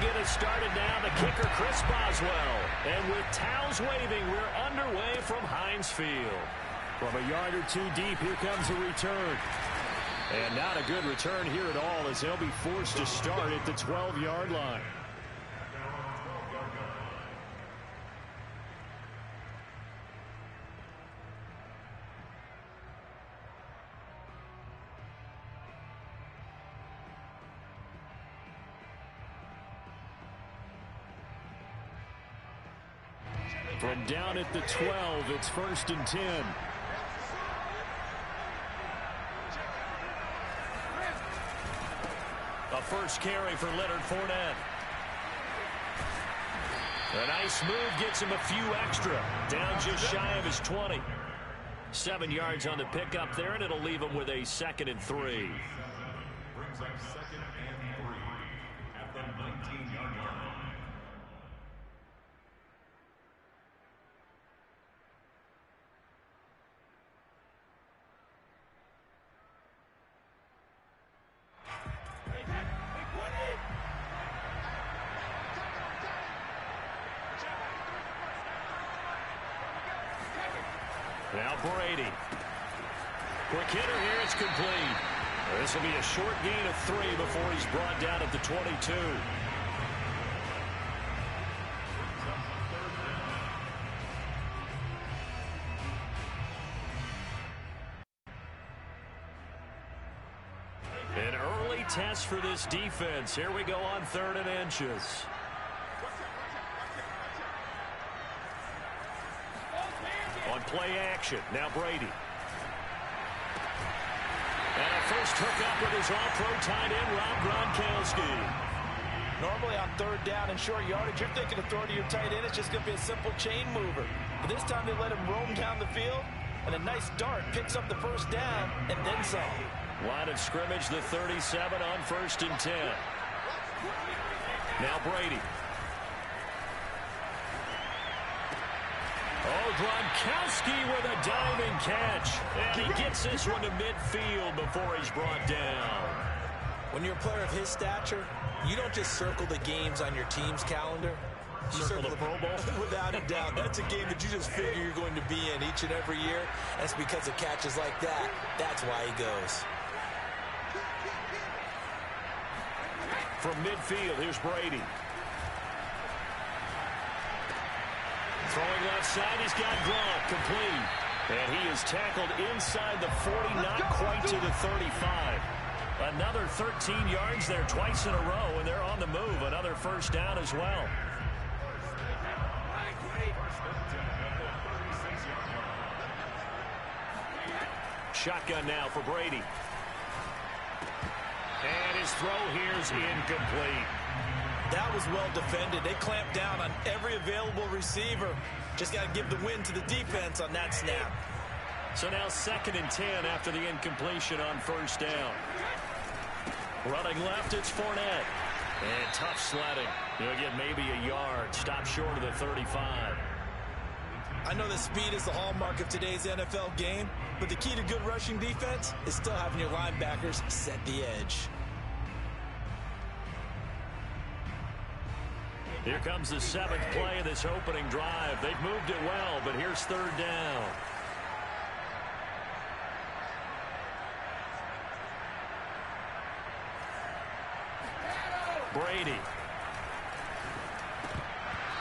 get us started now. The kicker, Chris Boswell. And with towels waving, we're underway from Heinz Field. From a yard or two deep, here comes a return. And not a good return here at all, as they'll be forced to start at the 12-yard line. From down at the 12, it's 1st and 10. A first carry for Leonard Fournette. A nice move gets him a few extra. Down just shy of his 20. 7 yards on the pickup there, and it'll leave him with a 2nd and 3. Brings up 2nd and 3 at the 19-yard line. Now Brady. Quick hitter here, it's complete. This will be a short gain of 3 before he's brought down at the 22. An early test for this defense. Here we go on 3rd and inches. On play action, now Brady. And a first hookup with his all-pro tight end, Rob Gronkowski. Normally on 3rd down and short yardage, you're thinking of throw to your tight end. It's just going to be a simple chain mover. But this time they let him roam down the field, and a nice dart picks up the 1st down, and then some. Line of scrimmage, the 37 on 1st and 10. Now Brady. Oh, Gronkowski with a diving catch. And he gets this one to midfield before he's brought down. When you're a player of his stature, you don't just circle the games on your team's calendar. You circle the Pro Bowl? Without a doubt. That's a game that you just figure you're going to be in each and every year. That's because of catches like that. That's why he goes. From midfield, here's Brady. Throwing left side, he's got Gronk, complete. And he is tackled inside the 40, not quite to the 35. Another 13 yards there twice in a row, and they're on the move. Another 1st down as well. Shotgun now for Brady. And his throw here is incomplete. That was well defended. They clamped down on every available receiver. Just got to give the win to the defense on that snap. So now 2nd and 10 after the incompletion on 1st down. Running left, it's Fournette. And tough sledding. He'll get maybe a yard. Stop short of the 35. I know that speed is the hallmark of today's NFL game, but the key to good rushing defense is still having your linebackers set the edge. Here comes the 7th play of this opening drive. They've moved it well, but here's 3rd down. Brady.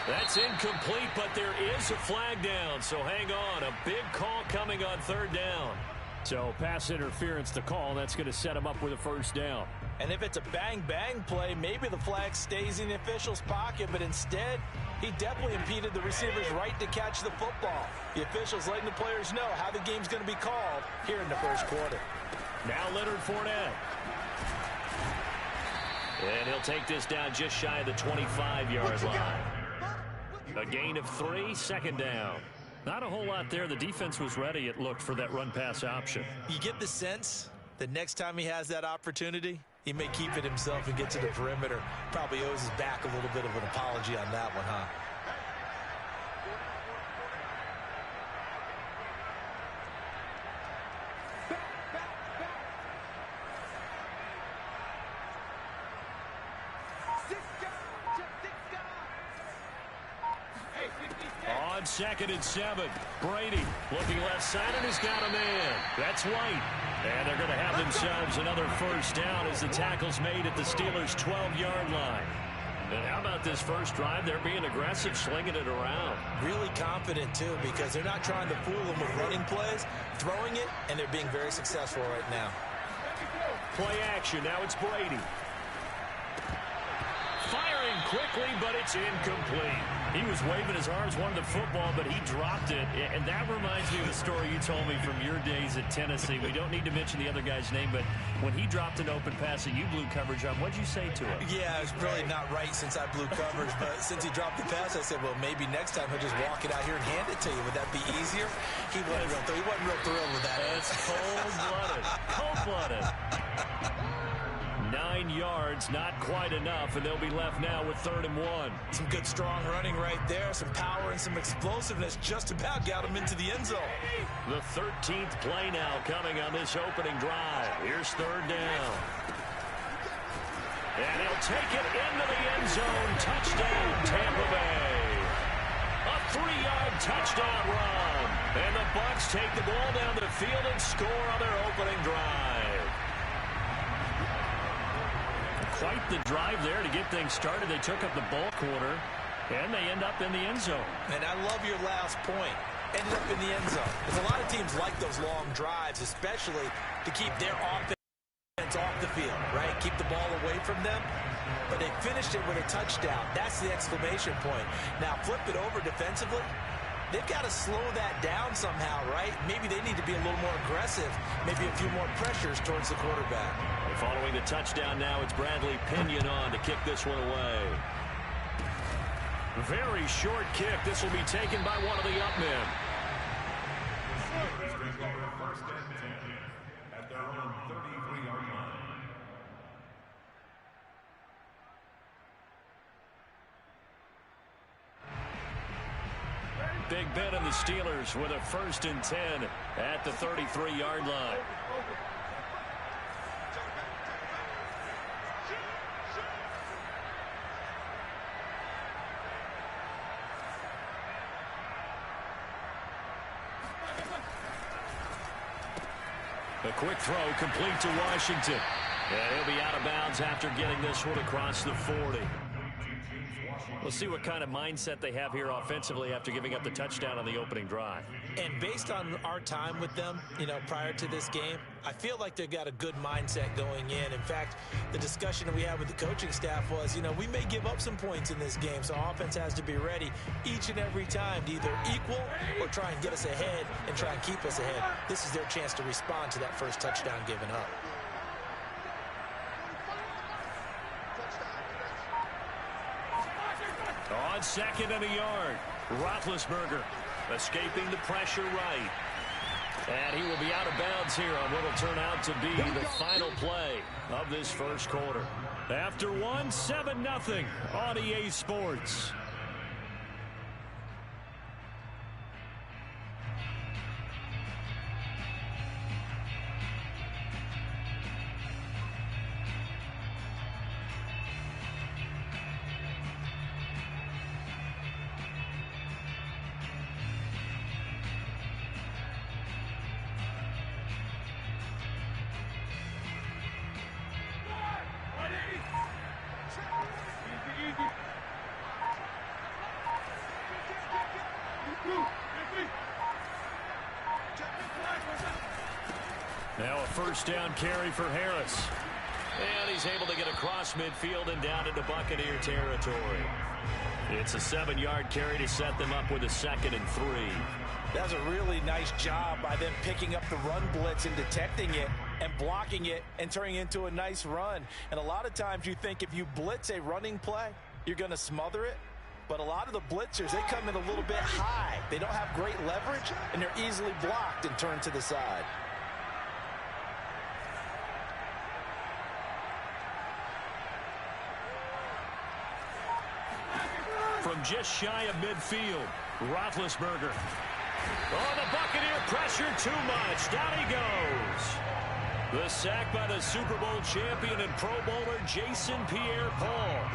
That's incomplete, but there is a flag down, so hang on. A big call coming on 3rd down. So pass interference to call. That's going to set him up with a 1st down. And if it's a bang-bang play, maybe the flag stays in the official's pocket, but instead, he definitely impeded the receiver's right to catch the football. The officials letting the players know how the game's going to be called here in the 1st quarter. Now Leonard Fournette. And he'll take this down just shy of the 25-yard line. A gain of 3, 2nd down. Not a whole lot there. The defense was ready, it looked, for that run-pass option. You get the sense that next time he has that opportunity, he may keep it himself and get to the perimeter. Probably owes his back a little bit of an apology on that one, huh? On 2nd and 7, Brady looking left side and has got a man. That's White. And they're going to have themselves another first down as the tackle's made at the Steelers' 12-yard line. And how about this first drive? They're being aggressive, slinging it around. Really confident, too, because they're not trying to fool them with running plays, throwing it, and they're being very successful right now. Play action. Now it's Brady. Firing quickly, but it's incomplete. He was waving his arms, wanted the football, but he dropped it. And that reminds me of the story you told me from your days at Tennessee. We don't need to mention the other guy's name, but when he dropped an open pass that you blew coverage on, what'd you say to him? Yeah, it was really not right since I blew coverage, but since he dropped the pass, I said, well, maybe next time he'll just walk it out here and hand it to you. Would that be easier? He wasn't real thrilled with that. That's cold-blooded. Cold-blooded. 9 yards, not quite enough, and they'll be left now with 3rd and 1. Some good, strong running right there. Some power and some explosiveness just about got him into the end zone. The 13th play now coming on this opening drive. Here's 3rd down. And he'll take it into the end zone. Touchdown, Tampa Bay. A 3-yard touchdown run. And the Bucs take the ball down the field and score on their opening drive. Quite the drive there to get things started. They took up the ball quarter, and they end up in the end zone. And I love your last point. Ended up in the end zone. Because a lot of teams like those long drives, especially to keep their offense off the field, right? Keep the ball away from them. But they finished it with a touchdown. That's the exclamation point. Now, flip it over defensively. They've got to slow that down somehow, right? Maybe they need to be a little more aggressive. Maybe a few more pressures towards the quarterback. Following the touchdown now, it's Bradley Pinion on to kick this one away. Very short kick. This will be taken by one of the up men. First and 10 at their own 33-yard line. Big Ben and the Steelers with a 1st and 10 at the 33-yard line. A quick throw complete to Washington. And he'll be out of bounds after getting this one across the 40. We'll see what kind of mindset they have here offensively after giving up the touchdown on the opening drive. And based on our time with them, prior to this game, I feel like they've got a good mindset going in. In fact, the discussion that we had with the coaching staff was, we may give up some points in this game, so offense has to be ready each and every time to either equal or try and get us ahead and try and keep us ahead. This is their chance to respond to that first touchdown given up. On 2nd and a yard, Roethlisberger escaping the pressure right. And he will be out of bounds here on what will turn out to be the final play of this first quarter. After 7-0 on EA Sports. Now a first down carry for Harris. And he's able to get across midfield and down into Buccaneer territory. It's a 7-yard carry to set them up with a 2nd and 3. That's a really nice job by them picking up the run blitz and detecting it and blocking it and turning it into a nice run. And a lot of times you think if you blitz a running play, you're going to smother it. But a lot of the blitzers, they come in a little bit high. They don't have great leverage, and they're easily blocked and turned to the side. From just shy of midfield, Roethlisberger. Oh, the Buccaneer pressure too much. Down he goes. The sack by the Super Bowl champion and Pro Bowler Jason Pierre-Paul.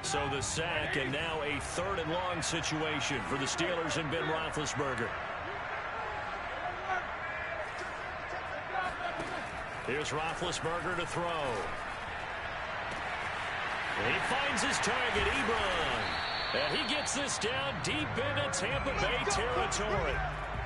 So the sack, and now a 3rd and long situation for the Steelers and Ben Roethlisberger. Here's Roethlisberger to throw. He finds his target, Ebron. And he gets this down deep into Tampa Bay territory.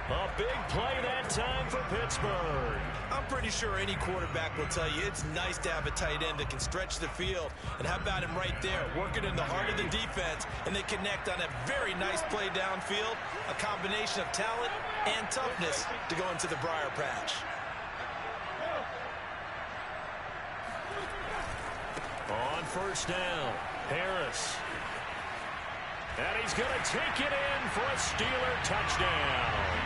A big play that time for Pittsburgh. I'm pretty sure any quarterback will tell you it's nice to have a tight end that can stretch the field. And how about him right there, working in the heart of the defense, and they connect on a very nice play downfield. A combination of talent and toughness to go into the briar patch. On 1st down, Harris. And he's going to take it in for a Steeler touchdown.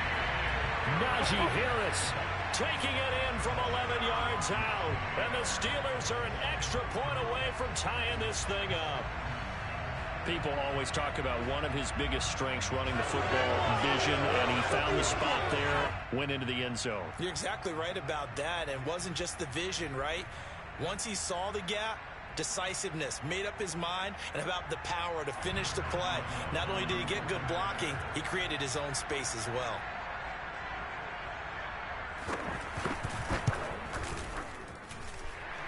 Najee Harris taking it in from 11 yards out. And the Steelers are an extra point away from tying this thing up. People always talk about one of his biggest strengths running the football, vision, and he found the spot there, went into the end zone. You're exactly right about that, and it wasn't just the vision, right? Once he saw the gap, decisiveness, made up his mind, and about the power to finish the play. Not only did he get good blocking, he created his own space as well.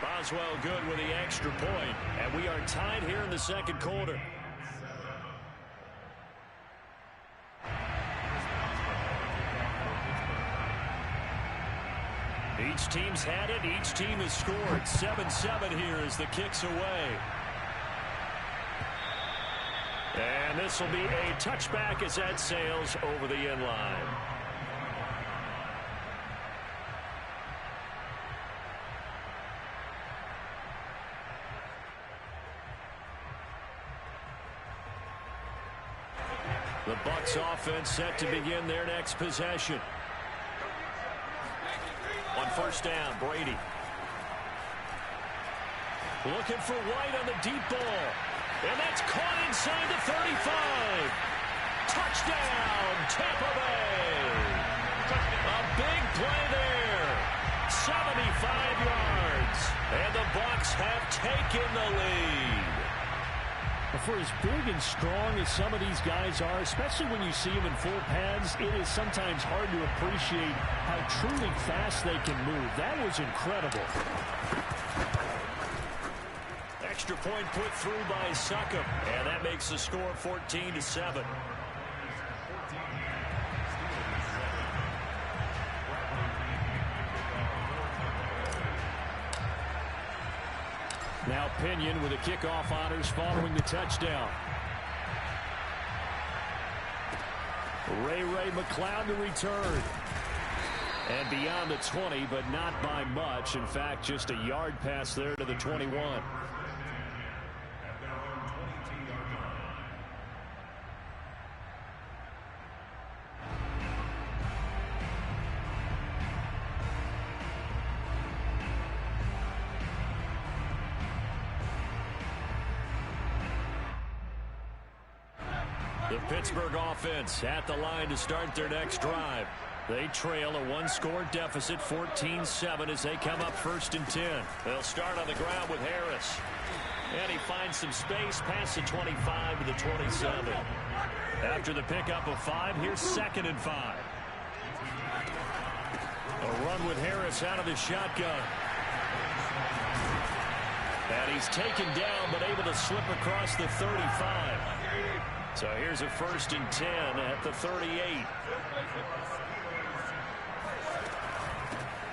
Boswell good with the extra point, and we are tied here in the 2nd quarter. Each team's had it. Each team has scored. 7-7 here as the kick's away. And this will be a touchback as that sails over the end line. The Bucs offense set to begin their next possession. On 1st down, Brady. Looking for White on the deep ball. And that's caught inside the 35. Touchdown, Tampa Bay. A big play there. 75 yards. And the Bucs have taken the lead. For as big and strong as some of these guys are, especially when you see them in full pads, it is sometimes hard to appreciate how truly fast they can move. That was incredible. Extra point put through by Succop, and that makes the score 14-7. Now Pinion with the kickoff honors following the touchdown. Ray McCloud to return. And beyond the 20, but not by much. In fact, just a yard pass there to the 21. The Pittsburgh offense at the line to start their next drive. They trail a 1-score deficit, 14-7, as they come up 1st and 10. They'll start on the ground with Harris. And he finds some space past the 25 to the 27. After the pickup of 5, here's 2nd and 5. A run with Harris out of the shotgun. And he's taken down, but able to slip across the 35. So here's a 1st and 10 at the 38.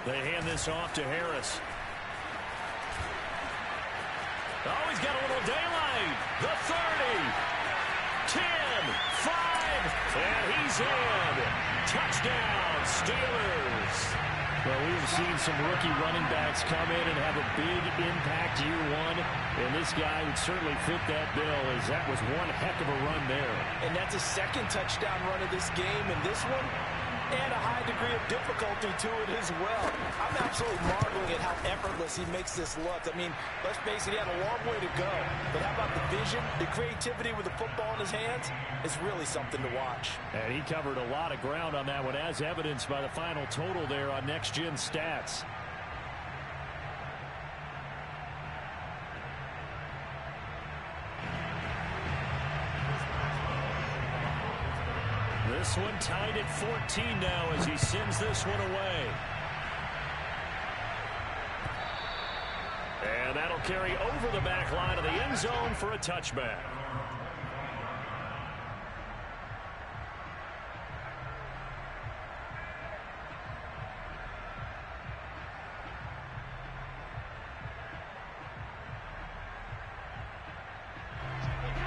They hand this off to Harris. Oh, he's got a little daylight. The 30. 10, 5, and he's in. Touchdown, Steelers. Well, we've seen some rookie running backs come in and have a big impact year one, and this guy would certainly fit that bill, as that was one heck of a run there. And that's a 2nd touchdown run of this game, and this one, and a high degree of difficulty to it as well. I'm absolutely marveling at how effortless he makes this look. I mean, let's face it, he had a long way to go. But how about the vision, the creativity with the football in his hands? It's really something to watch. And he covered a lot of ground on that one, as evidenced by the final total there on Next Gen Stats. This one tied at 14 now as he sends this one away. And that'll carry over the back line of the end zone for a touchback.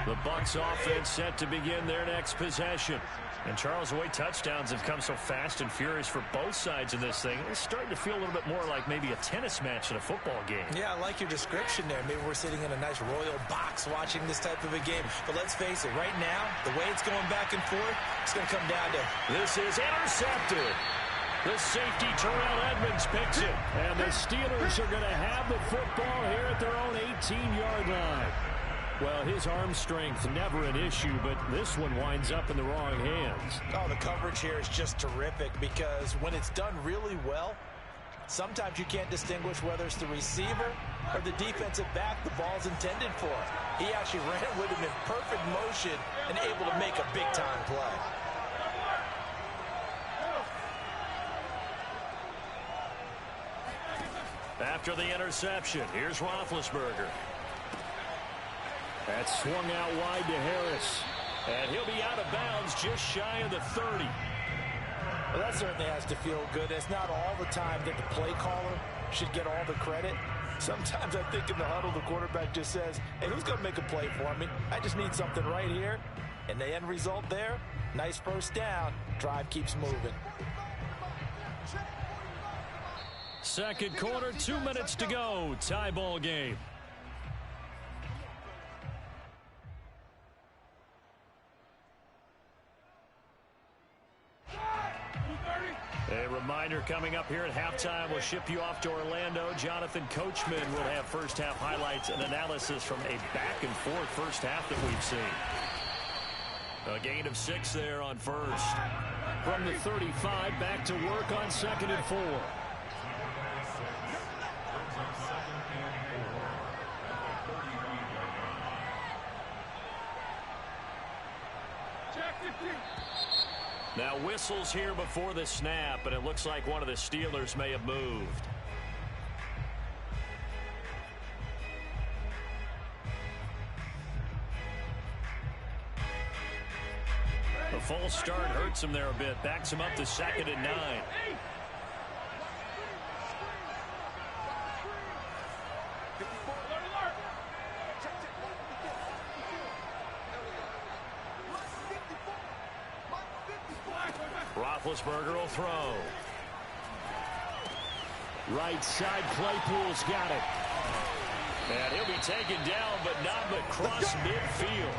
The Bucs offense set to begin their next possession. And Charles, the way touchdowns have come so fast and furious for both sides in this thing, it's starting to feel a little bit more like maybe a tennis match in a football game. Yeah, I like your description there. Maybe we're sitting in a nice royal box watching this type of a game. But let's face it, right now, the way it's going back and forth, it's going to come down to... This is intercepted. The safety, Terrell Edmonds, picks it. And the Steelers are going to have the football here at their own 18-yard line. Well, his arm strength, never an issue, but this one winds up in the wrong hands. Oh, the coverage here is just terrific because when it's done really well, sometimes you can't distinguish whether it's the receiver or the defensive back the ball's intended for. He actually ran with him in perfect motion and able to make a big-time play. After the interception, here's Roethlisberger. That's swung out wide to Harris. And he'll be out of bounds just shy of the 30. Well, that certainly has to feel good. It's not all the time that the play caller should get all the credit. Sometimes I think in the huddle, the quarterback just says, hey, who's going to make a play for me? I just need something right here. And the end result there, nice first down. Drive keeps moving. Second quarter, 2 minutes to go. Tie ball game. A reminder coming up here at halftime. We'll ship you off to Orlando. Jonathan Coachman will have first half highlights and analysis from a back and forth first half that we've seen. A gain of 6 there on first. From the 35 back to work on 2nd and 4. Now whistles here before the snap, and it looks like one of the Steelers may have moved. The false start hurts him there a bit, backs him up to 2nd and 9. Roethlisberger will throw. Right side, Claypool's got it. And he'll be taken down, but not across midfield.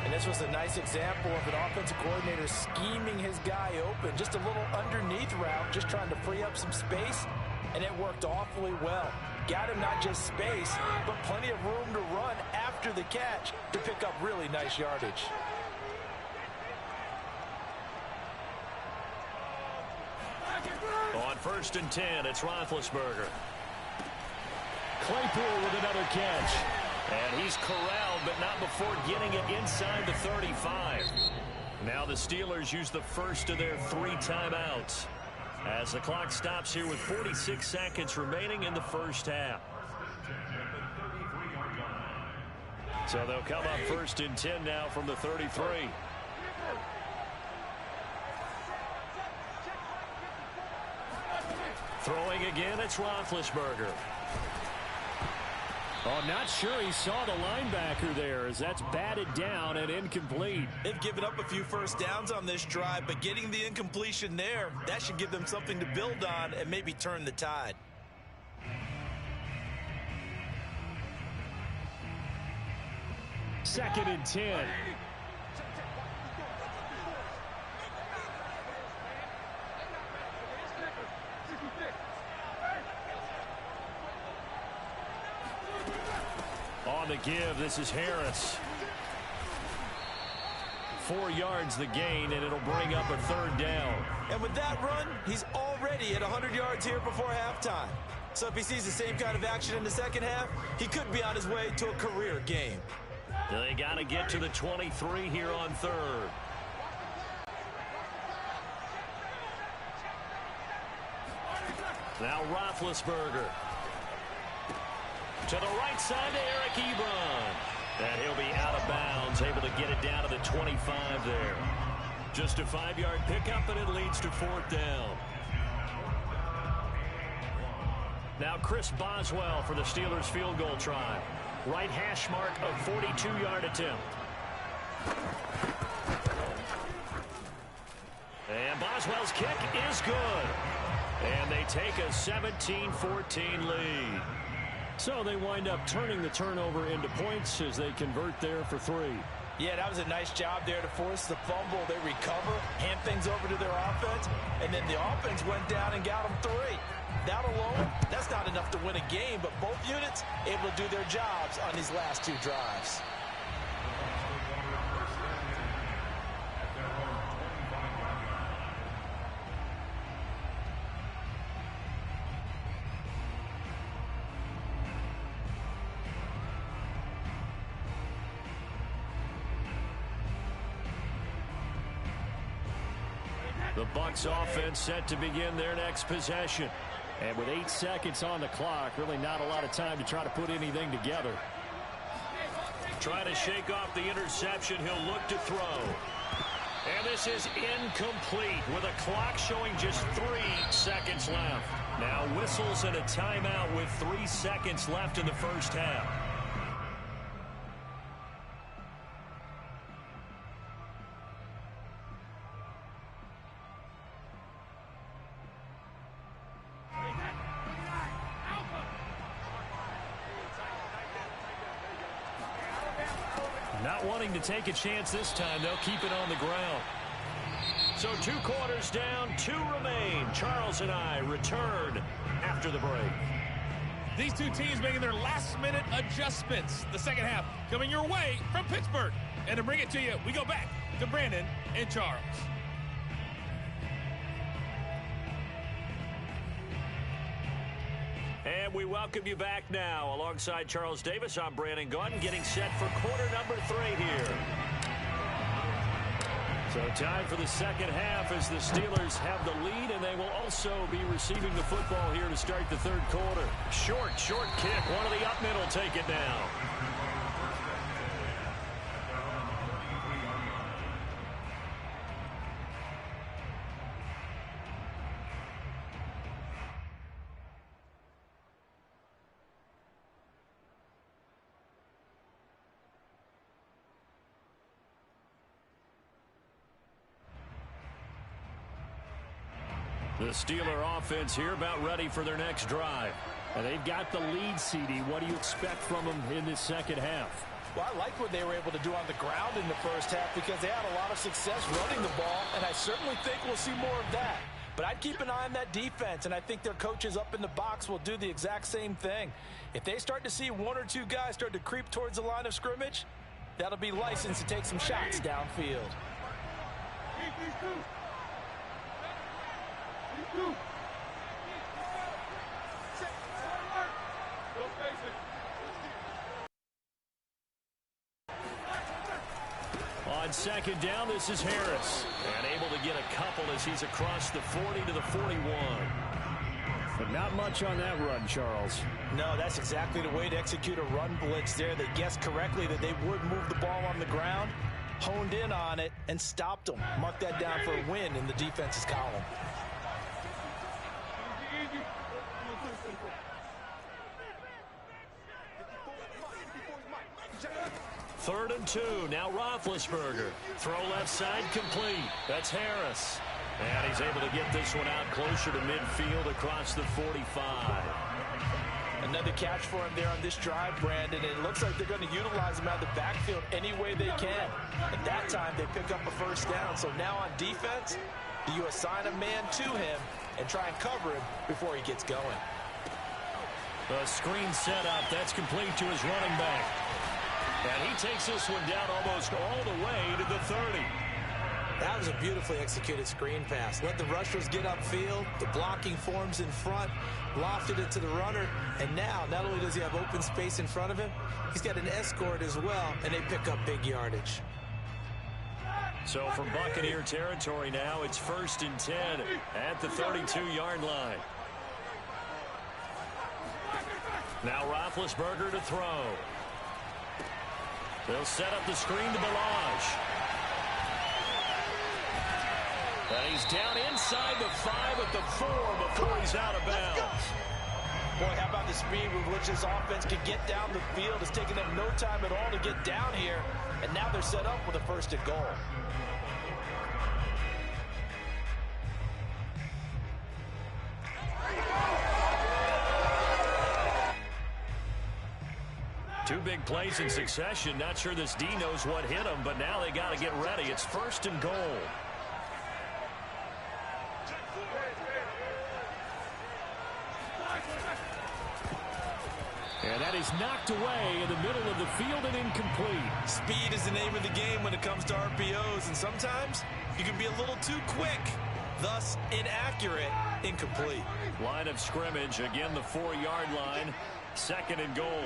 And this was a nice example of an offensive coordinator scheming his guy open. Just a little underneath route, just trying to free up some space, and it worked awfully well. Got him not just space, but plenty of room to run after the catch to pick up really nice yardage. On 1st and 10, it's Roethlisberger. Claypool with another catch. And he's corralled, but not before getting it inside the 35. Now the Steelers use the first of their 3 timeouts as the clock stops here with 46 seconds remaining in the first half. So they'll come up 1st and 10 now from the 33. Throwing again, it's Roethlisberger. Oh, not sure he saw the linebacker there as that's batted down and incomplete. They've given up a few first downs on this drive, but getting the incompletion there, that should give them something to build on and maybe turn the tide. Second and 10. On the give, this is Harris. 4 yards the gain, and it'll bring up a 3rd down. And with that run, he's already at 100 yards here before halftime. So if he sees the same kind of action in the second half, he could be on his way to a career game. They got to get to the 23 here on 3rd. Now Roethlisberger. To the right side to Eric Ebron. And he'll be out of bounds, able to get it down to the 25 there. Just a 5-yard pickup, and it leads to 4th down. Now Chris Boswell for the Steelers field goal try. Right hash mark of 42-yard attempt. And Boswell's kick is good. And they take a 17-14 lead. So they wind up turning the turnover into points as they convert there for 3. Yeah, that was a nice job there to force the fumble. They recover, hand things over to their offense, and then the offense went down and got them 3. That alone, that's not enough to win a game, but both units able to do their jobs on these last 2 drives. The Bucs offense set to begin their next possession. And with 8 seconds on the clock, really not a lot of time to try to put anything together. Trying to shake off the interception. He'll look to throw. And this is incomplete with a clock showing just 3 seconds left. Now whistles and a timeout with 3 seconds left in the first half. Not wanting to take a chance this time, they'll keep it on the ground. So 2 quarters down, 2 remain. Charles and I return after the break. These 2 teams making their last-minute adjustments. The second half coming your way from Pittsburgh. And to bring it to you, we go back to Brandon and Charles. And we welcome you back now. Alongside Charles Davis, I'm Brandon Gaudin, getting set for quarter number 3 here. So time for the second half as the Steelers have the lead, and they will also be receiving the football here to start the third quarter. Short kick. One of the up middle take it down. The Steeler offense here about ready for their next drive. And they've got the lead, CD. What do you expect from them in this second half? Well, I like what they were able to do on the ground in the first half because they had a lot of success running the ball, and I certainly think we'll see more of that. But I'd keep an eye on that defense, and I think their coaches up in the box will do the exact same thing. If they start to see 1 or 2 guys start to creep towards the line of scrimmage, that'll be licensed to take some shots downfield. On second down, this is Harris. And able to get a couple as he's across the 40 to the 41. But not much on that run, Charles. No, that's exactly the way to execute a run blitz there. They guessed correctly that they would move the ball on the ground, honed in on it, and stopped them. Mark that down for a win in the defense's column. Third and 2. Now Roethlisberger. Throw left side complete. That's Harris. And he's able to get this one out closer to midfield across the 45. Another catch for him there on this drive, Brandon. And it looks like they're going to utilize him out of the backfield any way they can. At that time, they pick up a first down. So now on defense, you assign a man to him and try and cover him before he gets going. A screen setup. That's complete to his running back. And he takes this one down almost all the way to the 30. That was a beautifully executed screen pass. Let the rushers get upfield. The blocking forms in front. Lofted it to the runner. And now, not only does he have open space in front of him, he's got an escort as well, and they pick up big yardage. So from Buccaneer territory now, it's 1st and 10 at the 32-yard line. Now Roethlisberger to throw. They'll set up the screen to Balazs. And he's down inside the 5 at the 4 before he's out of bounds. Boy, how about the speed with which this offense can get down the field? It's taken them no time at all to get down here, and now they're set up with a 1st and goal. Two big plays in succession. Not sure this D knows what hit him, but now they got to get ready. It's 1st and goal. And that is knocked away in the middle of the field and incomplete. Speed is the name of the game when it comes to RPOs, and sometimes you can be a little too quick, thus inaccurate, incomplete. Line of scrimmage, again the 4-yard line, 2nd and goal.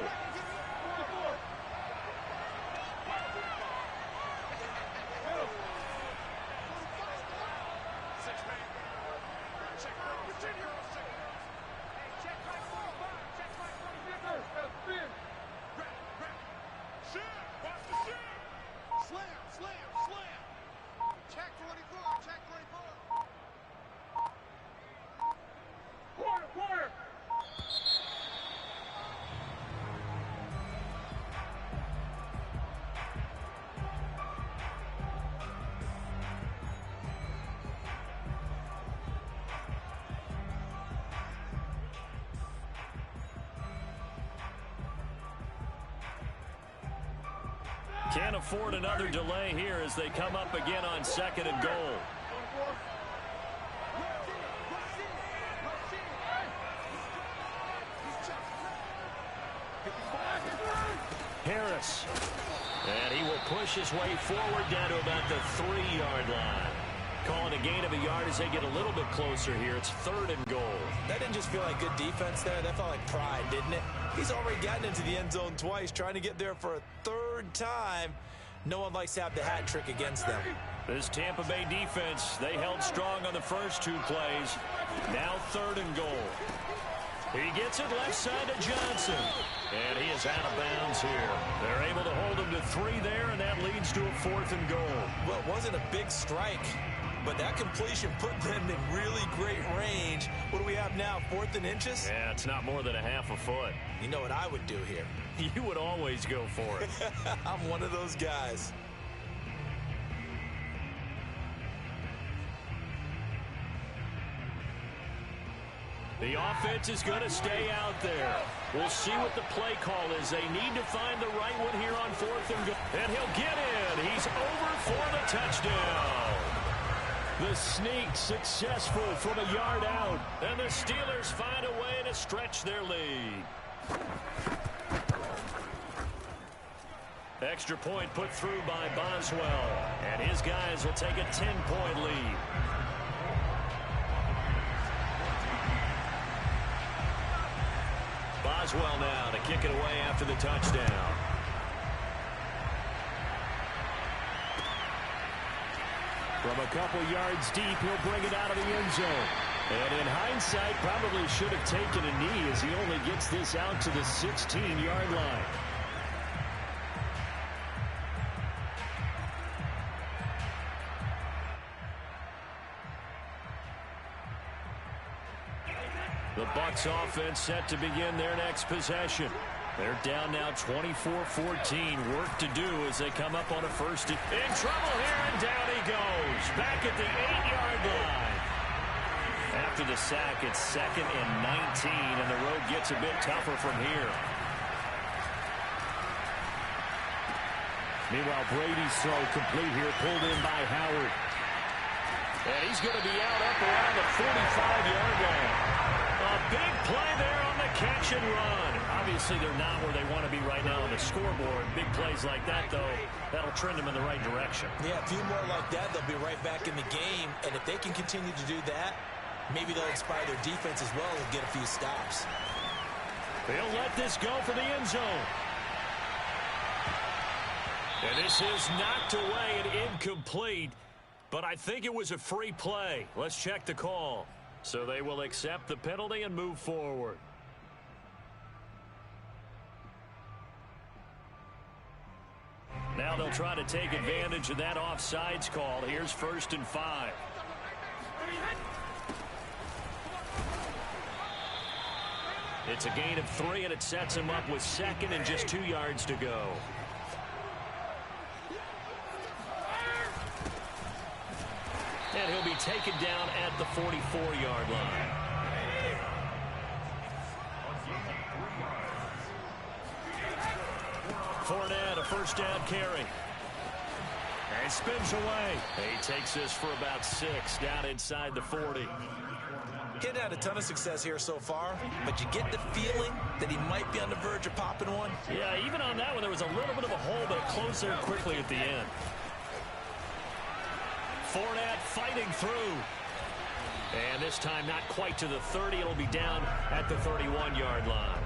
Can't afford another delay here as they come up again on 2nd and goal. Harris. And he will push his way forward down to about the 3-yard line. Calling a gain of a yard as they get a little bit closer here. It's 3rd and goal. That didn't just feel like good defense there. That felt like pride, didn't it? He's already gotten into the end zone twice, trying to get there for a 3rd time. No one likes to have the hat trick against them. This Tampa Bay defense, they held strong on the first 2 plays. Now 3rd and goal. He gets it left side to Johnson. And he is out of bounds here. They're able to hold him to 3 there, and that leads to a 4th and goal. Well, it wasn't a big strike, but that completion put them in really great range. What do we have now, 4th and inches? Yeah, it's not more than a half a foot. You know what I would do here? You would always go for it. I'm one of those guys. The offense is going to stay out there. We'll see what the play call is. They need to find the right one here on 4th and goal. And he'll get in. He's over for the touchdown. The sneak successful from a yard out. And the Steelers find a way to stretch their lead. Extra point put through by Boswell. And his guys will take a 10-point lead. Boswell now to kick it away after the touchdown. From a couple yards deep, he'll bring it out of the end zone. And in hindsight, probably should have taken a knee as he only gets this out to the 16-yard line. The Bucs offense set to begin their next possession. They're down now 24-14. Work to do as they come up on a 1st. In trouble here, and down he goes. Back at the 8-yard line. After the sack, it's 2nd and 19, and the road gets a bit tougher from here. Meanwhile, Brady's throw complete here, pulled in by Howard. And he's going to be out up around the 45-yard line. A big play there on the catch and run. Obviously, they're not where they want to be right now on the scoreboard. Big plays like that, though, that'll trend them in the right direction. Yeah, a few more like that, they'll be right back in the game. And if they can continue to do that, maybe they'll inspire their defense as well and get a few stops. They'll let this go for the end zone. And this is knocked away and incomplete. But I think it was a free play. Let's check the call. So they will accept the penalty and move forward. they'll try to take advantage of that offsides call. Here's 1st and 5. It's a gain of 3, and it sets him up with 2nd and just 2 yards to go. And he'll be taken down at the 44-yard line. Fournette, a 1st down carry. And he spins away. He takes this for about 6 down inside the 40. He hadn't had a ton of success here so far, but you get the feeling that he might be on the verge of popping one. Yeah, even on that one, there was a little bit of a hole, but it closed there quickly at the end. Fournette fighting through. And this time not quite to the 30. It'll be down at the 31-yard line.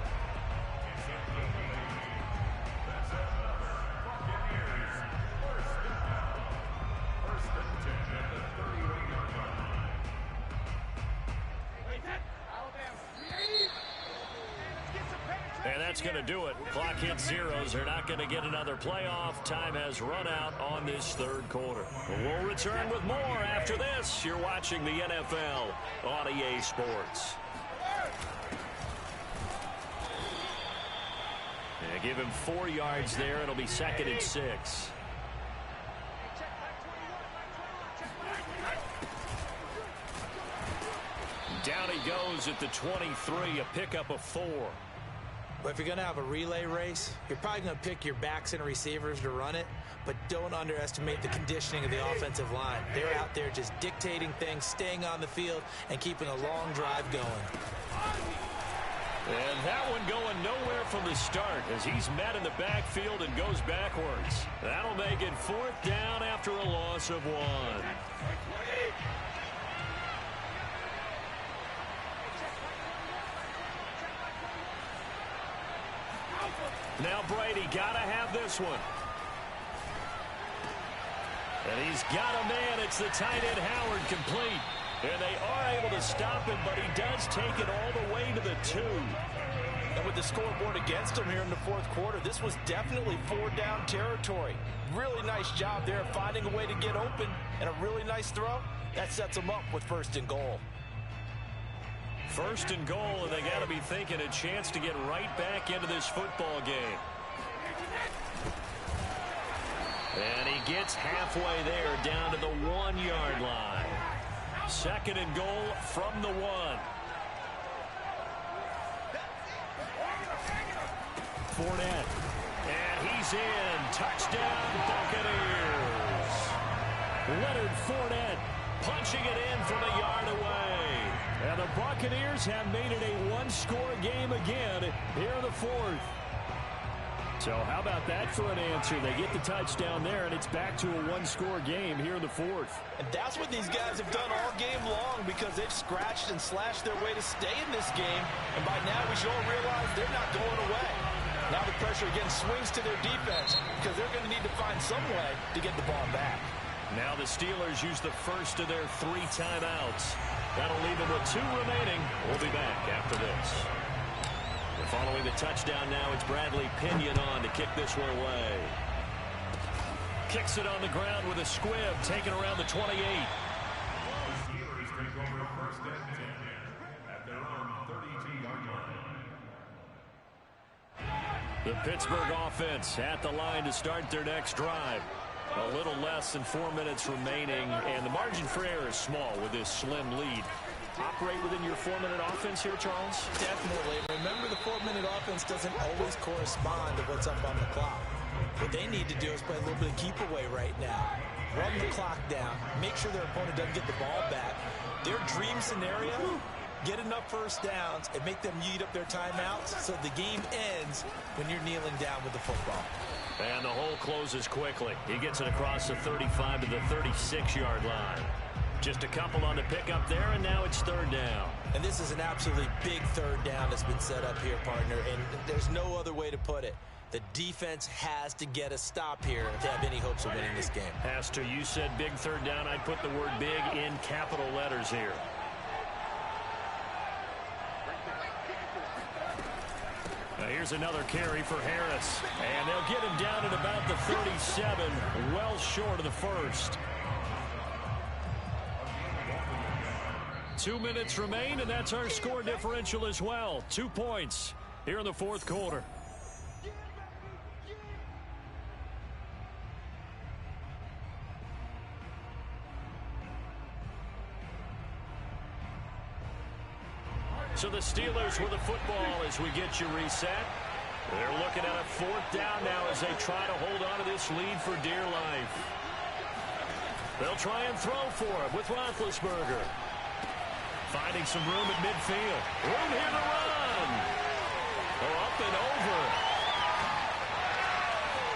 And that's going to do it. Clock hits zeros. They're not going to get another playoff. Time has run out on this 3rd quarter. We'll return with more after this. You're watching the NFL on EA Sports. Yeah, give him 4 yards there. It'll be 2nd and 6. Down he goes at the 23, a pickup of 4. But if you're going to have a relay race, you're probably going to pick your backs and receivers to run it, but don't underestimate the conditioning of the offensive line. They're out there just dictating things, staying on the field, and keeping a long drive going. And that one going nowhere from the start as he's met in the backfield and goes backwards. That'll make it 4th down after a loss of 1. Now Brady got to have this one. And he's got a man. It's the tight end Howard complete. And they are able to stop him, but he does take it all the way to the 2. And with the scoreboard against him here in the 4th quarter, this was definitely 4-down territory. Really nice job there finding a way to get open, and a really nice throw. That sets him up with 1st and goal. 1st and goal, and they got to be thinking a chance to get right back into this football game. And he gets halfway there, down to the 1-yard line. 2nd and goal from the 1. Fournette. And he's in. Touchdown, Buccaneers. Leonard Fournette punching it in from a yard away. And the Buccaneers have made it a 1-score game again here in the 4th. So how about that for an answer? They get the touchdown there, and it's back to a 1-score game here in the 4th. And that's what these guys have done all game long, because they've scratched and slashed their way to stay in this game. And by now we should all realize they're not going away. Now the pressure again swings to their defense, because they're going to need to find some way to get the ball back. Now the Steelers use the first of their 3 timeouts. That'll leave them with 2 remaining. We'll be back after this. And following the touchdown now, it's Bradley Pinion on to kick this one away. Kicks it on the ground with a squib, taken around the 28. The Steelers take over 1st and 10 at their own 32-yard line. The Pittsburgh offense at the line to start their next drive. A little less than 4 minutes remaining, and the margin for error is small with this slim lead. Operate within your 4-minute offense here, Charles? Definitely. Remember, the 4-minute offense doesn't always correspond to what's up on the clock. What they need to do is play a little bit of keep away right now. Run the clock down. Make sure their opponent doesn't get the ball back. Their dream scenario, get enough 1st downs and make them eat up their timeouts so the game ends when you're kneeling down with the football. And the hole closes quickly. He gets it across the 35 to the 36-yard line. Just a couple on the pickup there, and now it's 3rd down. And this is an absolutely big 3rd down that's been set up here, partner, and there's no other way to put it. The defense has to get a stop here to have any hopes of winning this game. Has to. You said big 3rd down. I'd put the word big in capital letters here. here's another carry for Harris. And they'll get him down at about the 37, well short of the first. 2 minutes remain, and that's our score differential as well. 2 points here in the fourth quarter. So the Steelers with the football as we get you reset. They're looking at a fourth down now as they try to hold on to this lead for dear life. They'll try and throw for it with Roethlisberger. Finding some room at midfield. Room here to run. Oh, up and over.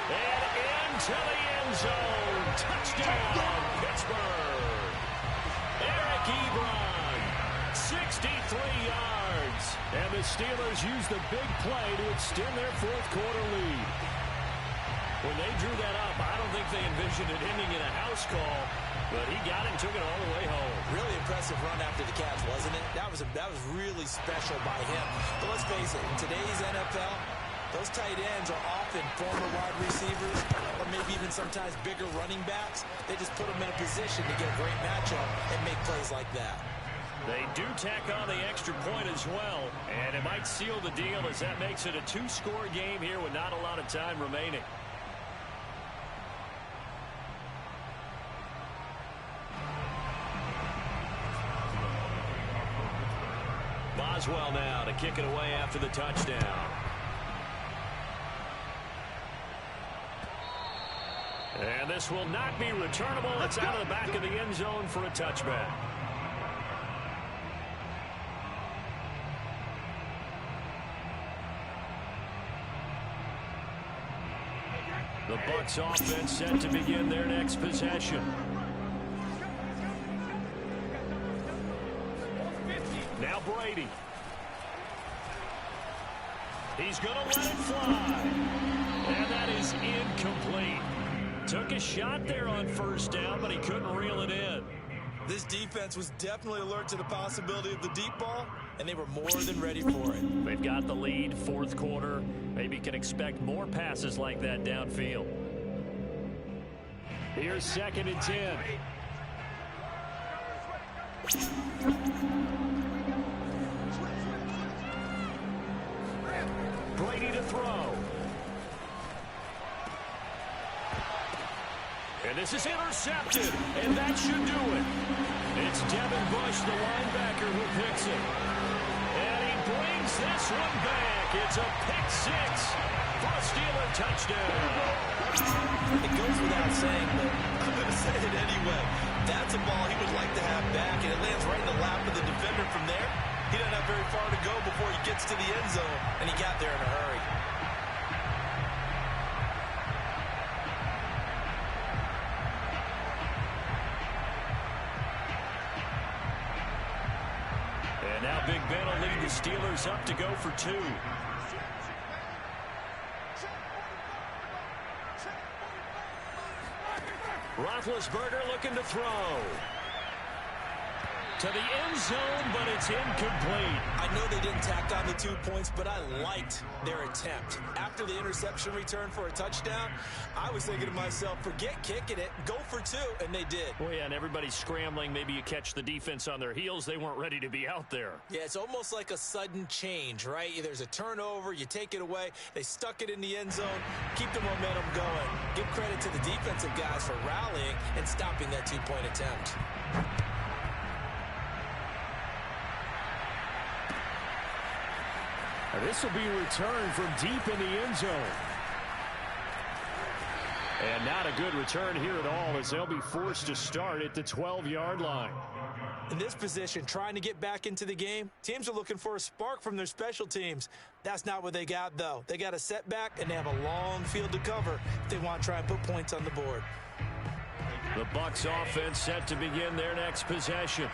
And into the end zone. Touchdown, Pittsburgh. Eric Ebron, 63 yards. And the Steelers use the big play to extend their fourth quarter lead. When they drew that up, I don't think they envisioned it ending in a house call, but he got it and took it all the way home. Really impressive run after the catch, wasn't it? That was really special by him. But let's face it, in today's NFL, those tight ends are often former wide receivers or maybe even sometimes bigger running backs. They just put them in a position to get a great matchup and make plays like that. They do tack on the extra point as well, and it might seal the deal as that makes it a two-score game here with not a lot of time remaining. Boswell now to kick it away after the touchdown. And this will not be returnable. It's out of the back of the end zone for a touchback. The Bucs offense set to begin their next possession. Now Brady. He's going to let it fly. And that is incomplete. Took a shot there on first down, but he couldn't reel it in. This defense was definitely alert to the possibility of the deep ball, and they were more than ready for it. They've got the lead, fourth quarter. Maybe can expect more passes like that downfield. Here's 2nd and 10. Brady to throw. And this is intercepted, and that should do it. It's Devin Bush, the linebacker, who picks it. And he brings this one back. It's a pick six for a Steeler touchdown. It goes without saying, but I'm going to say it anyway. That's a ball he would like to have back, and it lands right in the lap of the defender from there. He doesn't have very far to go before he gets to the end zone, and he got there in a hurry. And now Big Ben will lead the Steelers up to go for 2. Roethlisberger looking to throw. To the end zone, but it's incomplete. I know they didn't tack on the 2 points, but I liked their attempt. After the interception return for a touchdown, I was thinking to myself, forget kicking it, go for 2, and they did. Well, yeah, and everybody's scrambling. Maybe you catch the defense on their heels. They weren't ready to be out there. Yeah, it's almost like a sudden change, right? There's a turnover, you take it away, they stuck it in the end zone, keep the momentum going. Give credit to the defensive guys for rallying and stopping that 2-point attempt. This will be returned from deep in the end zone. And not a good return here at all as they'll be forced to start at the 12-yard line. In this position, trying to get back into the game, teams are looking for a spark from their special teams. That's not what they got, though. They got a setback, and they have a long field to cover if they want to try and put points on the board. The Bucs offense set to begin their next possession.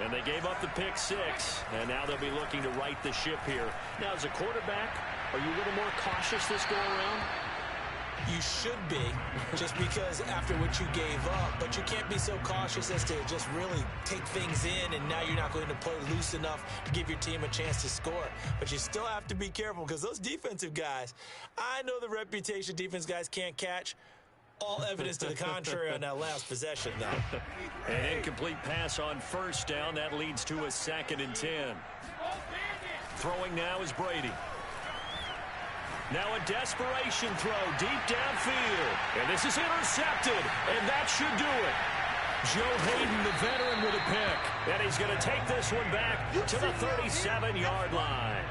And they gave up the pick six, and now they'll be looking to right the ship here. Now, as a quarterback, are you a little more cautious this go-around? You should be, just because after what you gave up. But you can't be so cautious as to just really take things in, and now you're not going to play loose enough to give your team a chance to score. But you still have to be careful, because those defensive guys, I know the reputation defense guys can't catch. All evidence to the contrary on that last possession, though. An incomplete pass on first down. That leads to a 2nd and 10. Throwing now is Brady. Now a desperation throw deep downfield. And this is intercepted, and that should do it. Joe Hayden, the veteran, with a pick. And he's going to take this one back to the 37-yard line.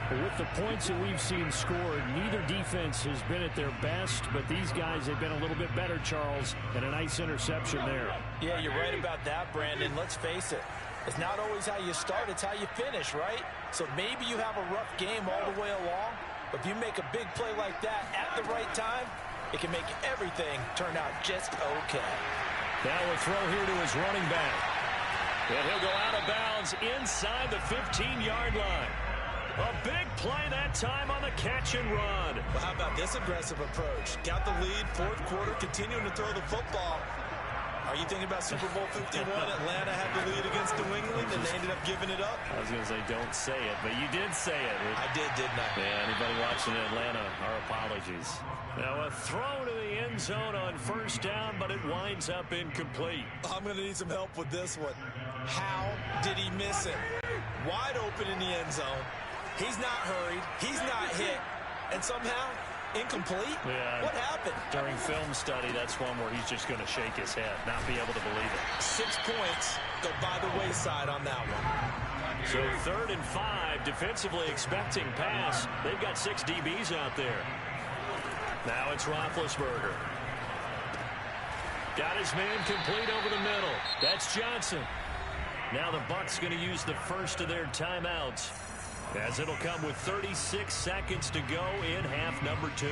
With the points that we've seen scored, neither defense has been at their best, but these guys have been a little bit better, Charles, and a nice interception there. Yeah, you're right about that, Brandon. Let's face it. It's not always how you start, it's how you finish, right? So maybe you have a rough game all the way along, but if you make a big play like that at the right time, it can make everything turn out just okay. Now a throw here to his running back. And he'll go out of bounds inside the 15-yard line. A big play that time on the catch and run. Well, how about this aggressive approach? Got the lead, fourth quarter, continuing to throw the football. Are you thinking about Super Bowl 51? Atlanta had the lead against New England, and they ended up giving it up? I was going to say, don't say it, but you did say it. I didn't I? Yeah, anybody watching Atlanta, our apologies. Now a throw to the end zone on first down, but it winds up incomplete. I'm going to need some help with this one. How did he miss it? Wide open in the end zone. He's not hurried. He's not hit. And somehow, incomplete? Yeah. What happened? During film study, that's one where he's just going to shake his head, not be able to believe it. 6 points go by the wayside on that one. So 3rd and 5, defensively expecting pass. They've got 6 DBs out there. Now it's Roethlisberger. Got his man complete over the middle. That's Johnson. Now the Bucs going to use the first of their timeouts, as it'll come with 36 seconds to go in half number 2.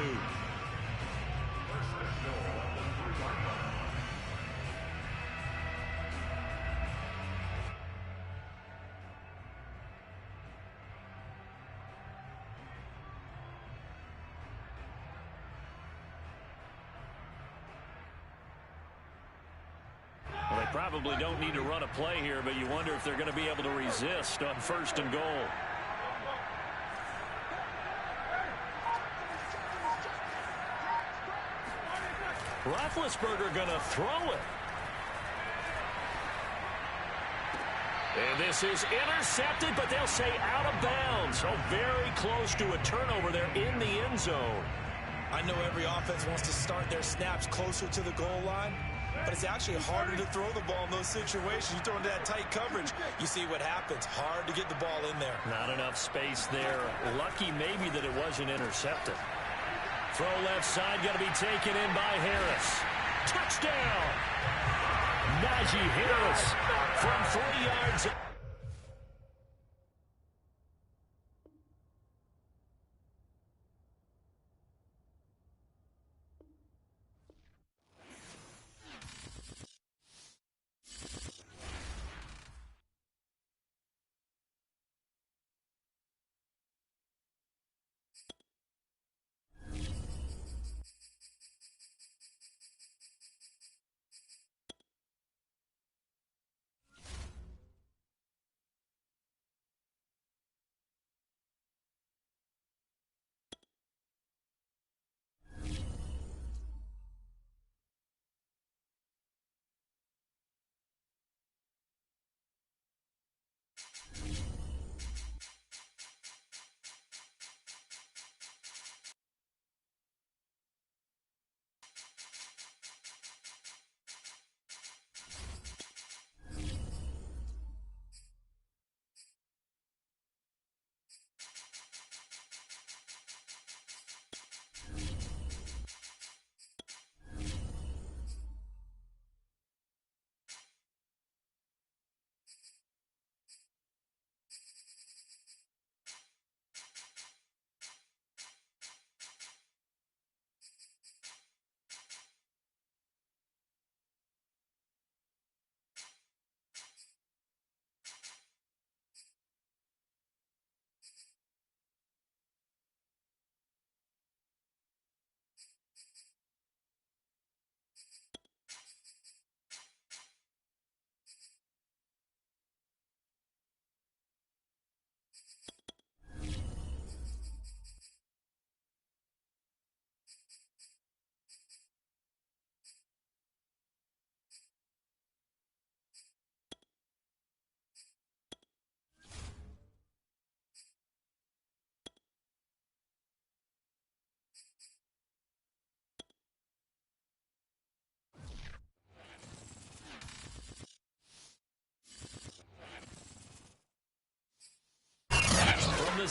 Well, they probably don't need to run a play here, but you wonder if they're going to be able to resist on 1st and goal. Roethlisberger going to throw it. And this is intercepted, but they'll say out of bounds. So very close to a turnover there in the end zone. I know every offense wants to start their snaps closer to the goal line, but it's actually harder to throw the ball in those situations. You throw into that tight coverage, you see what happens. Hard to get the ball in there. Not enough space there. Lucky maybe that it wasn't intercepted. Throw left side, going to be taken in by Harris. Touchdown! Najee Harris from 3 yards.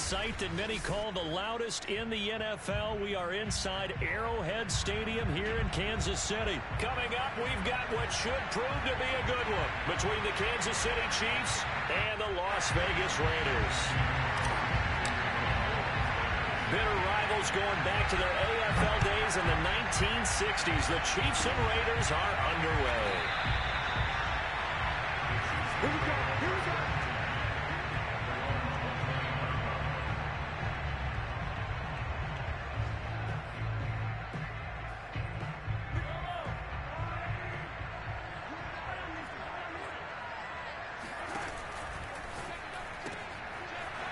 sight that many call the loudest in the NFL. We are inside Arrowhead Stadium here in Kansas City. Coming up, we've got what should prove to be a good one between the Kansas City Chiefs and the Las Vegas Raiders. Bitter rivals going back to their AFL days in the 1960s. The Chiefs and Raiders are underway. Here we go.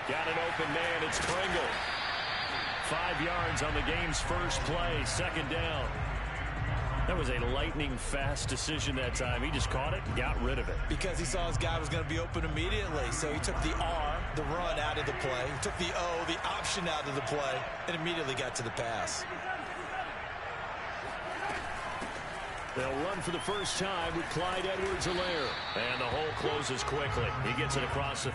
Got an open man. It's Pringle. 5 yards on the game's first play. Second down. That was a lightning-fast decision that time. He just caught it and got rid of it. Because he saw his guy was going to be open immediately. So he took the R, the run, out of the play. He took the O, the option, out of the play, and immediately got to the pass. They'll run for the first time with Clyde Edwards-Helaire. And the hole closes quickly. He gets it across the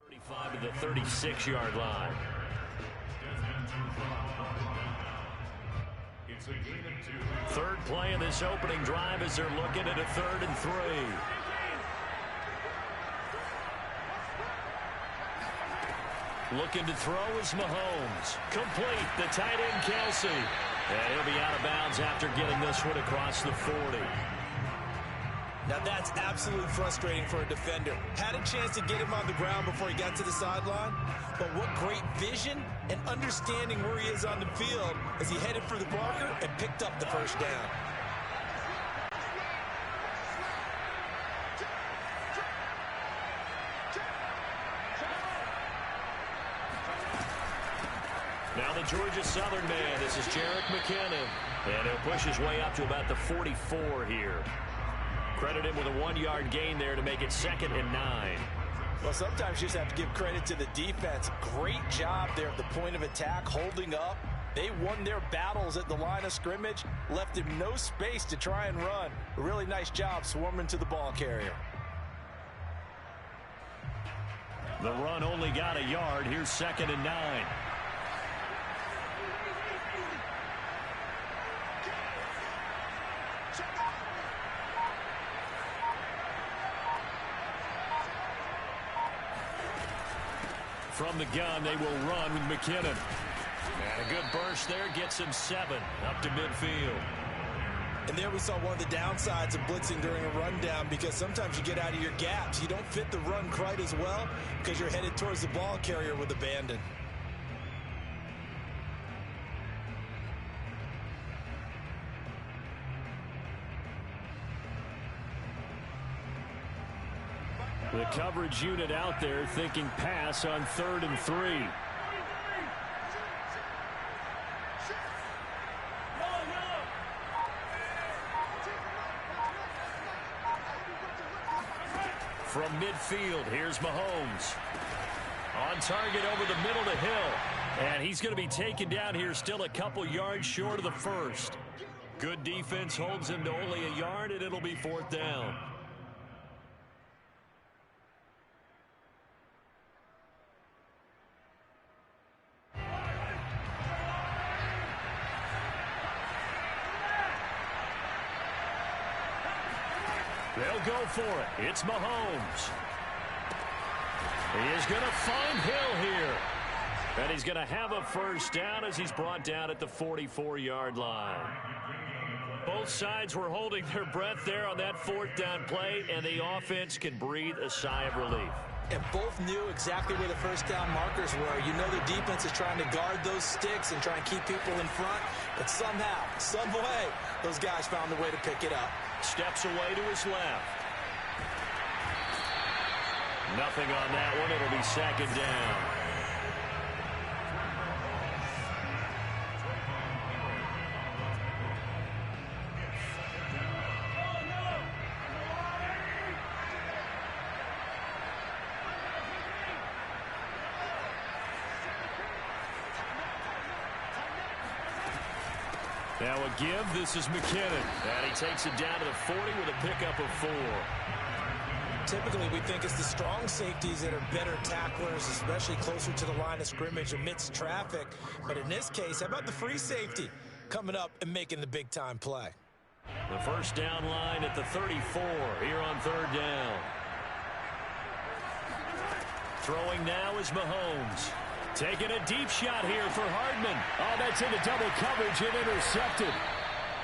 35 to the 36-yard line. It's a gain of 2. Third play of this opening drive as they're looking at a 3rd and 3. Looking to throw is Mahomes. Complete. The tight end, Kelsey. And he'll be out of bounds after getting this one across the 40. Now that's absolutely frustrating for a defender. Had a chance to get him on the ground before he got to the sideline, but what great vision and understanding where he is on the field as he headed for the marker and picked up the first down. Now the Georgia Southern man. This is Jerick McKinnon. And he'll push his way up to about the 44 here. Credit him with a 1-yard gain there to make it 2nd and 9. Well, sometimes you just have to give credit to the defense. Great job there at the point of attack, holding up. They won their battles at the line of scrimmage, left him no space to try and run. A really nice job swarming to the ball carrier. The run only got a yard. Here's 2nd and 9. From the gun, they will run with McKinnon. And a good burst there gets him 7 up to midfield. And there we saw one of the downsides of blitzing during a rundown, because sometimes you get out of your gaps. You don't fit the run quite as well because you're headed towards the ball carrier with abandon. The coverage unit out there thinking pass on 3rd and 3. From midfield, here's Mahomes. On target over the middle to Hill. And he's going to be taken down here, still a couple yards short of the first. Good defense holds him to only a yard, and it'll be 4th down. They'll go for it. It's Mahomes. He is going to find Hill here. And he's going to have a first down as he's brought down at the 44-yard line. Both sides were holding their breath there on that fourth down play, and the offense can breathe a sigh of relief. And both knew exactly where the first down markers were. You know the defense is trying to guard those sticks and try and keep people in front. But somehow, some way, those guys found a way to pick it up. Steps away to his left. Nothing on that one. It'll be second down. Now a give. This is McKinnon. And he takes it down to the 40 with a pickup of 4. Typically, we think it's the strong safeties that are better tacklers, especially closer to the line of scrimmage amidst traffic. But in this case, how about the free safety coming up and making the big-time play? The first down line at the 34 here on third down. Throwing now is Mahomes. Taking a deep shot here for Hardman. Oh, that's into double coverage and intercepted.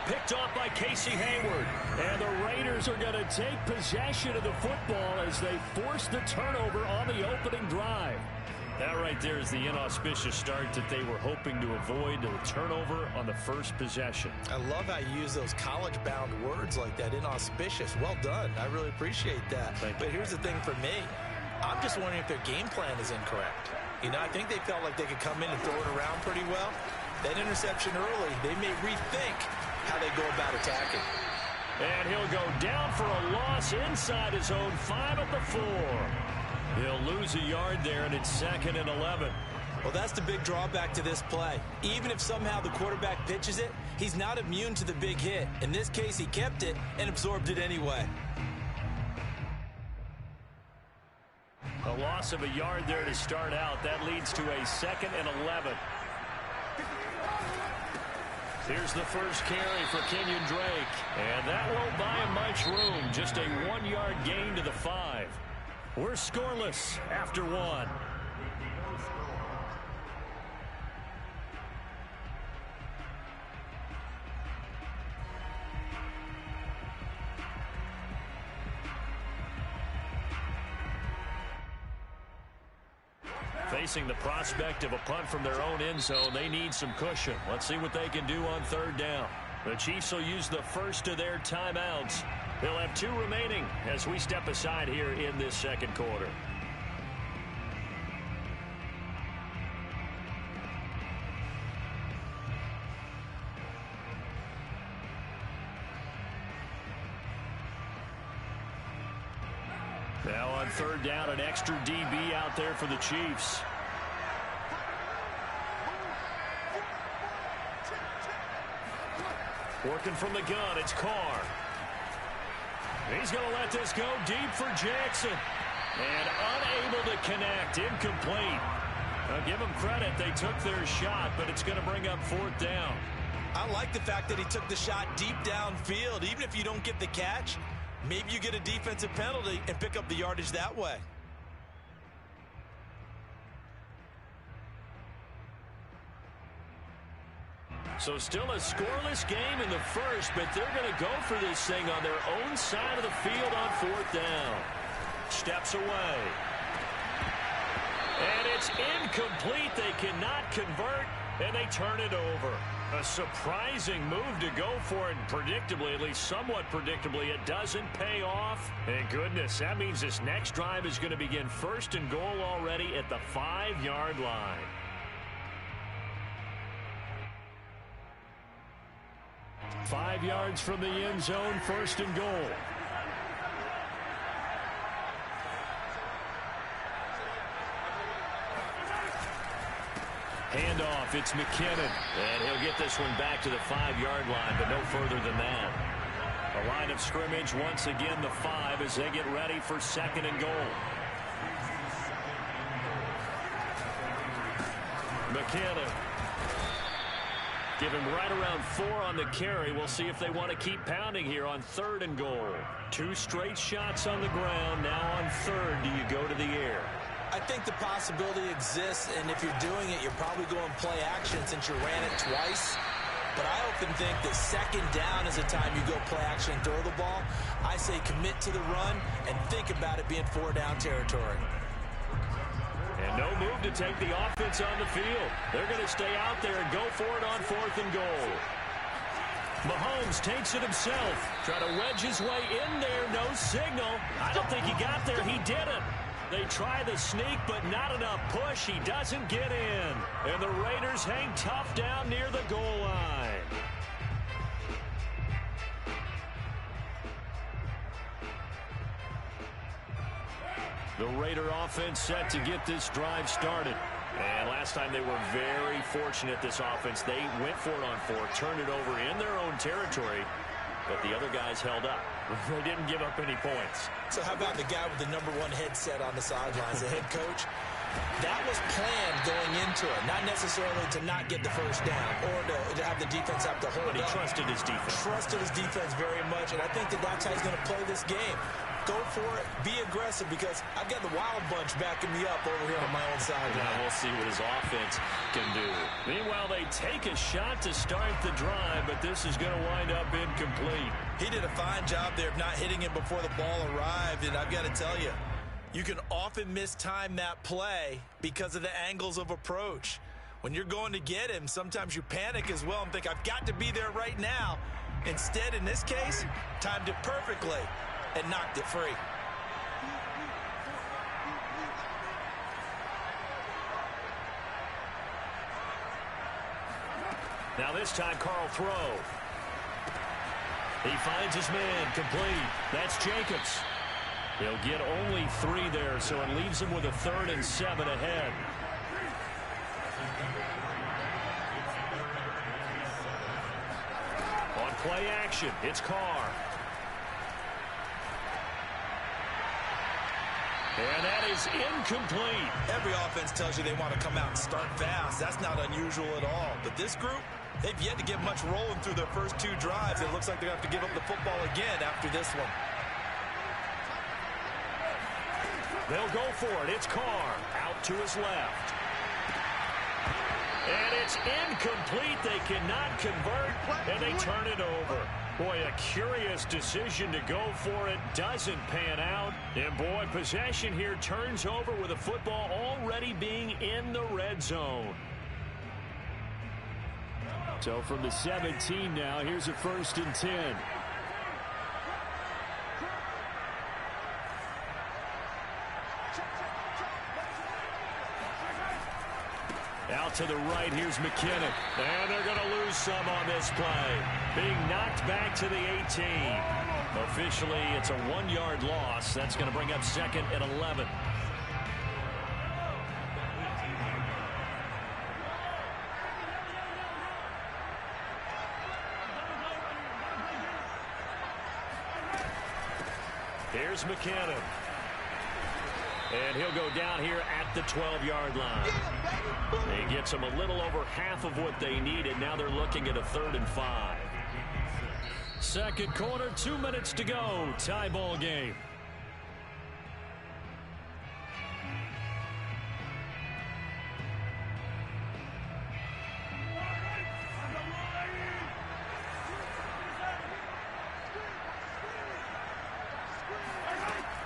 Picked off by Casey Hayward. And the Raiders are going to take possession of the football as they force the turnover on the opening drive. That right there is the inauspicious start that they were hoping to avoid, the turnover on the first possession. I love how you use those college-bound words like that, inauspicious. Well done. I really appreciate that. But here's the thing for me. I'm just wondering if their game plan is incorrect. You know, I think they felt like they could come in and throw it around pretty well. That interception early, they may rethink how they go about attacking. And he'll go down for a loss inside his own 5 at the 4. He'll lose a yard there, and it's 2nd and 11. Well, that's the big drawback to this play. Even if somehow the quarterback pitches it, he's not immune to the big hit. In this case, he kept it and absorbed it anyway. A loss of a yard there to start out. That leads to a 2nd and 11. Here's the first carry for Kenyon Drake. And that won't buy him much room. Just a 1-yard gain to the 5. We're scoreless after 1. Facing the prospect of a punt from their own end zone, they need some cushion. Let's see what they can do on third down. The Chiefs will use the first of their timeouts. They'll have 2 remaining as we step aside here in this second quarter. Now on third down, an extra DB out there for the Chiefs. Working from the gun, it's Carr. He's going to let this go deep for Jackson. And unable to connect, incomplete. I'll give them credit, they took their shot, but it's going to bring up 4th down. I like the fact that he took the shot deep downfield. Even if you don't get the catch, maybe you get a defensive penalty and pick up the yardage that way. So still a scoreless game in the first, but they're going to go for this thing on their own side of the field on 4th down. Steps away. And it's incomplete. They cannot convert, and they turn it over. A surprising move to go for it, and predictably, at least somewhat predictably, it doesn't pay off. And goodness, that means this next drive is going to begin 1st and goal already at the 5-yard line. Five yards from the end zone, 1st and goal. Handoff, it's McKinnon. And he'll get this one back to the 5-yard line, but no further than that. The line of scrimmage, once again, the 5 as they get ready for 2nd and goal. McKinnon. Give him right around 4 on the carry. We'll see if they want to keep pounding here on 3rd and goal. 2 straight shots on the ground. Now on 3rd, do you go to the air? I think the possibility exists, and if you're doing it, you're probably going play action since you ran it twice. But I often think that second down is the time you go play action and throw the ball. I say commit to the run and think about it being 4-down territory. And no move to take the offense on the field. They're going to stay out there and go for it on 4th and goal. Mahomes takes it himself. Try to wedge his way in there. No signal. I don't think he got there. He didn't. They try the sneak, but not enough push. He doesn't get in. And the Raiders hang tough down near the goal line. The Raider offense set to get this drive started. And last time they were very fortunate, this offense. They went for it on 4, turned it over in their own territory, but the other guys held up. They didn't give up any points. So how about the guy with the #1 headset on the sidelines, the head coach? That was planned going into it, not necessarily to not get the first down or to have the defense have to hold But he up. trusted his defense. Trusted his defense very much, and I think that that's how he's going to play this game. Go for it, be aggressive, because I've got the Wild Bunch backing me up over here on my own side. Now we'll see what his offense can do. Meanwhile, they take a shot to start the drive, but this is going to wind up incomplete. He did a fine job there of not hitting it before the ball arrived, and I've got to tell you, you can often mistime that play because of the angles of approach. When you're going to get him, sometimes you panic as well and think, I've got to be there right now. Instead, in this case, timed it perfectly and knocked it free. Now this time, Carl throw. He finds his man, complete. That's Jacobs. He'll get only 3 there, so it leaves him with a 3rd and 7 ahead. On play action, it's Carr. And that is incomplete. Every offense tells you they want to come out and start fast. That's not unusual at all. But this group, they've yet to get much rolling through their first 2 drives. It looks like they're going to have to give up the football again after this one. They'll go for it. It's Carr out to his left. And it's incomplete. They cannot convert, and they turn it over. Boy, a curious decision to go for it. Doesn't pan out. And, boy, possession here turns over with the football already being in the red zone. So from the 17 now, here's a 1st and 10. Out to the right, here's McKinnon. And they're going to lose some on this play. Being knocked back to the 18. Officially, it's a 1-yard loss. That's going to bring up 2nd and 11. Here's McKinnon. And he'll go down here at the 12-yard line. He gets them a little over half of what they needed. Now they're looking at a 3rd and 5. Second quarter, 2 minutes to go. Tie ball game.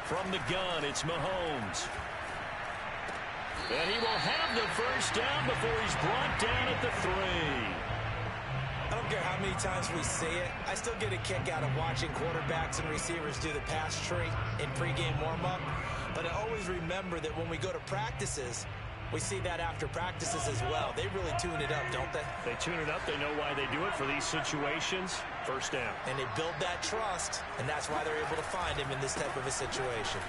From the gun, it's Mahomes. And he will have the first down before he's brought down at the 3. I don't care how many times we see it. I still get a kick out of watching quarterbacks and receivers do the pass tree in pregame warm-up. But I always remember that when we go to practices, we see that after practices as well. They really tune it up, don't they? They tune it up. They know why they do it for these situations. First down. And they build that trust, and that's why they're able to find him in this type of a situation.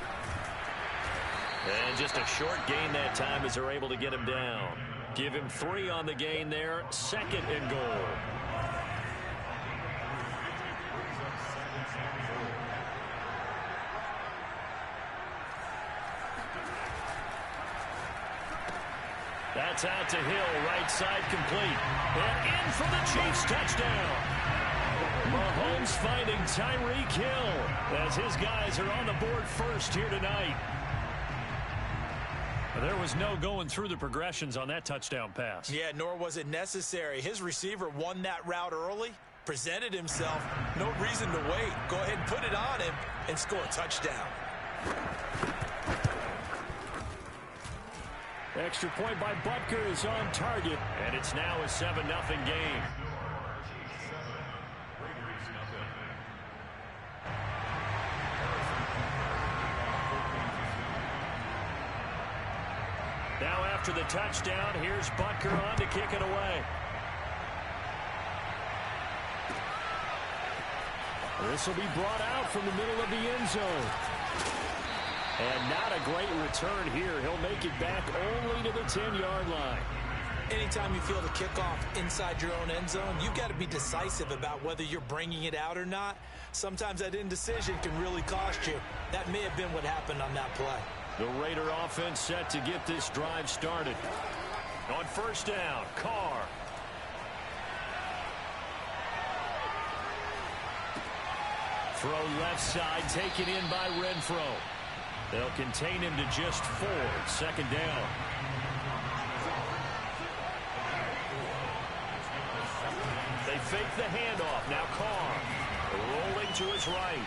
And just a short gain that time as they're able to get him down. Give him 3 on the gain there. 2nd and goal. That's out to Hill, right side complete. And in for the Chiefs, touchdown. Mahomes finding Tyreek Hill as his guys are on the board first here tonight. There was no going through the progressions on that touchdown pass. Yeah, nor was it necessary. His receiver won that route early, presented himself. No reason to wait. Go ahead and put it on him and score a touchdown. Extra point by Butker is on target. And it's now a 7-0 game. Now after the touchdown, here's Butker on to kick it away. This will be brought out from the middle of the end zone. And not a great return here. He'll make it back only to the 10-yard line. Anytime you feel the kickoff inside your own end zone, you've got to be decisive about whether you're bringing it out or not. Sometimes that indecision can really cost you. That may have been what happened on that play. The Raider offense set to get this drive started. On first down, Carr. Throw left side, taken in by Renfro. They'll contain him to just 4. Second down. They fake the handoff. Now Carr rolling to his right.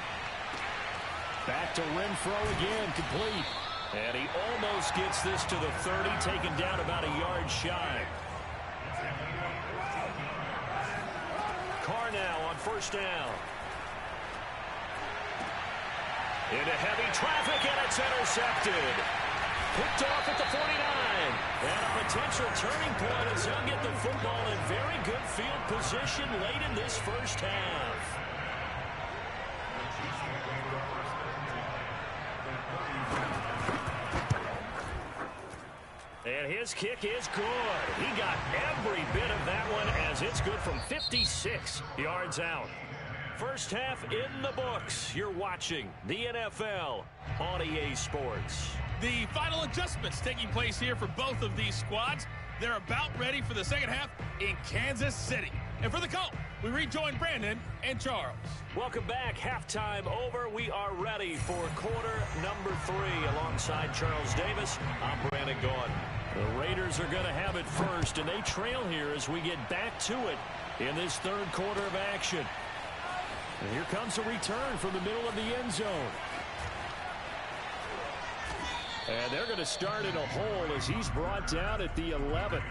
Back to Renfro again, complete. And he almost gets this to the 30, taken down about a yard shy. Carr now on first down. Into heavy traffic, and it's intercepted. Picked off at the 49. And a potential turning point as he'll get the football in very good field position late in this first half. And his kick is good. He got every bit of that one as it's good from 56 yards out. First half in the books. You're watching the NFL on EA Sports. The final adjustments taking place here for both of these squads. They're about ready for the second half in Kansas City. And for the call, we rejoin Brandon and Charles. Welcome back. Halftime over. We are ready for quarter number 3. Alongside Charles Davis, I'm Brandon Gaudin. The Raiders are going to have it first, and they trail here as we get back to it in this third quarter of action. And here comes a return from the middle of the end zone. And they're going to start in a hole as he's brought down at the 11.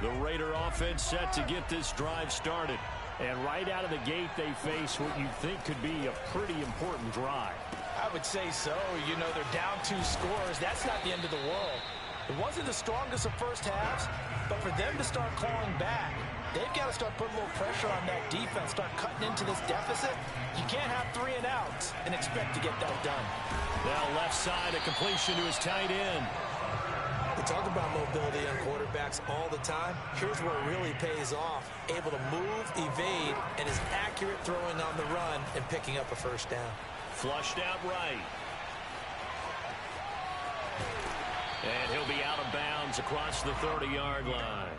The Raider offense set to get this drive started. And right out of the gate, they face what you think could be a pretty important drive. I would say so. You know, they're down 2 scores. That's not the end of the world. It wasn't the strongest of first halves, but for them to start clawing back, they've got to start putting a little pressure on that defense, start cutting into this deficit. You can't have 3 and outs and expect to get that done. Now left side, a completion to his tight end. We talk about mobility on quarterbacks all the time. Here's where it really pays off. Able to move, evade, and is accurate throwing on the run and picking up a first down. Flushed out right. And he'll be out of bounds across the 30-yard line.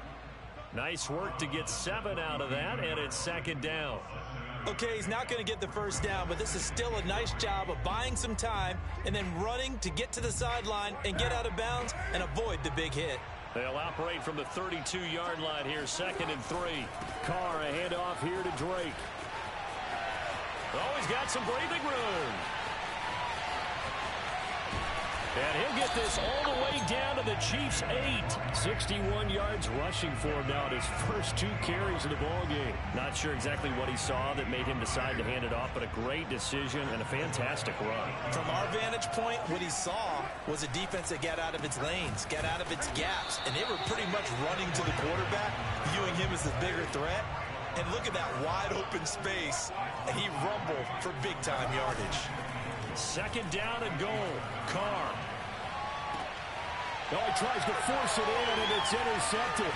Nice work to get 7 out of that, and it's second down. Okay, he's not going to get the first down, but this is still a nice job of buying some time and then running to get to the sideline and get out of bounds and avoid the big hit. They'll operate from the 32-yard line here, second and 3. Carr, a handoff here to Drake. Oh, he's got some breathing room. And he'll get this all the way down to the Chiefs' 8. 61 yards rushing for him now at his first 2 carries of the ballgame. Not sure exactly what he saw that made him decide to hand it off, but a great decision and a fantastic run. From our vantage point, what he saw was a defense that got out of its lanes, got out of its gaps, and they were pretty much running to the quarterback, viewing him as the bigger threat. And look at that wide open space, and he rumbled for big-time yardage. Second down and goal. Carr. Oh, he tries to force it in, and it's intercepted.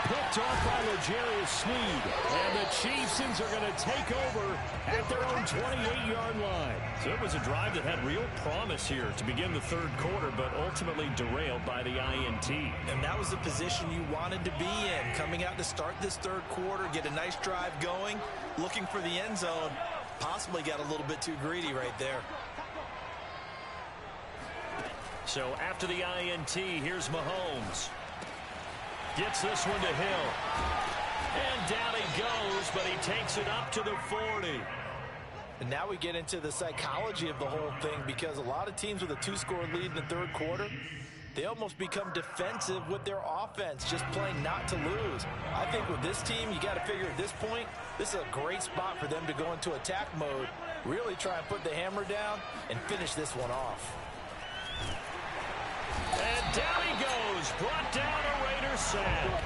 Picked off by L'Jarius Sneed. And the Chiefs are going to take over at their own 28-yard line. So it was a drive that had real promise here to begin the third quarter, but ultimately derailed by the INT. And that was the position you wanted to be in. Coming out to start this third quarter, get a nice drive going, looking for the end zone. possibly got a little bit too greedy right there. So after the INT, here's Mahomes. Gets this one to Hill. And down he goes, but he takes it up to the 40. And now we get into the psychology of the whole thing, because a lot of teams with a 2-score lead in the third quarter, they almost become defensive with their offense, just playing not to lose. I think with this team, you got to figure at this point, this is a great spot for them to go into attack mode, really try and put the hammer down and finish this one off. And down he goes, brought down a Raiders sack.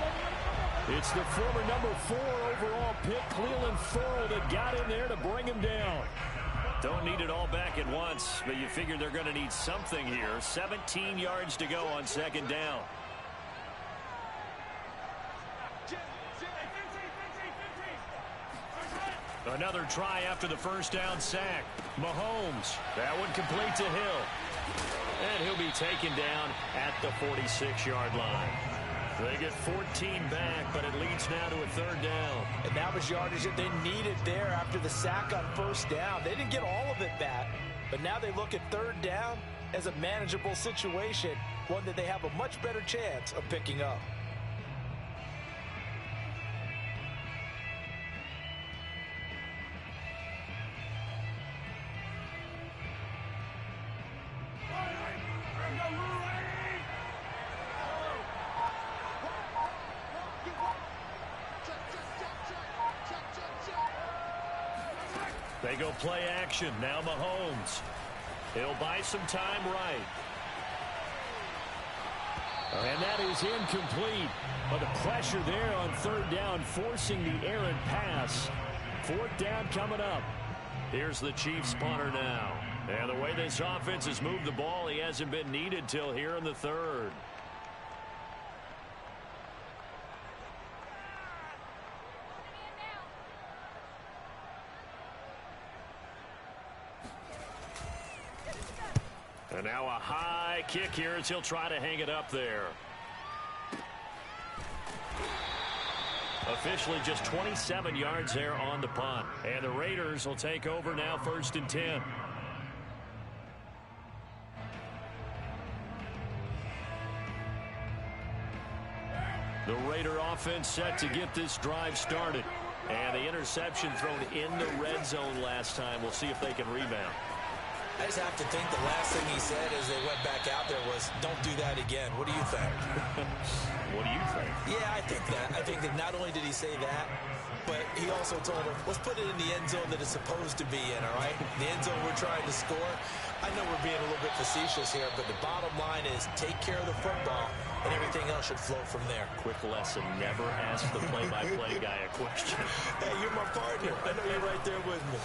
It's the former number 4 overall pick, Cleveland Ferrell, that got in there to bring him down. Don't need it all back at once, but you figure they're going to need something here. 17 yards to go on second down. Another try after the first down sack. Mahomes, that one complete to Hill. And he'll be taken down at the 46-yard line. They get 14 back, but it leads now to a third down. And that was yardage that they needed there after the sack on first down. They didn't get all of it back, but now they look at third down as a manageable situation, one that they have a much better chance of picking up. They go play action. Now Mahomes. He'll buy some time right. And that is incomplete. But the pressure there on third down, forcing the errant pass. Fourth down coming up. Here's the Chiefs punter now. And the way this offense has moved the ball, he hasn't been needed till here in the third. And now a high kick here as he'll try to hang it up there. Officially just 27 yards there on the punt. And the Raiders will take over now, 1st and 10. The Raider offense set to get this drive started. And the interception thrown in the red zone last time. We'll see if they can rebound. I just have to think the last thing he said as they went back out there was, don't do that again. What do you think? What do you think? Yeah, I think that. I think that not only did he say that, but he also told him, let's put it in the end zone that it's supposed to be in, all right? The end zone we're trying to score. I know we're being a little bit facetious here, but the bottom line is take care of the football, and everything else should flow from there. Quick lesson, never ask the play-by-play guy a question. Hey, you're my partner. I know you're right there with me.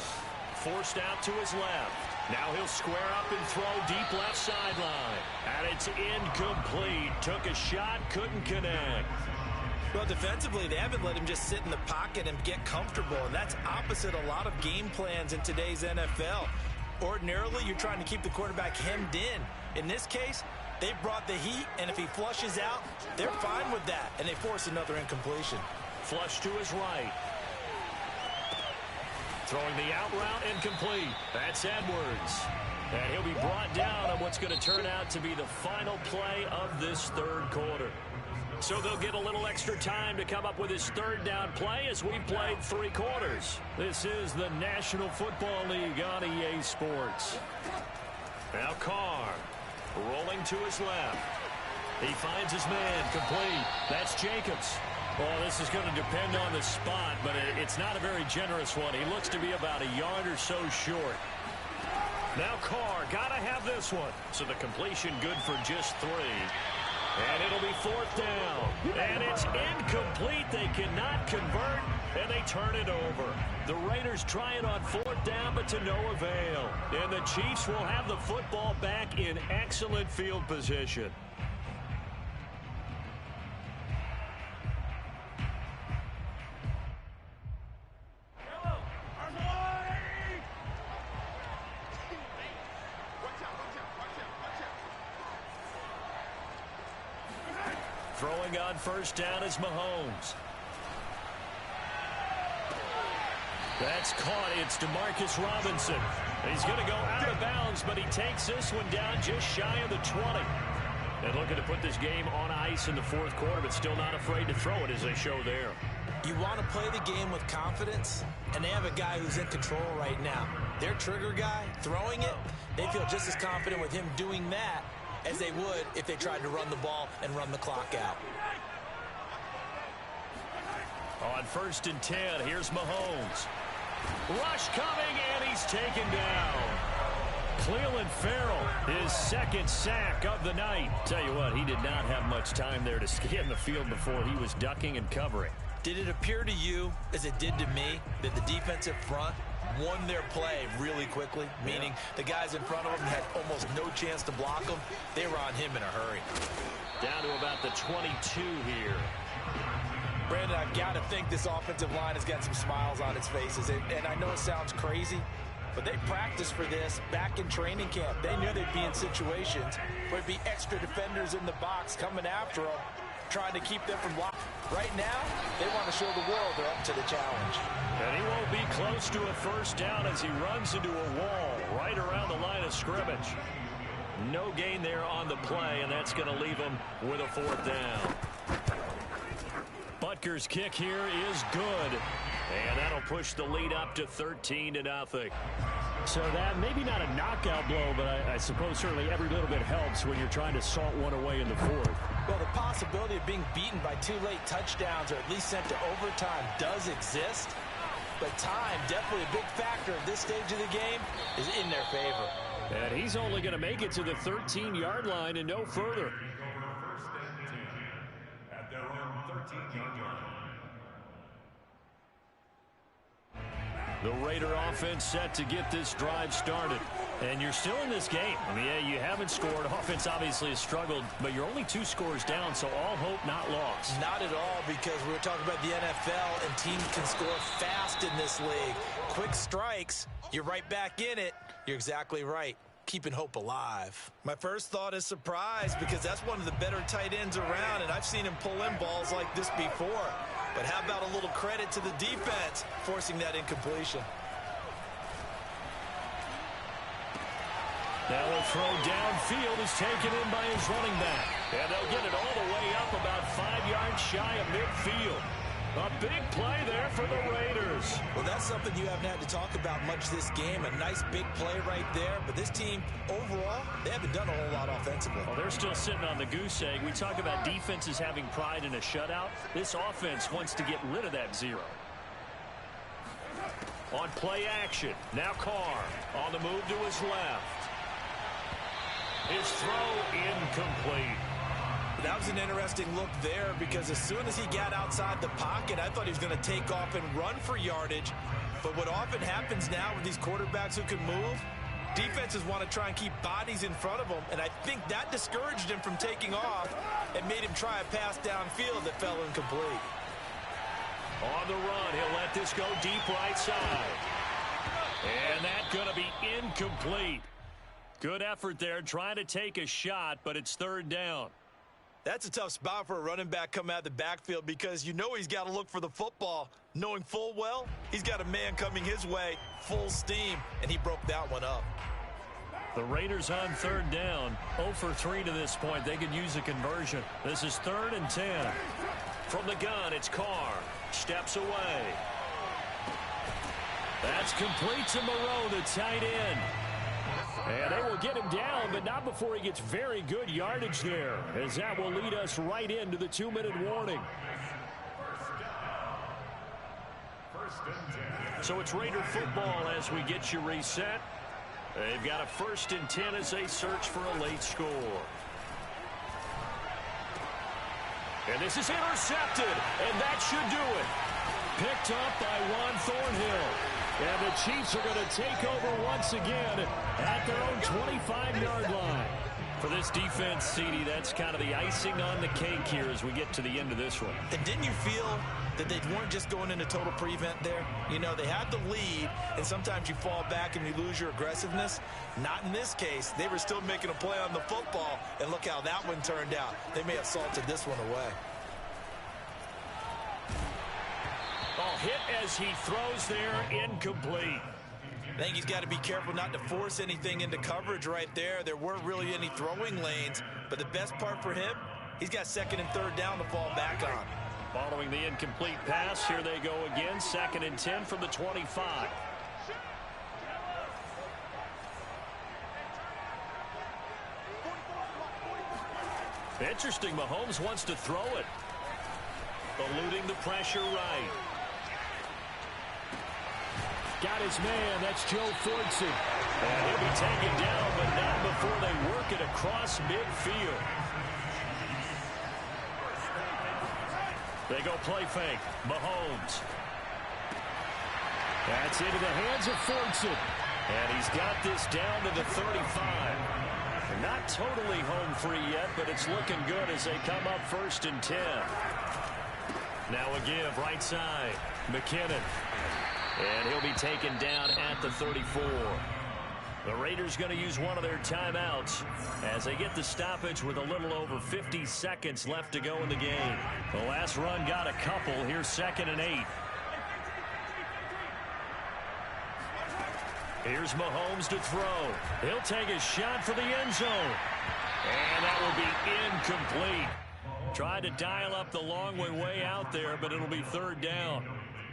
Forced out to his left. Now he'll square up and throw deep left sideline. And it's incomplete. Took a shot, couldn't connect. Well, defensively, they haven't let him just sit in the pocket and get comfortable, and that's opposite a lot of game plans in today's NFL. Ordinarily, you're trying to keep the quarterback hemmed in. In this case, they brought the heat, and if he flushes out, they're fine with that, and they force another incompletion. Flush to his right. Throwing the out route, incomplete. That's Edwards. And he'll be brought down on what's going to turn out to be the final play of this third quarter. So they'll get a little extra time to come up with his third down play as we've played 3 quarters. This is the National Football League on EA Sports. Now Carr rolling to his left. He finds his man, complete. That's Jacobs. Well, this is going to depend on the spot, but it's not a very generous one. He looks to be about a yard or so short. Now Carr, got to have this one. So the completion good for just 3. And it'll be 4th down. And it's incomplete. They cannot convert, and they turn it over. The Raiders try it on 4th down, but to no avail. And the Chiefs will have the football back in excellent field position. Throwing on 1st down is Mahomes. That's caught. It's DeMarcus Robinson. He's going to go out of bounds, but he takes this one down just shy of the 20. And looking to put this game on ice in the fourth quarter, but still not afraid to throw it as they show there. You want to play the game with confidence, and they have a guy who's in control right now. Their trigger guy, throwing it, they feel just as confident with him doing that as they would if they tried to run the ball and run the clock out. On 1st and 10, here's Mahomes. Rush coming, and he's taken down. Cleveland Farrell, his second sack of the night. Tell you what, he did not have much time there to scan the field before he was ducking and covering. Did it appear to you, as it did to me, that the defensive front won their play really quickly? Meaning the guys in front of them had almost no chance to block them. They were on him in a hurry. Down to about the 22 here. Brandon, I've got to think this offensive line has got some smiles on its faces. And I know it sounds crazy, but they practiced for this back in training camp. They knew they'd be in situations where it'd be extra defenders in the box coming after them, trying to keep them from blocking. Right now, they want to show the world they're up to the challenge. And he won't be close to a first down as he runs into a wall right around the line of scrimmage. No gain there on the play, and that's going to leave him with a fourth down. Butker's kick here is good, and that'll push the lead up to 13-0. So that maybe not a knockout blow, but I suppose certainly every little bit helps when you're trying to salt one away in the fourth. Well, the possibility of being beaten by 2 late touchdowns or at least sent to overtime does exist, but time, definitely a big factor at this stage of the game, is in their favor. And he's only going to make it to the 13-yard line and no further. The Raider offense set to get this drive started. And you're still in this game. I mean, yeah, you haven't scored. Offense obviously has struggled, but you're only 2 scores down, so all hope not lost. Not at all, because we were talking about the NFL, and teams can score fast in this league. Quick strikes, you're right back in it. You're exactly right. Keeping hope alive. My first thought is surprise, because that's one of the better tight ends around, and I've seen him pull in balls like this before. But how about a little credit to the defense forcing that incompletion? Now a throw downfield is taken in by his running back. And they'll get it all the way up about 5 yards shy of midfield. A big play there for the Raiders. Well, that's something you haven't had to talk about much this game. A nice big play right there. But this team, overall, they haven't done a whole lot offensively. Well, they're still sitting on the goose egg. We talk about defenses having pride in a shutout. This offense wants to get rid of that 0. On play action, now Carr on the move to his left. His throw incomplete. That was an interesting look there, because as soon as he got outside the pocket, I thought he was going to take off and run for yardage. But what often happens now with these quarterbacks who can move, defenses want to try and keep bodies in front of them, and I think that discouraged him from taking off and made him try a pass downfield that fell incomplete. On the run, he'll let this go deep right side. And that's going to be incomplete. Good effort there, trying to take a shot, but it's 3rd down. That's a tough spot for a running back coming out of the backfield, because you know he's got to look for the football, knowing full well he's got a man coming his way, full steam, and he broke that one up. The Raiders on 3rd down, 0 for 3 to this point. They could use a conversion. This is 3rd and 10. From the gun, it's Carr. Steps away. That's complete to Moreau, the tight end. And they will get him down, but not before he gets very good yardage there, as that will lead us right into the 2-minute warning. So it's Raider football as we get you reset. They've got a 1st and 10 as they search for a late score. And this is intercepted, and that should do it. Picked up by Juan Thornhill. And the Chiefs are going to take over once again at their own 25-yard line. For this defense, CD, that's kind of the icing on the cake here as we get to the end of this one. And didn't you feel that they weren't just going into total prevent there? You know, they had the lead, and sometimes you fall back and you lose your aggressiveness. Not in this case. They were still making a play on the football, and look how that one turned out. They may have salted this one away. Oh, hit as he throws there, incomplete. I think he's got to be careful not to force anything into coverage right there. There weren't really any throwing lanes, but the best part for him, he's got second and third down to fall back on. Following the incomplete pass, here they go again, 2nd and 10 from the 25. Interesting, Mahomes wants to throw it. Eluding the pressure right. Got his man. That's Joe Fortson. And he'll be taken down, but not before they work it across midfield. They go play fake. Mahomes. That's into the hands of Fortson. And he's got this down to the 35. Not totally home free yet, but it's looking good as they come up 1st and 10. Now a give right side. McKinnon. And he'll be taken down at the 34. The Raiders going to use one of their timeouts as they get the stoppage with a little over 50 seconds left to go in the game. The last run got a couple. Here's 2nd and 8. Here's Mahomes to throw. He'll take a shot for the end zone. And that will be incomplete. Tried to dial up the long way out there, but it'll be 3rd down.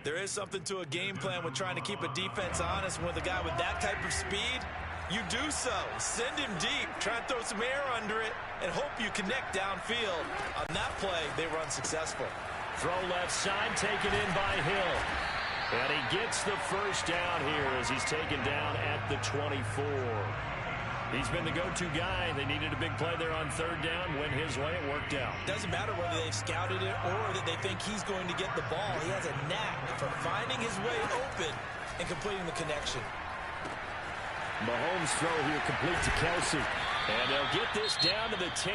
There is something to a game plan with trying to keep a defense honest. With a guy with that type of speed, you do so. Send him deep. Try and throw some air under it and hope you connect downfield. On that play, they were unsuccessful. Throw left side, taken in by Hill. And he gets the 1st down here as he's taken down at the 24. He's been the go-to guy. They needed a big play there on 3rd down. Went his way. It worked out. Doesn't matter whether they've scouted it or that they think he's going to get the ball. He has a knack for finding his way open and completing the connection. Mahomes' throw here complete to Kelsey. And they'll get this down to the 10.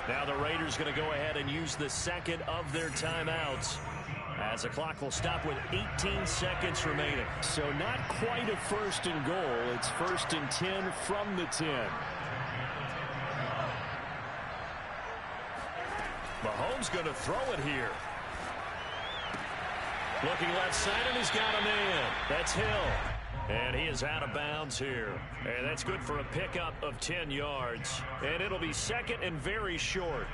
Now the Raiders going to go ahead and use the 2nd of their timeouts, as the clock will stop with 18 seconds remaining. So not quite a 1st and goal. It's 1st and 10 from the 10. Mahomes going to throw it here. Looking left side, and he's got a man. That's Hill. And he is out of bounds here. And that's good for a pickup of 10 yards. And it'll be 2nd and very short.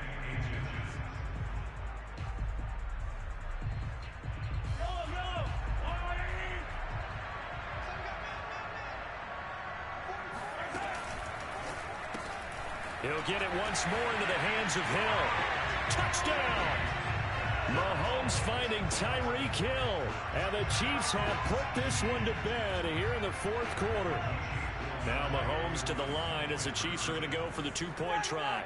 He'll get it once more into the hands of Hill. Touchdown! Mahomes finding Tyreek Hill. And the Chiefs have put this one to bed here in the 4th quarter. Now Mahomes to the line as the Chiefs are going to go for the 2-point try.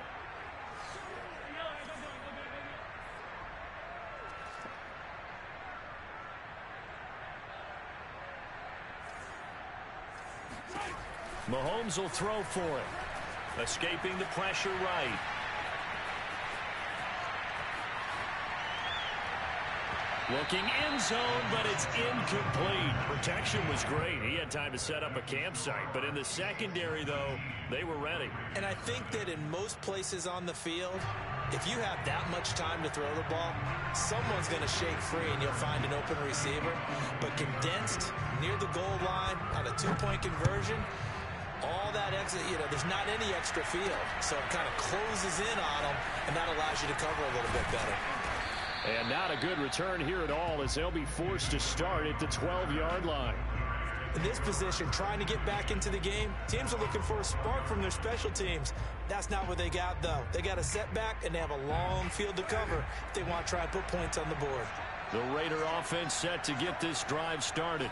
Mahomes will throw for it. Escaping the pressure right. Looking end zone, but it's incomplete. Protection was great. He had time to set up a campsite. But in the secondary, though, they were ready. And I think that in most places on the field, if you have that much time to throw the ball, someone's going to shake free and you'll find an open receiver. But condensed near the goal line on a 2-point conversion, all that exit, there's not any extra field. So it kind of closes in on them, and that allows you to cover a little bit better. And not a good return here at all, as they'll be forced to start at the 12-yard line. In this position, trying to get back into the game, teams are looking for a spark from their special teams. That's not what they got, though. They got a setback, and they have a long field to cover if they want to try and put points on the board. The Raider offense set to get this drive started.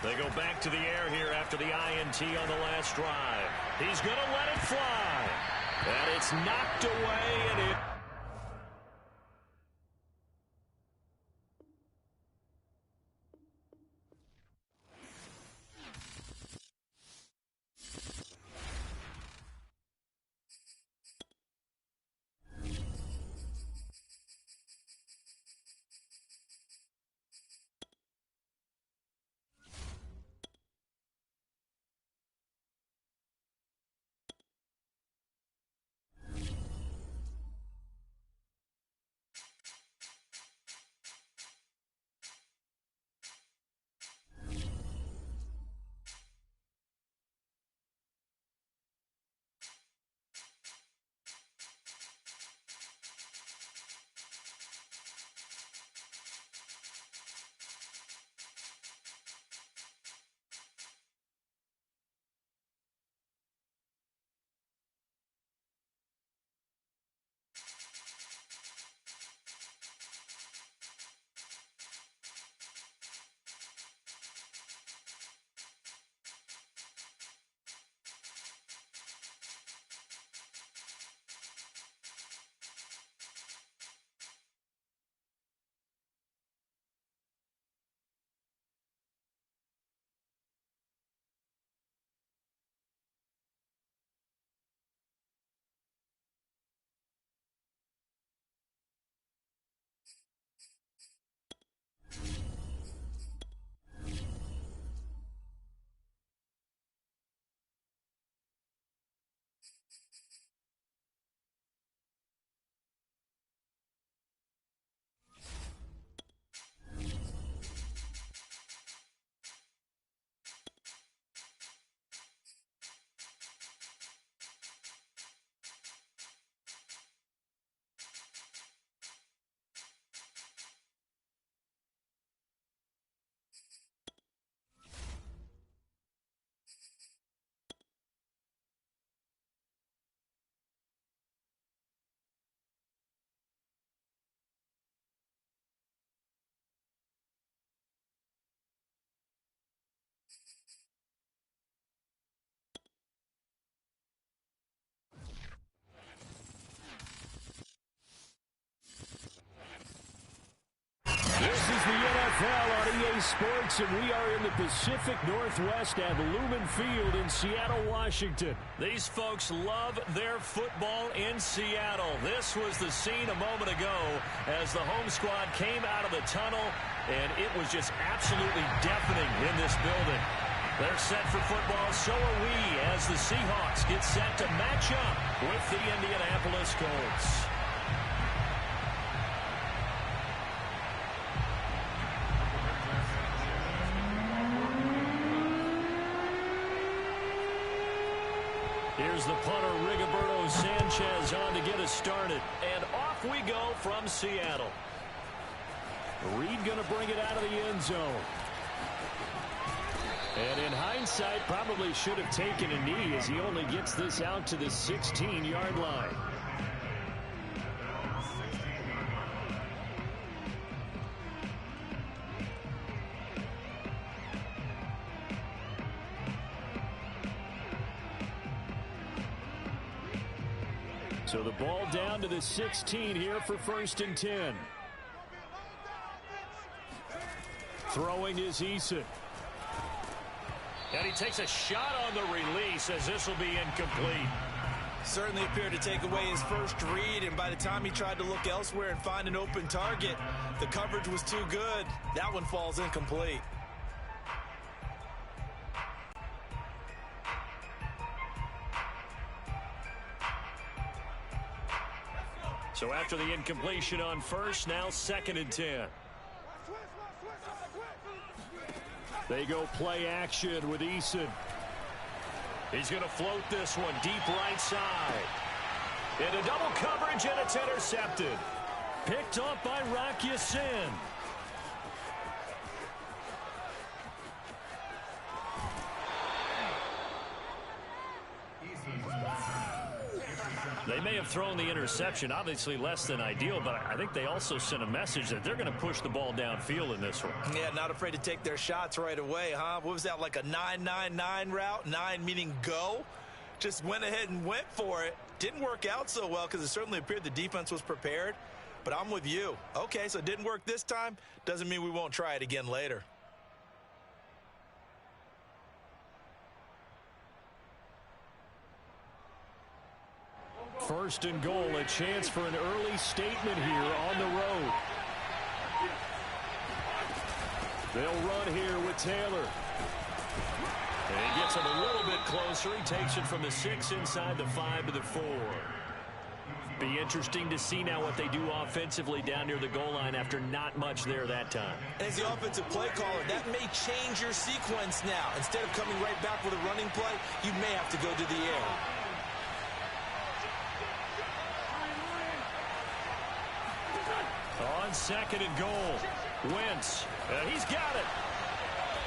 They go back to the air here after the INT on the last drive. He's going to let it fly. And it's knocked away, and it... Sports, and we are in the Pacific Northwest at Lumen Field in Seattle, Washington. These folks love their football in Seattle. This was the scene a moment ago as the home squad came out of the tunnel, and it was just absolutely deafening in this building. They're set for football, so are we, as the Seahawks get set to match up with the Indianapolis Colts. Here's the punter, Rigoberto Sanchez, on to get us started. And off we go from Seattle. Reed going to bring it out of the end zone. And in hindsight, probably should have taken a knee as he only gets this out to the 16-yard line. So the ball down to the 16 here for 1st and 10. Throwing is Eason. And he takes a shot on the release as this will be incomplete. Certainly appeared to take away his first read, and by the time he tried to look elsewhere and find an open target, the coverage was too good. That one falls incomplete. So after the incompletion on first, now 2nd and 10. They go play action with Eason. He's going to float this one deep right side. Into double coverage, and it's intercepted. Picked off by Rock Ya-Sin. They may have thrown the interception, obviously less than ideal, but I think they also sent a message that they're going to push the ball downfield in this one. Yeah, not afraid to take their shots right away, huh? What was that, like a 9-9-9 route? 9 meaning go? Just went ahead and went for it. Didn't work out so well because it certainly appeared the defense was prepared. But I'm with you. Okay, so it didn't work this time. Doesn't mean we won't try it again later. First and goal, a chance for an early statement here on the road. They'll run here with Taylor. And he gets him a little bit closer. He takes it from the 6 inside the 5 to the 4. Be interesting to see now what they do offensively down near the goal line after not much there that time. As the offensive play caller, that may change your sequence now. Instead of coming right back with a running play, you may have to go to the air. On 2nd and goal, Wentz. He's got it.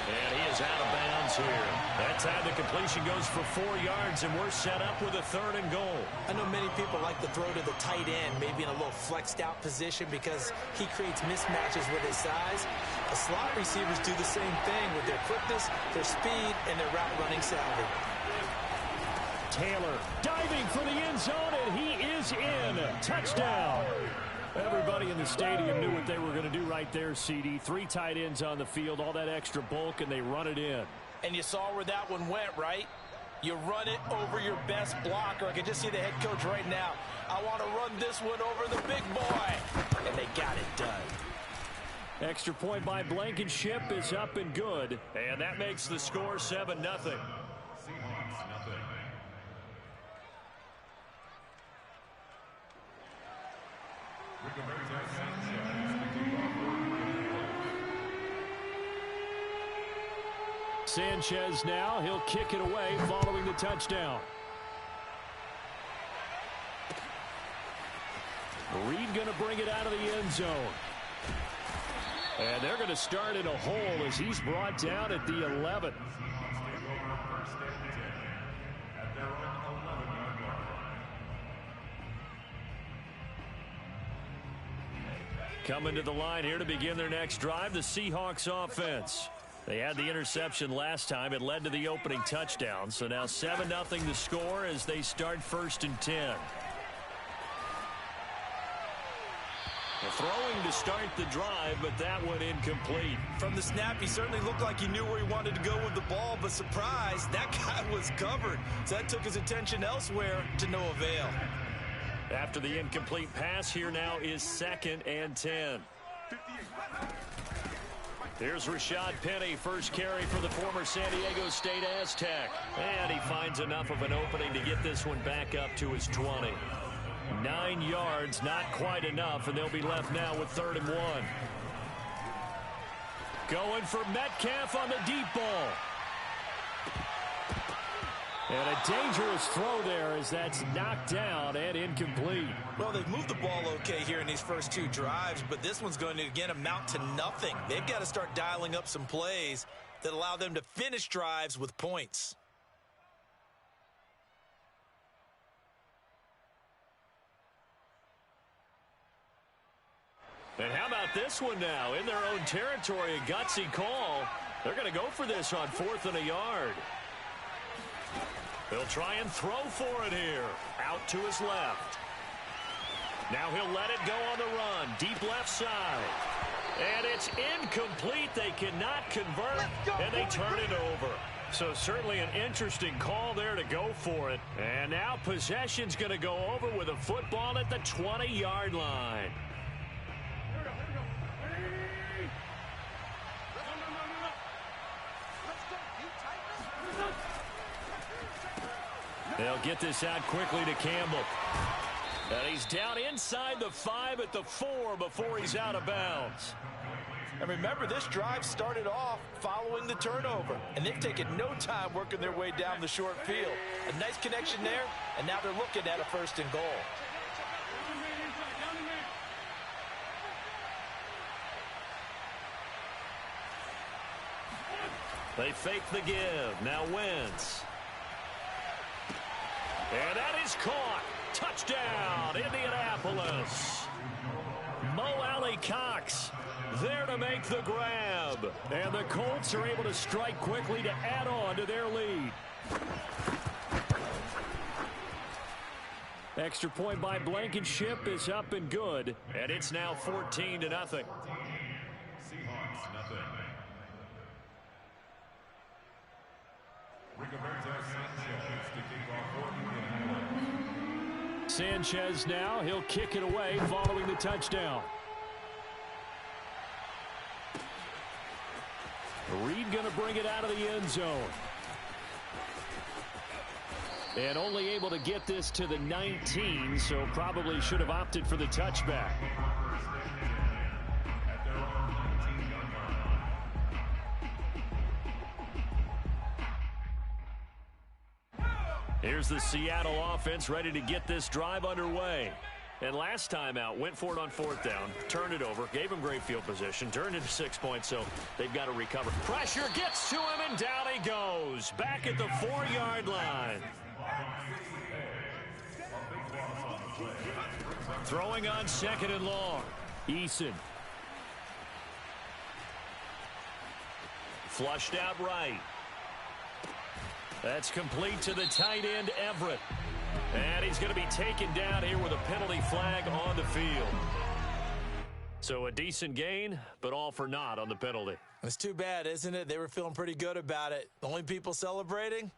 And he is out of bounds here. That time the completion goes for 4 yards, and we're set up with a 3rd and goal. I know many people like to throw to the tight end, maybe in a little flexed out position because he creates mismatches with his size. The slot receivers do the same thing with their quickness, their speed, and their route running savvy. Taylor diving for the end zone, and he is in. Touchdown. Everybody in the stadium knew what they were going to do right there, CD. 3 tight ends on the field, all that extra bulk, and they run it in. And you saw where that one went, right? You run it over your best blocker. I can just see the head coach right now. I want to run this one over the big boy. And they got it done. Extra point by Blankenship is up and good. And that makes the score 7-0. Sanchez now, he'll kick it away following the touchdown. Reed going to bring it out of the end zone. And they're going to start in a hole as he's brought down at the 11. Coming to the line here to begin their next drive, the Seahawks offense. They had the interception last time. It led to the opening touchdown. So now 7-0 the score as they start 1st and 10. Throwing to start the drive, but that one incomplete. From the snap, he certainly looked like he knew where he wanted to go with the ball, but surprise, that guy was covered. So that took his attention elsewhere to no avail. After the incomplete pass, here now is 2nd and 10. Here's Rashad Penny, first carry for the former San Diego State Aztec. And he finds enough of an opening to get this one back up to his 20. 9 yards, not quite enough, and they'll be left now with 3rd and 1. Going for Metcalf on the deep ball. And a dangerous throw there as that's knocked down and incomplete. Well, they've moved the ball okay here in these first 2 drives, but this one's going to, again, amount to nothing. They've got to start dialing up some plays that allow them to finish drives with points. And how about this one now? In their own territory, a gutsy call. They're going to go for this on 4th and a yard. He'll try and throw for it here. Out to his left. Now he'll let it go on the run. Deep left side. And it's incomplete. They cannot convert, and they turn it over. So certainly an interesting call there to go for it. And now possession's going to go over with a football at the 20-yard line. They'll get this out quickly to Campbell. And he's down inside the 5 at the 4 before he's out of bounds. And remember, this drive started off following the turnover. And they've taken no time working their way down the short field. A nice connection there, and now they're looking at a 1st and goal. They fake the give. Now Wentz. And that is caught. Touchdown, Indianapolis. Mo Alley Cox there to make the grab. And the Colts are able to strike quickly to add on to their lead. Extra point by Blankenship is up and good. And it's now 14-0. Seahawks, nothing. Sanchez now, he'll kick it away following the touchdown. Reed going to bring it out of the end zone. And only able to get this to the 19, so probably should have opted for the touchback. Here's the Seattle offense ready to get this drive underway. And last time out, went for it on 4th down, turned it over, gave him great field position, turned it to 6 points, so they've got to recover. Pressure gets to him, and down he goes. Back at the 4-yard line. Throwing on 2nd and long. Eason. Flushed out right. That's complete to the tight end, Everett. And he's going to be taken down here with a penalty flag on the field. So a decent gain, but all for naught on the penalty. It's too bad, isn't it? They were feeling pretty good about it. The only people celebrating,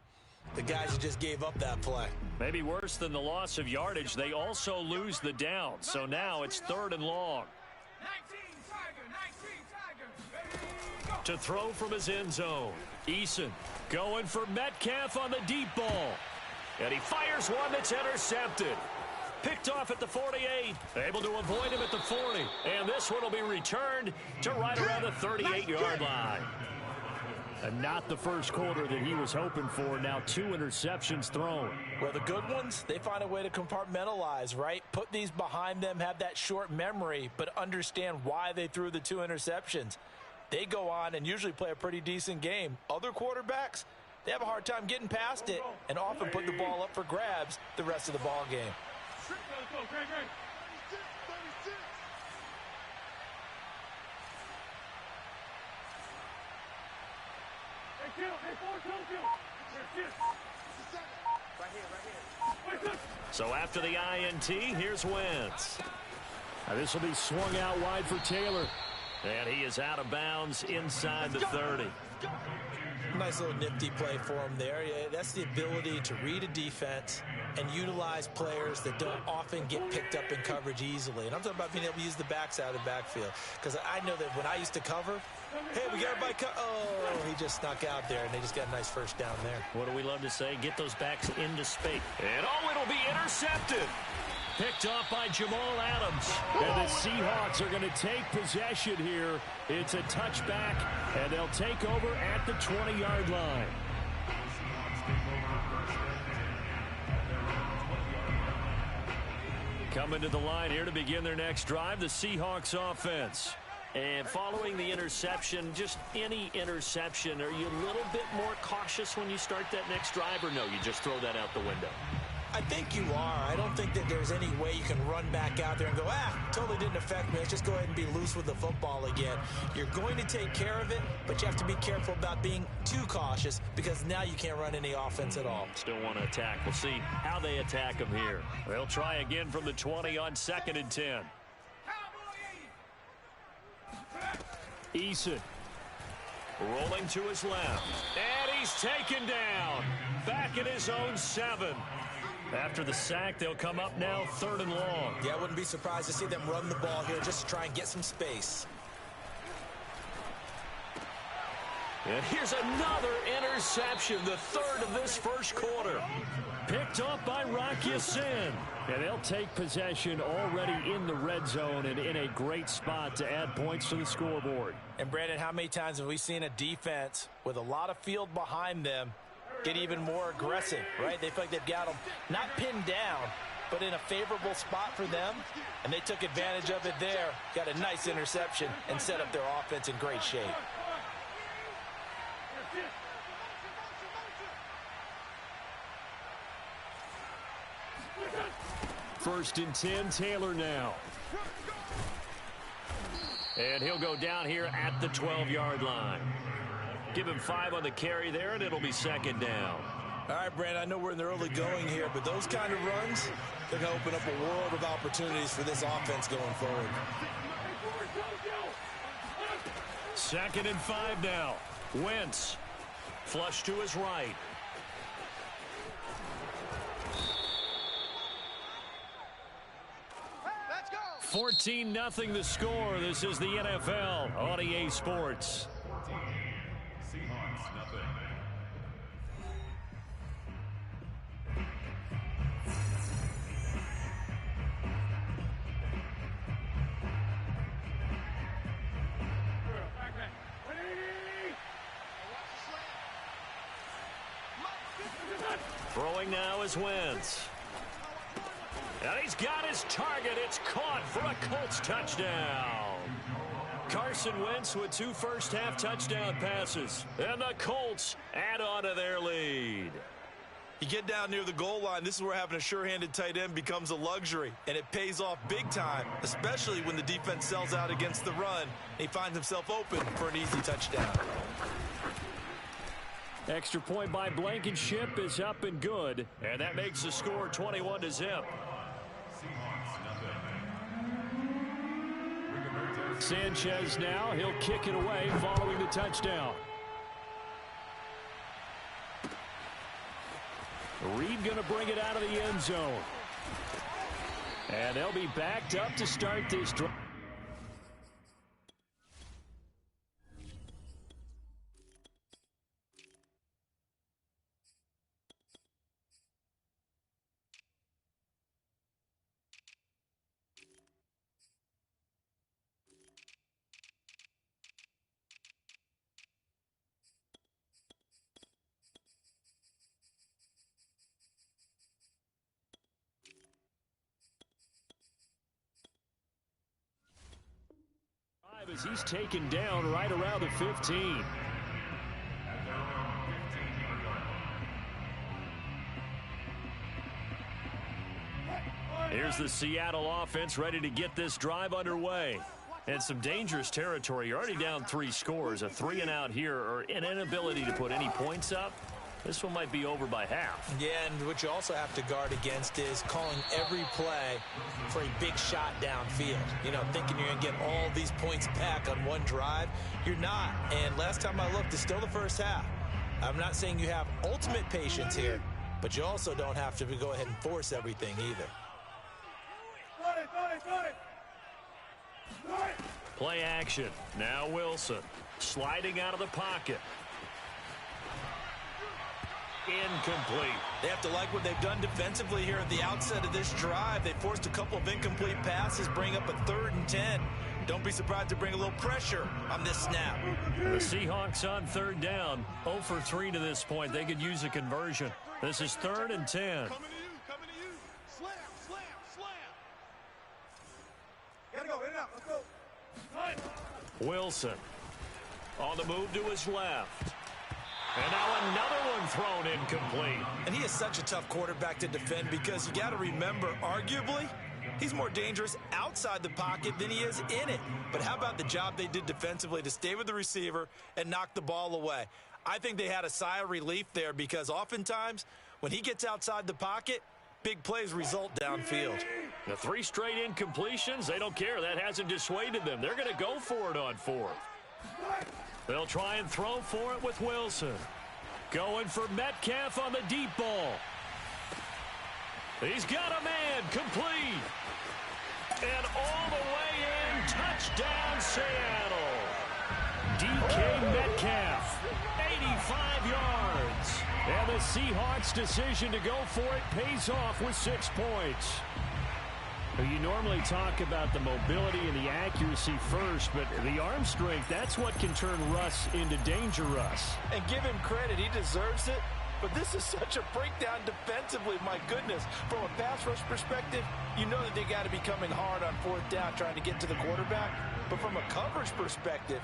the guys who just gave up that play. Maybe worse than the loss of yardage, they also lose the down. So now it's 3rd and long. 19 to throw from his end zone. Eason going for Metcalf on the deep ball. And he fires one that's intercepted. Picked off at the 48. Able to avoid him at the 40. And this one will be returned to right around the 38-yard line. And not the first quarter that he was hoping for. Now 2 interceptions thrown. Well, the good ones, they find a way to compartmentalize, right? Put these behind them, have that short memory, but understand why they threw the 2 interceptions. They go on and usually play a pretty decent game. Other quarterbacks, they have a hard time getting past it and often put the ball up for grabs the rest of the ball game. So after the INT, here's Wentz. This will be swung out wide for Taylor. And he is out of bounds inside the 30. Nice little nifty play for him there. Yeah, that's the ability to read a defense and utilize players that don't often get picked up in coverage easily. And I'm talking about being able to use the backside of the backfield. Because I know that when I used to cover, hey, we got everybody oh, he just snuck out there, and they just got a nice first down there. What do we love to say? Get those backs into space. And it'll be intercepted. Picked off by Jamal Adams. And the Seahawks are going to take possession here. It's a touchback, and they'll take over at the 20-yard line. Coming to the line here to begin their next drive, the Seahawks offense. And following the interception, just any interception, are you a little bit more cautious when you start that next drive, or no, you just throw that out the window? I think you are. I don't think that there's any way you can run back out there and go, totally didn't affect me. Let's just go ahead and be loose with the football again. You're going to take care of it, but you have to be careful about being too cautious because now you can't run any offense at all. Still want to attack. We'll see how they attack him here. They'll try again from the 20 on 2nd and 10. Eason. Rolling to his left. And he's taken down. Back at his own 7. After the sack, they'll come up now 3rd and long. Yeah, I wouldn't be surprised to see them run the ball here just to try and get some space. And here's another interception, the 3rd of this first quarter. Picked off by Rock Ya-Sin. And they'll take possession already in the red zone and in a great spot to add points to the scoreboard. And, Brandon, how many times have we seen a defense with a lot of field behind them get even more aggressive, right? They feel like they've got them not pinned down, but in a favorable spot for them, and they took advantage of it there, got a nice interception, and set up their offense in great shape. First and 10, Taylor now. And he'll go down here at the 12-yard line. Give him 5 on the carry there, and it'll be 2nd down. All right, Brandon, I know we're in the early going here, but those kind of runs, they're going to open up a world of opportunities for this offense going forward. 2nd and 5 now. Wentz. Flush to his right. Let's go. 14-0 the score. This is the NFL on EA Sports. Seahawks, nothing. Throwing now is Wentz. And he's got his target. It's caught for a Colts touchdown. Carson Wentz with 2 first-half touchdown passes. And the Colts add on to their lead. You get down near the goal line, this is where having a sure-handed tight end becomes a luxury, and it pays off big time, especially when the defense sells out against the run, and he finds himself open for an easy touchdown. Extra point by Blankenship is up and good. And that makes the score 21-0. Sanchez now, he'll kick it away following the touchdown. Reed going to bring it out of the end zone. And they'll be backed up to start this drive. As he's taken down right around the 15. Here's the Seattle offense ready to get this drive underway. And some dangerous territory. You're already down 3 scores. A 3-and-out here, or an inability to put any points up, This one might be over by half. Yeah, and what you also have to guard against is calling every play for a big shot downfield. You know, thinking you're going to get all these points back on one drive. You're not. And last time I looked, it's still the first half. I'm not saying you have ultimate patience here, but you also don't have to go ahead and force everything either. Play action. Now Wilson sliding out of the pocket. Incomplete. They have to like what they've done defensively here at the outset of this drive. They forced a couple of incomplete passes, bring up a 3rd and 10. Don't be surprised to bring a little pressure on this snap. The Seahawks on 3rd down. 0 for 3 to this point. They could use a conversion. This is 3rd and 10. Coming to you. Slam. Gotta go, in and out, let's go. Wilson on the move to his left. And now another one thrown incomplete. And he is such a tough quarterback to defend because you got to remember, arguably, he's more dangerous outside the pocket than he is in it. But how about the job they did defensively to stay with the receiver and knock the ball away? I think they had a sigh of relief there because oftentimes when he gets outside the pocket, big plays result downfield. The 3 straight incompletions, they don't care. That hasn't dissuaded them. They're going to go for it on 4th. They'll try and throw for it with Wilson. Going for Metcalf on the deep ball. He's got a man, complete. And all the way in, touchdown Seattle. DK Metcalf, 85 yards. And the Seahawks' decision to go for it pays off with 6 points. You normally talk about the mobility and the accuracy first, but the arm strength, that's what can turn Russ into danger Russ. And give him credit, he deserves it. But this is such a breakdown defensively, my goodness. From a pass rush perspective, you know that they got to be coming hard on 4th down trying to get to the quarterback. But from a coverage perspective,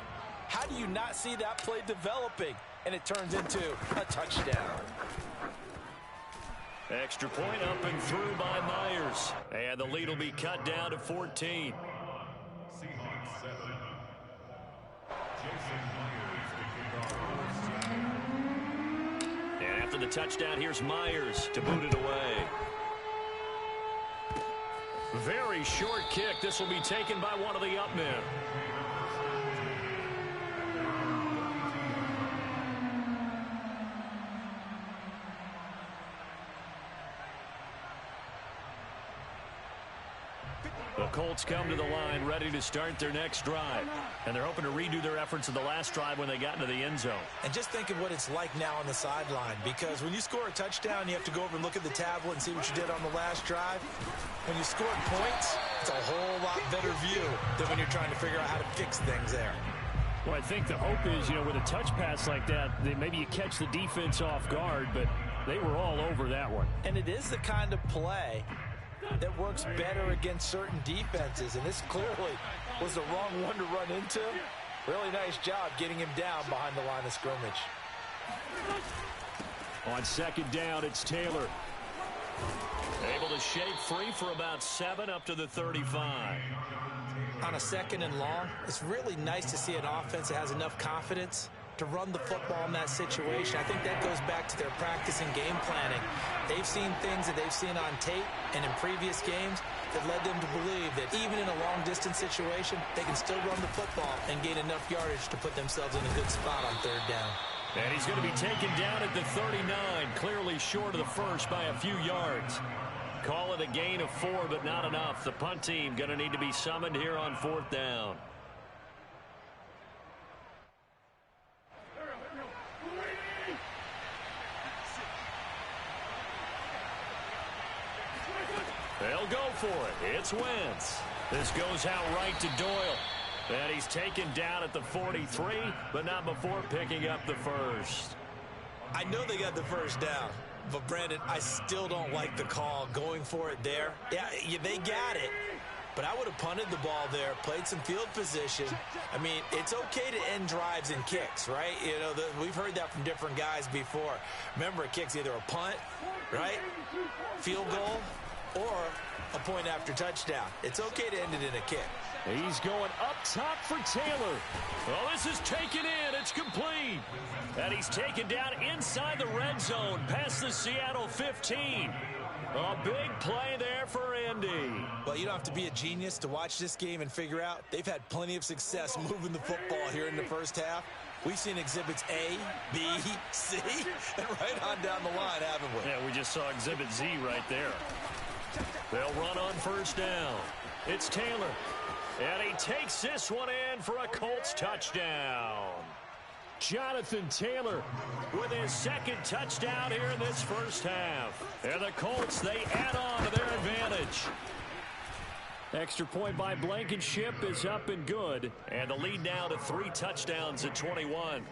how do you not see that play developing? And it turns into a touchdown. Extra point up and through by Myers. And the lead will be cut down to 14. Seahawks 7. Jason Myers to kick off. And after the touchdown, here's Myers to boot it away. Very short kick. This will be taken by one of the up men. The Colts come to the line ready to start their next drive. And they're hoping to redo their efforts of the last drive when they got into the end zone. And just think of what it's like now on the sideline, because when you score a touchdown, you have to go over and look at the tablet and see what you did on the last drive. When you score points, it's a whole lot better view than when you're trying to figure out how to fix things there. Well, I think the hope is, with a touch pass like that, maybe you catch the defense off guard, but they were all over that one. And it is the kind of play that works better against certain defenses, and this clearly was the wrong one to run into. Really nice job getting him down behind the line of scrimmage. On 2nd down, it's Taylor. Able to shake free for about 7 up to the 35. On a 2nd and long, it's really nice to see an offense that has enough confidence to run the football in that situation. I think that goes back to their practice and game planning. They've seen things that they've seen on tape and in previous games that led them to believe that even in a long-distance situation, they can still run the football and gain enough yardage to put themselves in a good spot on 3rd down. And he's going to be taken down at the 39, clearly short of the first by a few yards. Call it a gain of 4, but not enough. The punt team going to need to be summoned here on 4th down. They'll go for it. It's Wentz. This goes out right to Doyle. And he's taken down at the 43, but not before picking up the first. I know they got the first down, but Brandon, I still don't like the call going for it there. Yeah, they got it, but I would have punted the ball there, played some field position. I mean, it's okay to end drives and kicks, right? We've heard that from different guys before. Remember, a kick's either a punt, right, field goal, or a point after touchdown. It's okay to end it in a kick. He's going up top for Taylor. Oh, this is taken in. It's complete. And he's taken down inside the red zone past the Seattle 15. A big play there for Indy. Well, you don't have to be a genius to watch this game and figure out they've had plenty of success moving the football here in the first half. We've seen exhibits A, B, C, and right on down the line, haven't we? Yeah, we just saw exhibit Z right there. They'll run on first down. It's Taylor. And he takes this one in for a Colts touchdown. Jonathan Taylor with his second touchdown here in this first half. And the Colts, they add on to their advantage. Extra point by Blankenship is up and good. And the lead now to 3 touchdowns at 21.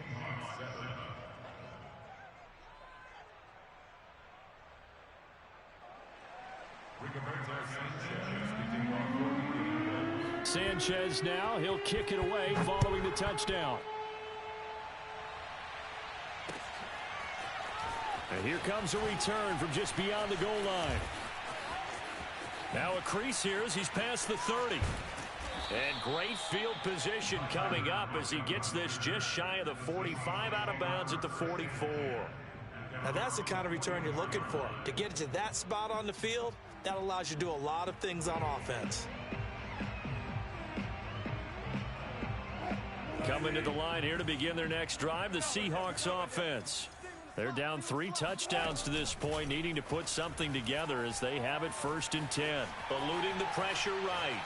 Sanchez now, he'll kick it away following the touchdown. And here comes a return from just beyond the goal line. Now a crease here as he's past the 30. And great field position coming up as he gets this just shy of the 45, out of bounds at the 44. Now that's the kind of return you're looking for. To get it to that spot on the field, that allows you to do a lot of things on offense. Coming to the line here to begin their next drive, the Seahawks offense. They're down 3 touchdowns to this point, needing to put something together as they have it 1st and 10. Eluding the pressure right.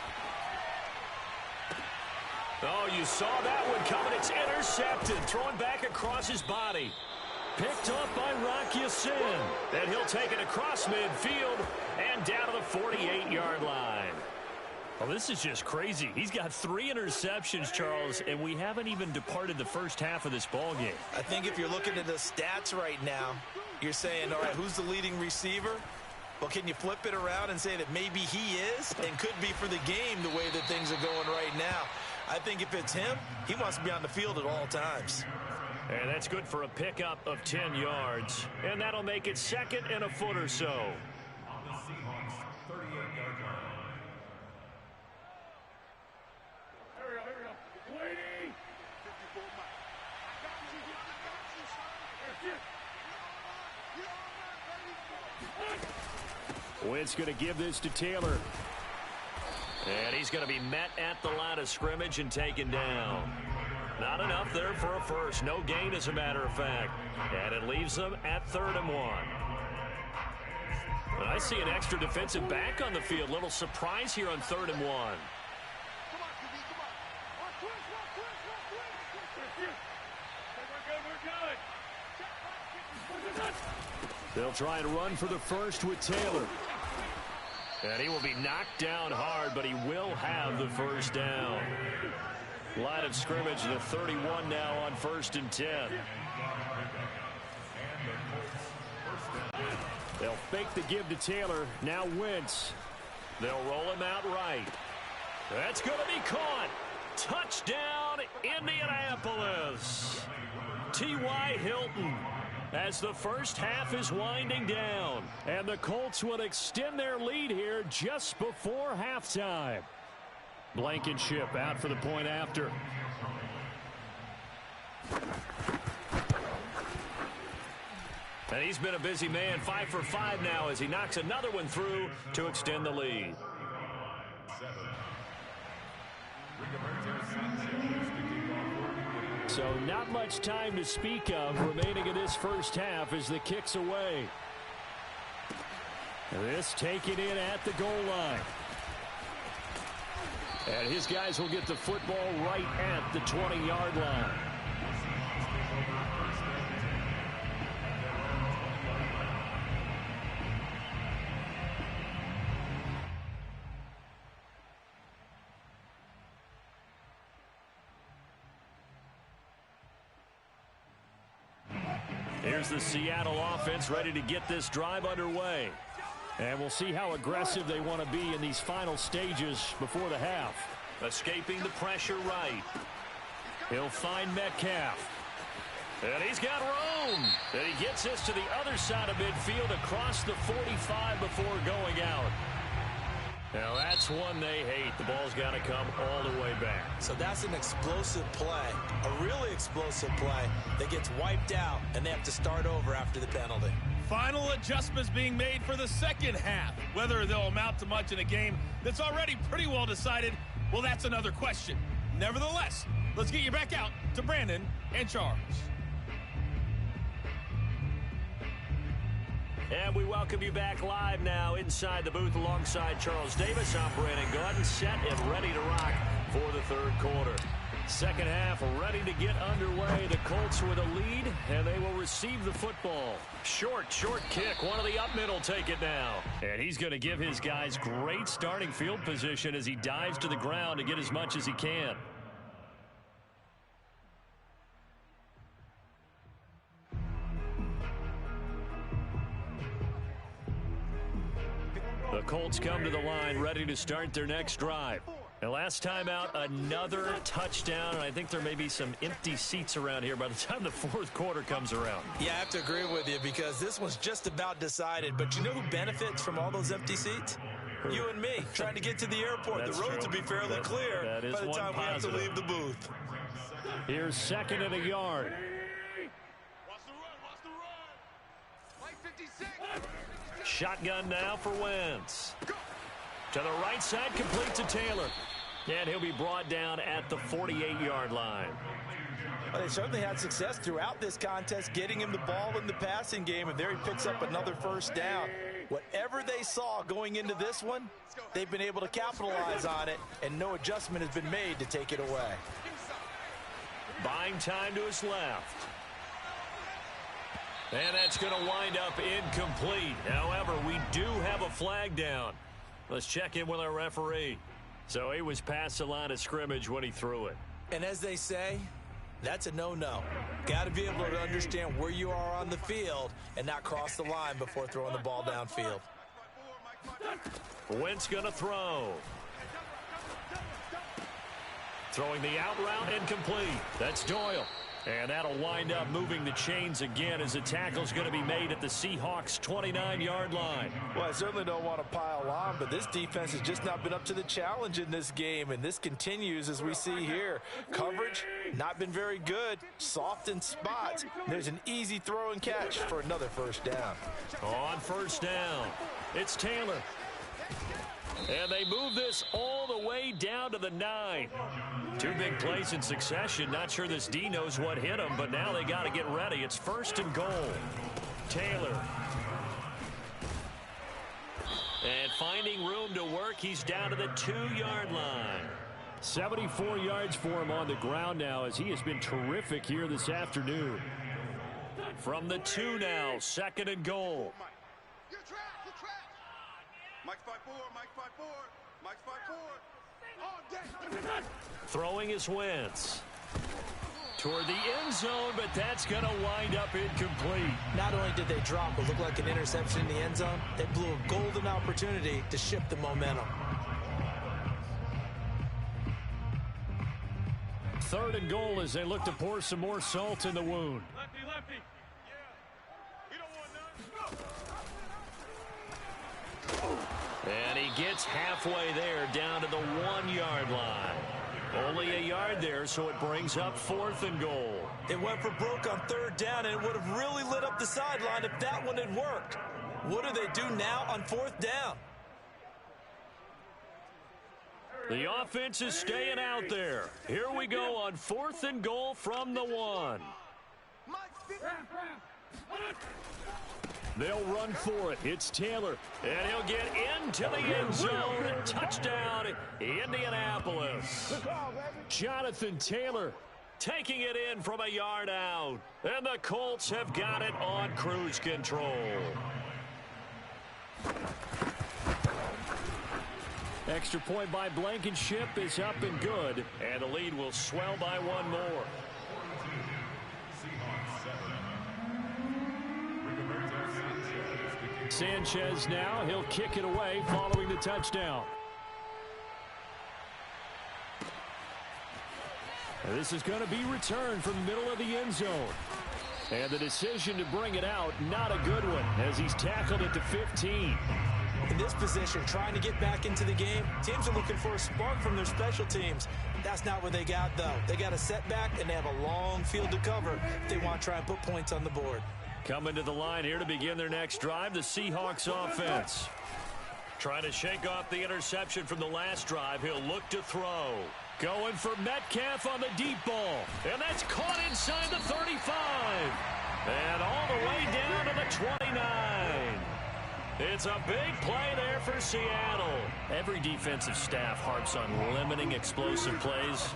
Oh, you saw that one coming. It's intercepted. Thrown back across his body. Picked up by Rocky Sin. And he'll take it across midfield and down to the 48-yard line. Well, this is just crazy. He's got 3 interceptions, Charles, and we haven't even departed the first half of this ball game. I think if you're looking at the stats right now, you're saying, all right, who's the leading receiver? Well, can you flip it around and say that maybe he is and could be for the game the way that things are going right now? I think if it's him, he wants to be on the field at all times. And that's good for a pickup of 10 yards. And that'll make it 2nd and a foot or so. On the Seahawks 38-yard line. Wentz going to give this to Taylor. And he's going to be met at the line of scrimmage and taken down. Not enough there for a first. No gain, as a matter of fact. And it leaves them at 3rd and 1. And I see an extra defensive back on the field. Little surprise here on 3rd and 1. They'll try and run for the first with Taylor. And he will be knocked down hard, but he will have the first down. Line of scrimmage, the 31 now on 1st and 10. They'll fake the give to Taylor. Now Wentz. They'll roll him out right. That's going to be caught. Touchdown, Indianapolis. T.Y. Hilton. As the first half is winding down. And the Colts will extend their lead here just before halftime. Blankenship out for the point after. And he's been a busy man, 5 for 5 now as he knocks another one through to extend the lead. So not much time to speak of remaining in this first half as the kick's away. This taken in at the goal line. And his guys will get the football right at the 20-yard line. Here's the Seattle offense ready to get this drive underway. And we'll see how aggressive they want to be in these final stages before the half. Escaping the pressure right. He'll find Metcalf. And he's got room. And he gets this to the other side of midfield across the 45 before going out. Now that's one they hate. The ball's got to come all the way back. So that's an explosive play, a really explosive play that gets wiped out, and they have to start over after the penalty. Final adjustments being made for the second half. Whether they'll amount to much in a game that's already pretty well decided, well, that's another question. Nevertheless, let's get you back out to Brandon and Charles. And we welcome you back live now inside the booth alongside Charles Davis. I'm Brandon Gaudin, set and ready to rock for the third quarter. Second half ready to get underway. The Colts with a lead, and they will receive the football. Short kick. One of the up mid will take it now. And he's going to give his guys great starting field position as he dives to the ground to get as much as he can. The Colts come to the line ready to start their next drive. And last time out, another touchdown, and I think there may be some empty seats around here by the time the fourth quarter comes around. Yeah, I have to agree with you because this one's just about decided. But you know who benefits from all those empty seats? You and me, trying to get to the airport. The roads will be fairly clear by the time we have to leave the booth. Here's second and a yard. Watch the run. Like 56. Shotgun now for Wentz. To the right side, complete to Taylor. And he'll be brought down at the 48-yard line. Well, they certainly had success throughout this contest, getting him the ball in the passing game, and there he picks up another first down. Whatever they saw going into this one, they've been able to capitalize on it, and no adjustment has been made to take it away. Buying time to his left. And that's going to wind up incomplete. However, we do have a flag down. Let's check in with our referee. So he was past the line of scrimmage when he threw it. And as they say, that's a no-no. Got to be able to understand where you are on the field and not cross the line before throwing the ball downfield. Wentz going to throw. Throwing the out route incomplete. That's Doyle. And that'll wind up moving the chains again as the tackle's going to be made at the Seahawks' 29-yard line. Well, I certainly don't want to pile on, but this defense has just not been up to the challenge in this game, and this continues as we see here. Coverage, not been very good, soft in spots. There's an easy throw and catch for another first down. On first down, it's Taylor. And they move this all the way down to the 9. Two big plays in succession. Not sure this D knows what hit him, but now they got to get ready. It's first and goal. Taylor. And finding room to work, he's down to the 2-yard line. 74 yards for him on the ground now as he has been terrific here this afternoon. From the 2 now, second and goal. You're trapped. Mike's 5'4", Mike's 5'4", Mike's 5'4". Throwing his Wentz. Toward the end zone, but that's going to wind up incomplete. Not only did they drop what looked like an interception in the end zone, they blew a golden opportunity to shift the momentum. Third and goal as they look to pour some more salt in the wound. Lefty. Yeah. We don't want none. And he gets halfway there down to the 1-yard line. Only a yard there, so it brings up fourth and goal. It went for broke on third down, and it would have really lit up the sideline if that one had worked. What do they do now on fourth down? The offense is staying out there. Here we go on fourth and goal from the 1. They'll run for it. It's Taylor. And he'll get into the end zone. Touchdown, Indianapolis. Jonathan Taylor taking it in from a yard out. And the Colts have got it on cruise control. Extra point by Blankenship is up and good. And the lead will swell by one more. Sanchez now, he'll kick it away following the touchdown. And this is going to be returned from the middle of the end zone. And the decision to bring it out, not a good one, as he's tackled at the 15. In this position, trying to get back into the game, teams are looking for a spark from their special teams. That's not what they got, though. They got a setback, and they have a long field to cover if they want to try and put points on the board. Coming to the line here to begin their next drive, the Seahawks offense. Trying to shake off the interception from the last drive. He'll look to throw. Going for Metcalf on the deep ball. And that's caught inside the 35. And all the way down to the 29. It's a big play there for Seattle. Every defensive staff harps on limiting explosive plays.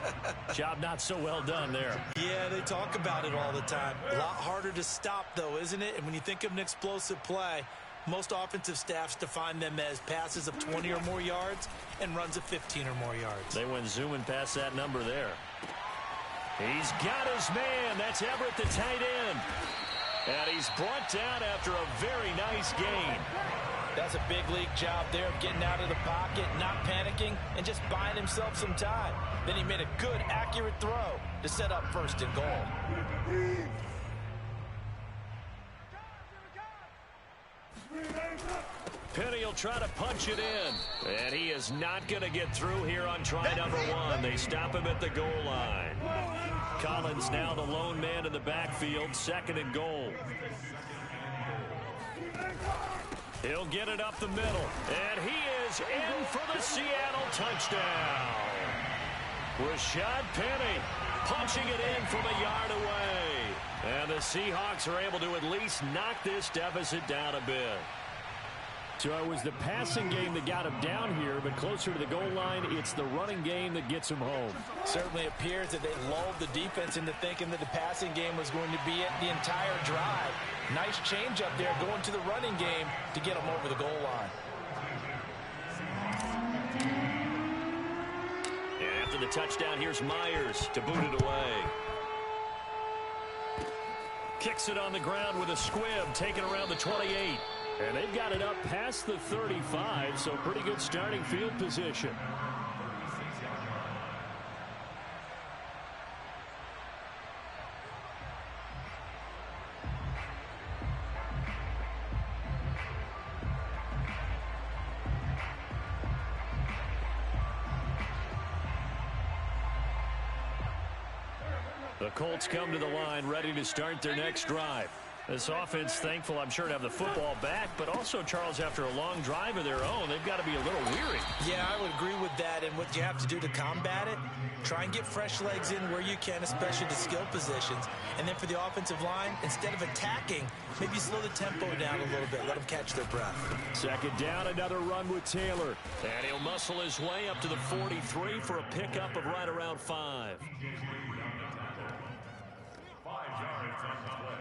Job not so well done there. Yeah, they talk about it all the time. A lot harder to stop, though, isn't it? And when you think of an explosive play, most offensive staffs define them as passes of 20 or more yards and runs of 15 or more yards. They went zooming past that number there. He's got his man. That's Everett, the tight end. And he's brought down after a very nice gain. That's a big league job there of getting out of the pocket, not panicking, and just buying himself some time. Then he made a good, accurate throw to set up first and goal. Penny will try to punch it in. And he is not going to get through here on try number 1. They stop him at the goal line. Collins now the lone man in the backfield, second and goal. He'll get it up the middle. And he is in for the Seattle touchdown. Rashad Penny punching it in from a yard away. And the Seahawks are able to at least knock this deficit down a bit. So it was the passing game that got him down here, but closer to the goal line, it's the running game that gets him home. Certainly appears that they lulled the defense into thinking that the passing game was going to be it the entire drive. Nice change up there going to the running game to get him over the goal line. And after the touchdown, here's Myers to boot it away. Kicks it on the ground with a squib, taken around the 28. And they've got it up past the 35, so pretty good starting field position. The Colts come to the line ready to start their next drive. This offense, thankful, I'm sure, to have the football back, but also, Charles, after a long drive of their own, they've got to be a little weary. Yeah, I would agree with that, and what you have to do to combat it, try and get fresh legs in where you can, especially the skill positions. And then for the offensive line, instead of attacking, maybe slow the tempo down a little bit, let them catch their breath. Second down, another run with Taylor. And he'll muscle his way up to the 43 for a pickup of right around 5. 5 yards on the play.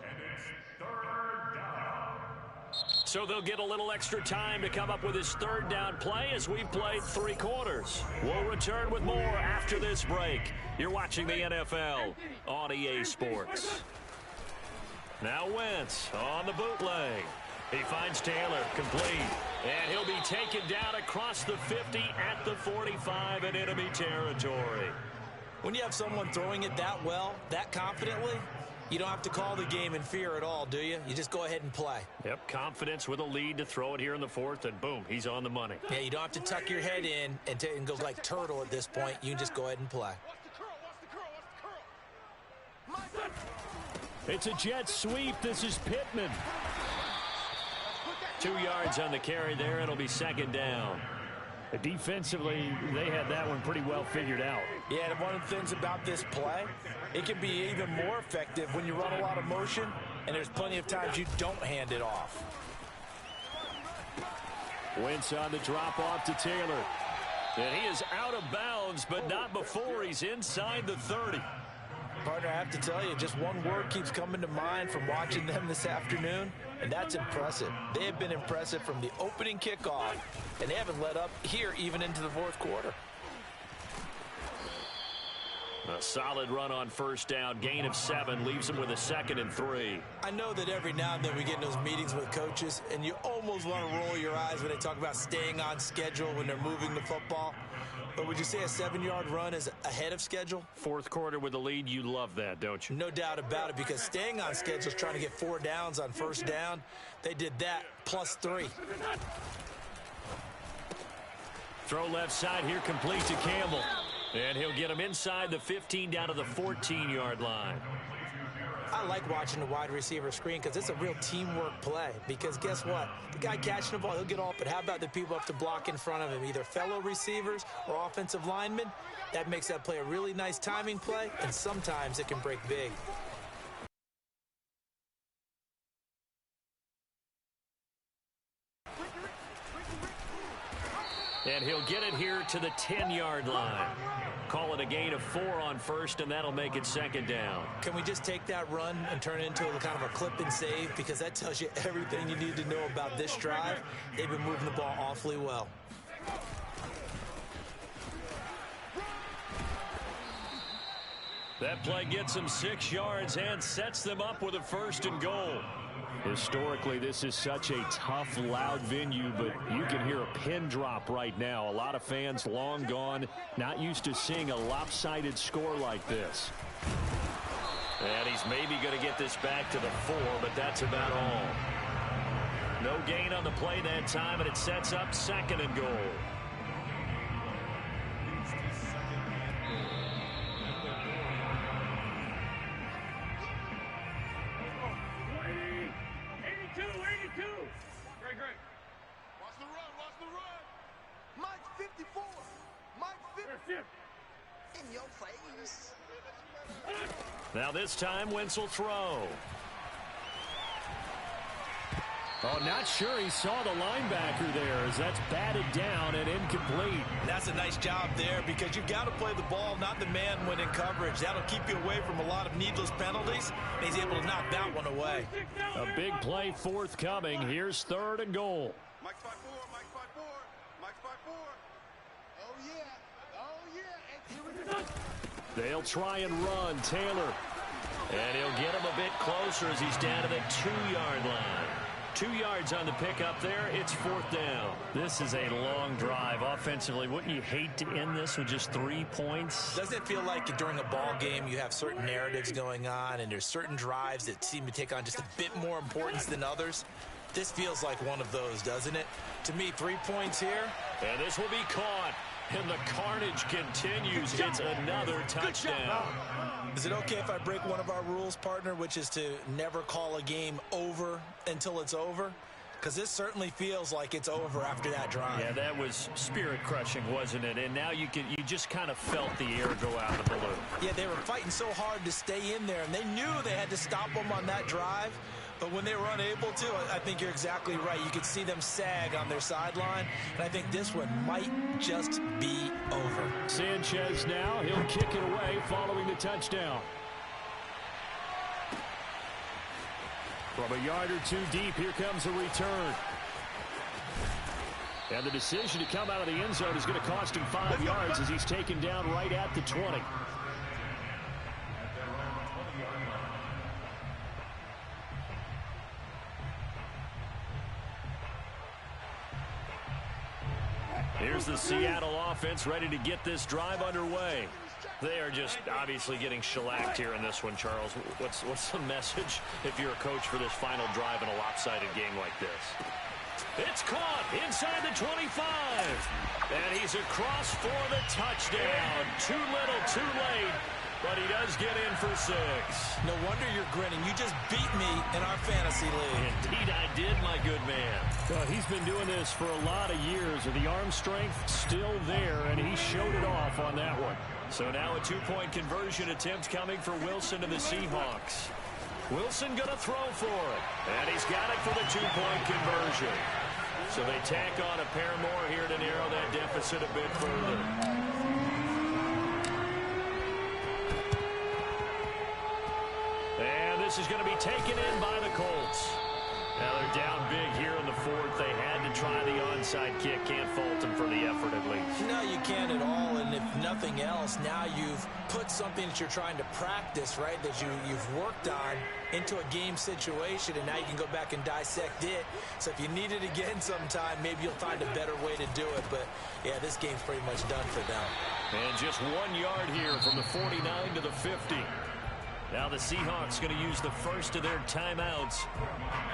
And it's 3rd down. So they'll get a little extra time to come up with his 3rd down play as we've played 3 quarters. We'll return with more after this break. You're watching the NFL on EA Sports. Now Wentz on the bootleg. He finds Taylor complete. And he'll be taken down across the 50 at the 45 in enemy territory. When you have someone throwing it that well, that confidently, you don't have to call the game in fear at all, do you? You just go ahead and play. Yep, confidence with a lead to throw it here in the 4th, and boom, he's on the money. Yeah, you don't have to tuck your head in and go like turtle at this point. You can just go ahead and play. It's a jet sweep. This is Pittman. 2 yards on the carry there. It'll be 2nd down. Defensively, they had that one pretty well figured out. Yeah, and one of the things about this play, it can be even more effective when you run a lot of motion, and there's plenty of times you don't hand it off. Wentz on the drop-off to Taylor. And he is out of bounds, but not before he's inside the 30. Partner, I have to tell you, just one word keeps coming to mind from watching them this afternoon, and that's impressive. They have been impressive from the opening kickoff, and they haven't let up here even into the 4th quarter. A solid run on 1st down. Gain of 7 leaves them with a 2nd and 3. I know that every now and then we get in those meetings with coaches, and you almost want to roll your eyes when they talk about staying on schedule when they're moving the football. But would you say a 7-yard run is ahead of schedule? Fourth quarter with the lead, you love that, don't you? No doubt about it, because staying on schedule is trying to get 4 downs on first down. They did that, +3. Throw left side here, complete to Campbell. And he'll get him inside the 15 down to the 14-yard line. I like watching the wide receiver screen because it's a real teamwork play. Because guess what? The guy catching the ball, he'll get off, but how about the people up to block in front of him, either fellow receivers or offensive linemen? That makes that play a really nice timing play, and sometimes it can break big. And he'll get it here to the 10-yard line. Call it a gain of 4 on first, and that'll make it second down. Can we just take that run and turn it into a kind of a clip and save? Because that tells you everything you need to know about this drive. They've been moving the ball awfully well. That play gets them 6 yards and sets them up with a 1st and goal. Historically, this is such a tough, loud venue, but you can hear a pin drop right now. A lot of fans long gone, not used to seeing a lopsided score like this. And he's maybe going to get this back to the 4, but that's about all. No gain on the play that time, and it sets up 2nd and goal. Now this time, Wentz will throw. Oh, not sure he saw the linebacker there as that's batted down and incomplete. That's a nice job there because you've got to play the ball, not the man when in coverage. That'll keep you away from a lot of needless penalties, and he's able to knock that one away. A big play forthcoming. Here's 3rd and goal. Mike's 5-4, Mike's 5-4, Mike's 5-4. Oh, yeah. Oh, yeah. And here we go. They'll try and run. Taylor. And he'll get him a bit closer as he's down to the 2-yard line. 2 yards on the pickup there. It's 4th down. This is a long drive offensively. Wouldn't you hate to end this with just 3 points? Doesn't it feel like during a ball game you have certain narratives going on and there's certain drives that seem to take on just a bit more importance than others? This feels like one of those, doesn't it? To me, 3 points here. And this will be caught. And the carnage continues. It's another touchdown. Is it okay if I break one of our rules, partner, which is to never call a game over until it's over? Because this certainly feels like it's over after that drive. Yeah, that was spirit-crushing, wasn't it? And now you just kind of felt the air go out of the balloon. Yeah, they were fighting so hard to stay in there, and they knew they had to stop them on that drive. But when they were unable to, I think you're exactly right. You could see them sag on their sideline, and I think this one might just be over. Sanchez now, he'll kick it away following the touchdown. From a yard or 2 deep, here comes a return. And the decision to come out of the end zone is going to cost him 5 yards as he's taken down right at the 20. Here's the Seattle offense ready to get this drive underway. They are just obviously getting shellacked here in this one, Charles. What's the message if you're a coach for this final drive in a lopsided game like this? It's caught inside the 25. And he's across for the touchdown. Too little, too late. But he does get in for 6. No wonder you're grinning. You just beat me in our fantasy league. Indeed I did, my good man. Well, he's been doing this for a lot of years, and the arm strength still there, and he showed it off on that one. So now a 2-point conversion attempt coming for Wilson and the Seahawks. Wilson going to throw for it. And he's got it for the 2-point conversion. So they tack on a pair more here to narrow that deficit a bit further. This is going to be taken in by the Colts. Now they're down big here in the fourth. They had to try the onside kick. Can't fault them for the effort at least. No, you can't at all. And if nothing else, now you've put something that you're trying to practice, right, that you've worked on into a game situation, and now you can go back and dissect it. So if you need it again sometime, maybe you'll find a better way to do it. But, yeah, this game's pretty much done for them. And just 1 yard here from the 49 to the 50. Now the Seahawks going to use the first of their timeouts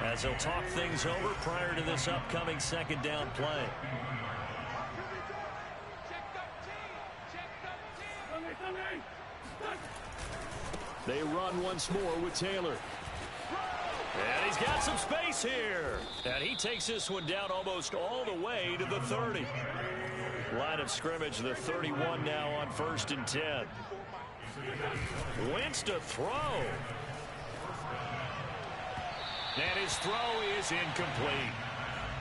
as they'll talk things over prior to this upcoming second down play. They run once more with Taylor. And he's got some space here. And he takes this one down almost all the way to the 30. Line of scrimmage, the 31 now on 1st and 10. Wentz to throw. And his throw is incomplete.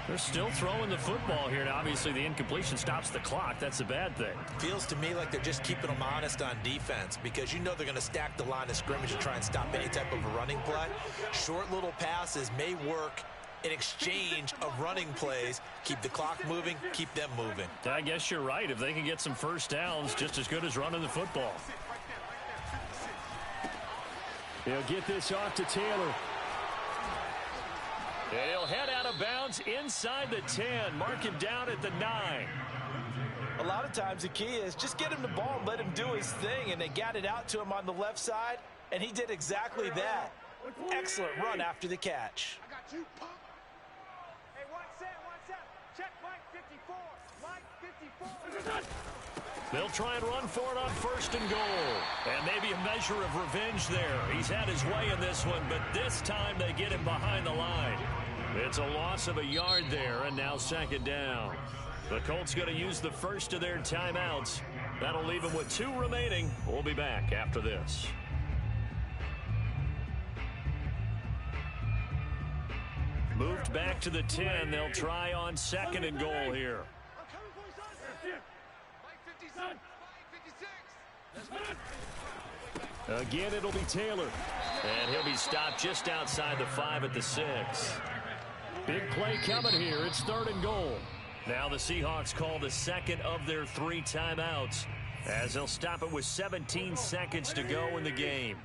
They're still throwing the football here. Now, obviously, the incompletion stops the clock. That's a bad thing. Feels to me like they're just keeping them honest on defense because you know they're going to stack the line of scrimmage and try and stop any type of a running play. Short little passes may work in exchange of running plays. Keep the clock moving, keep them moving. I guess you're right. If they can get some first downs, just as good as running the football. They'll get this off to Taylor. And he'll head out of bounds inside the 10. Mark him down at the 9. A lot of times the key is just get him the ball and let him do his thing, and they got it out to him on the left side, and he did exactly that. Excellent run after the catch. I got you, punk. Hey, one set. Check Mike 54. Mike 54. They'll try and run for it on 1st and goal. And maybe a measure of revenge there. He's had his way in this one, but this time they get him behind the line. It's a loss of a yard there, and now 2nd down. The Colts going to use the first of their timeouts. That'll leave them with 2 remaining. We'll be back after this. Moved back to the 10. They'll try on 2nd and goal here. Again, it'll be Taylor. And he'll be stopped just outside the 5 at the 6. Big play coming here. It's 3rd and goal. Now the Seahawks call the second of their 3 timeouts as they'll stop it with 17 seconds to go in the game.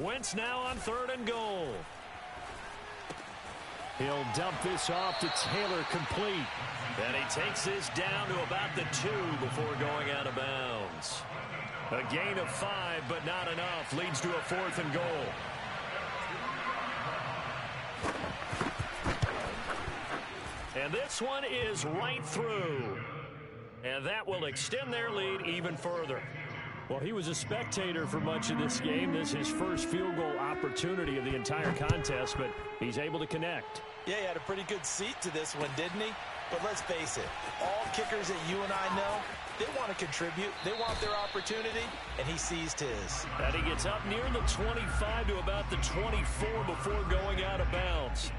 Wentz now on 3rd and goal. He'll dump this off to Taylor, complete. And he takes this down to about the 2 before going out of bounds. A gain of 5, but not enough. Leads to a 4th and goal. And this one is right through. And that will extend their lead even further. Well, he was a spectator for much of this game. This is his first field goal opportunity of the entire contest, but he's able to connect. Yeah, he had a pretty good seat to this one, didn't he? But let's face it, all kickers that you and I know, they want to contribute. They want their opportunity, and he seized his. And he gets up near the 25 to about the 24 before going out of bounds.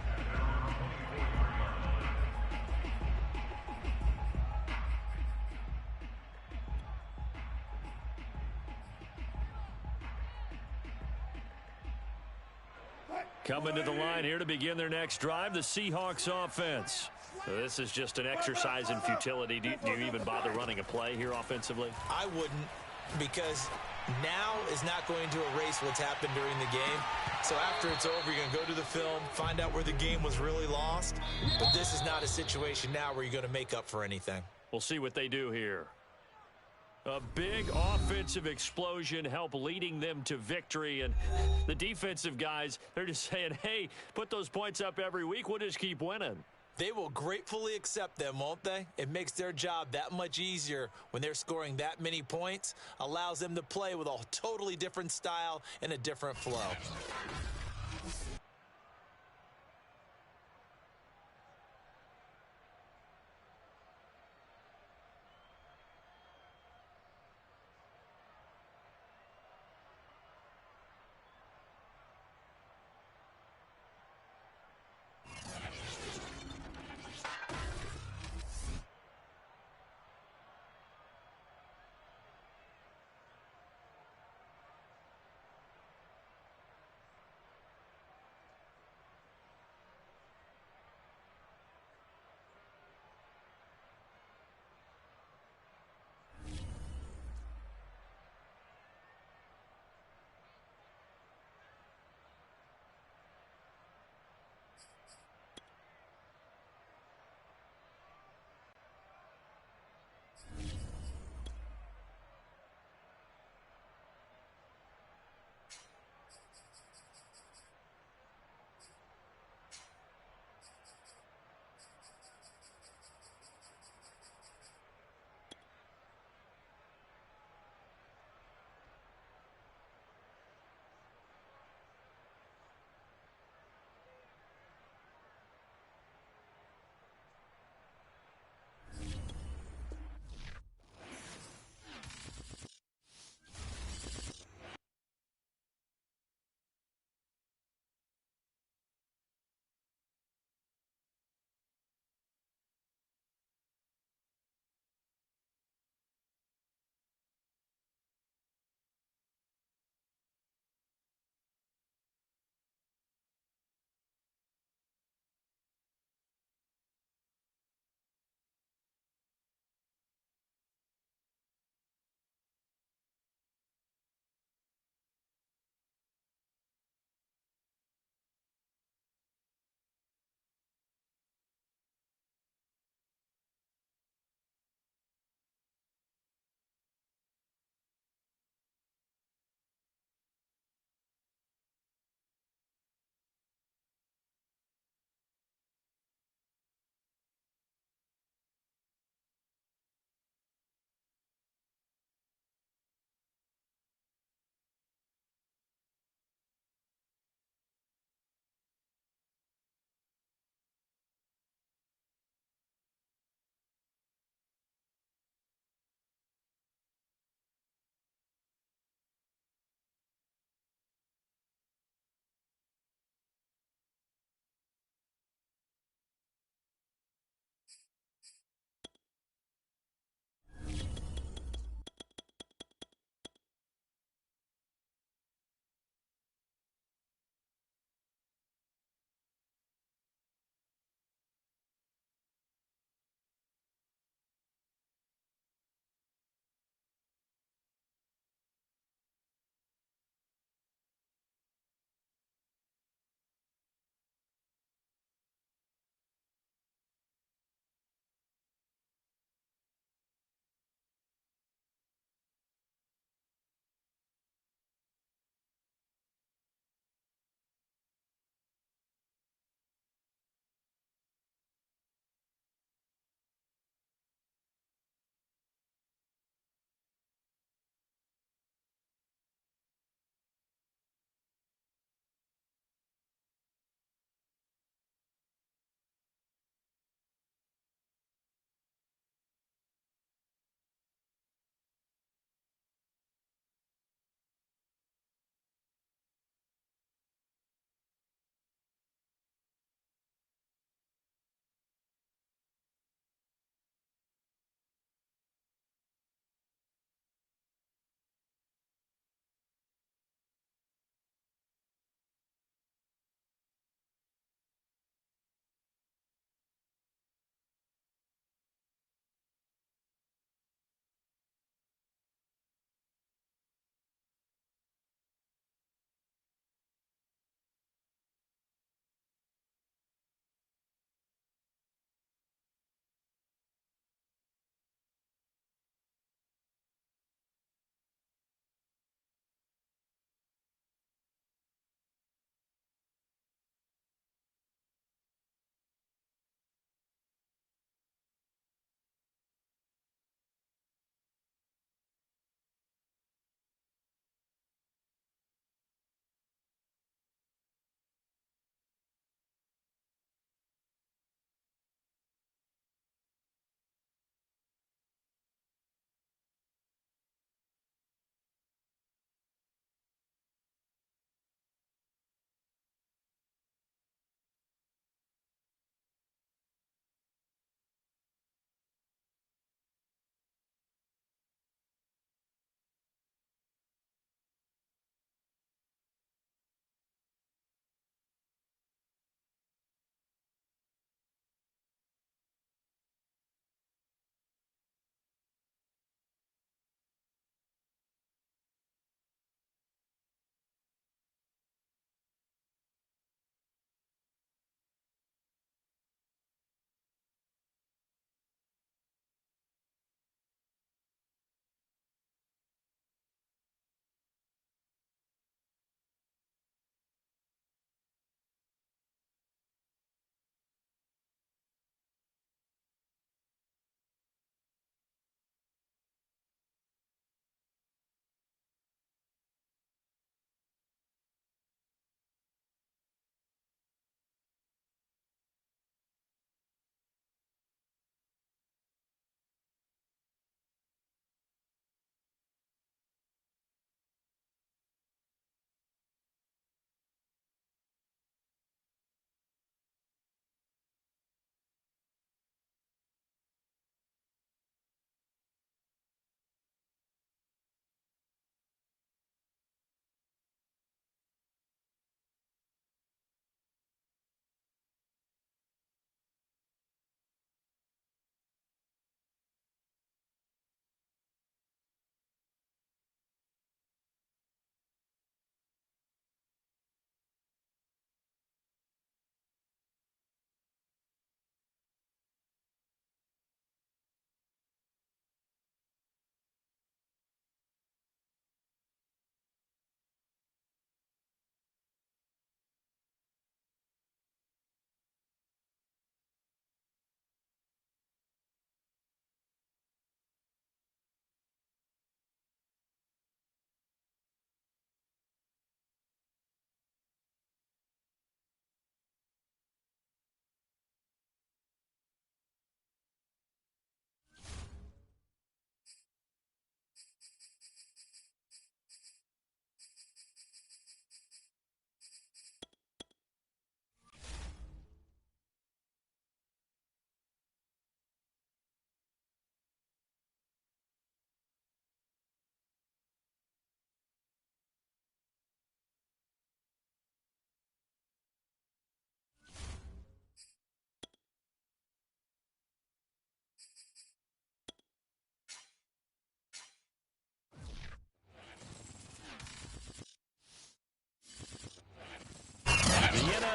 Coming to the line here to begin their next drive, the Seahawks offense. So this is just an exercise in futility. Do you even bother running a play here offensively? I wouldn't, because now is not going to erase what's happened during the game. So after it's over, you're going to go to the film, find out where the game was really lost. But this is not a situation now where you're going to make up for anything. We'll see what they do here. A big offensive explosion help leading them to victory. And the defensive guys, they're just saying, hey, put those points up every week. We'll just keep winning. They will gratefully accept them, won't they? It makes their job that much easier when they're scoring that many points. Allows them to play with a totally different style and a different flow.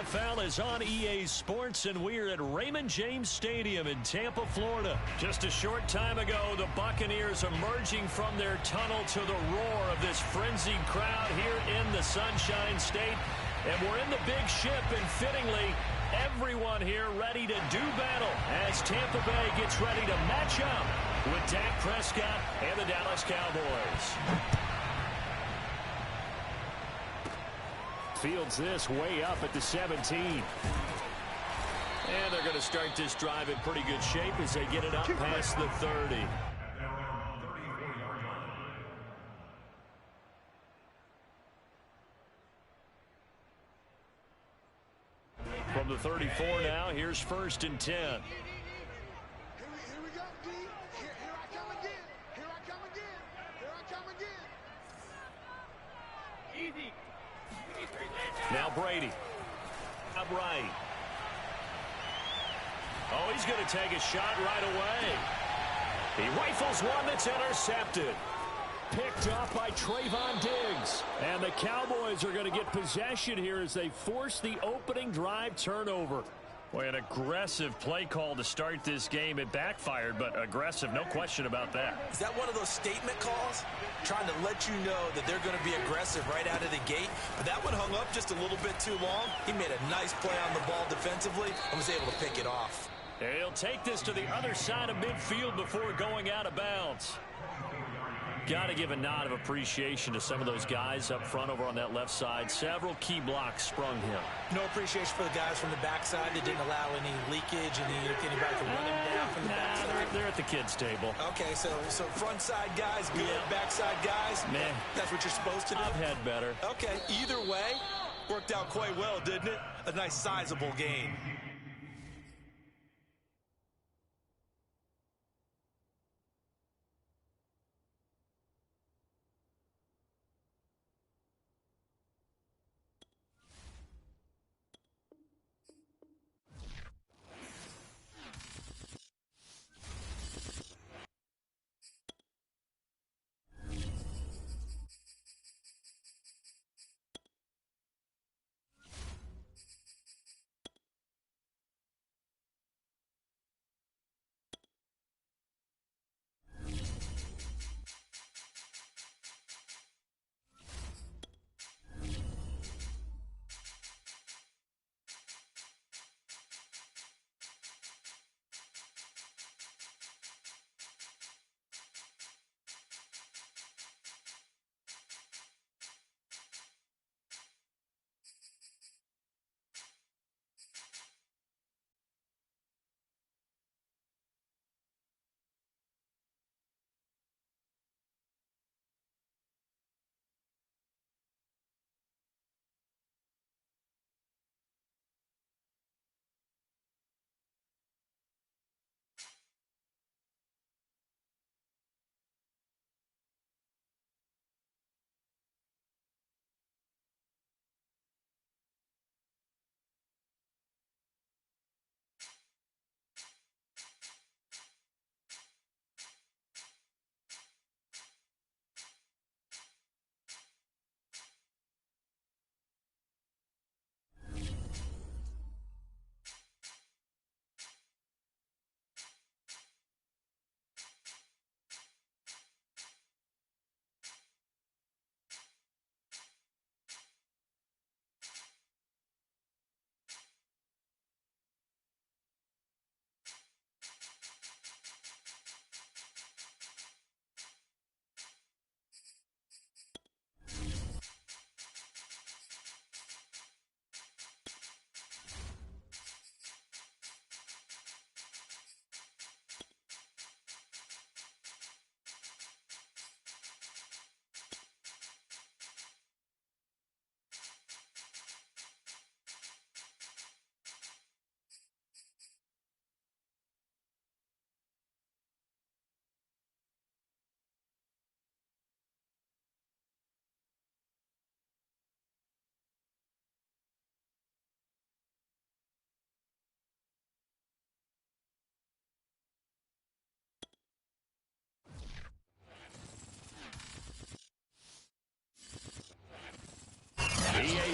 NFL is on EA Sports, and we're at Raymond James Stadium in Tampa, Florida. Just a short time ago, the Buccaneers emerging from their tunnel to the roar of this frenzied crowd here in the Sunshine State. And we're in the big ship, and fittingly, everyone here ready to do battle as Tampa Bay gets ready to match up with Dak Prescott and the Dallas Cowboys. Fields this way up at the 17. And they're going to start this drive in pretty good shape as they get it up past the 30. From the 34 now, here's 1st and 10. Here we go, D. Here I come again. Here I come again. Here I come again. Easy. Now Brady. Up right. Oh, he's going to take a shot right away. He rifles one that's intercepted. Picked up by Trayvon Diggs. And the Cowboys are going to get possession here as they force the opening drive turnover. Boy, an aggressive play call to start this game. It backfired, but aggressive, no question about that. Is that one of those statement calls? Trying to let you know that they're going to be aggressive right out of the gate. But that one hung up just a little bit too long. He made a nice play on the ball defensively and was able to pick it off. He'll take this to the other side of midfield before going out of bounds. Got to give a nod of appreciation to some of those guys up front over on that left side. Several key blocks sprung him. No appreciation for the guys from the backside that didn't allow any leakage and anybody to run him down from the backside. They're at the kids' table. Okay, so front side guys, good. Yeah. Backside guys, man, that's what you're supposed to do. I've had better. Okay, either way, worked out quite well, didn't it? A nice sizable gain.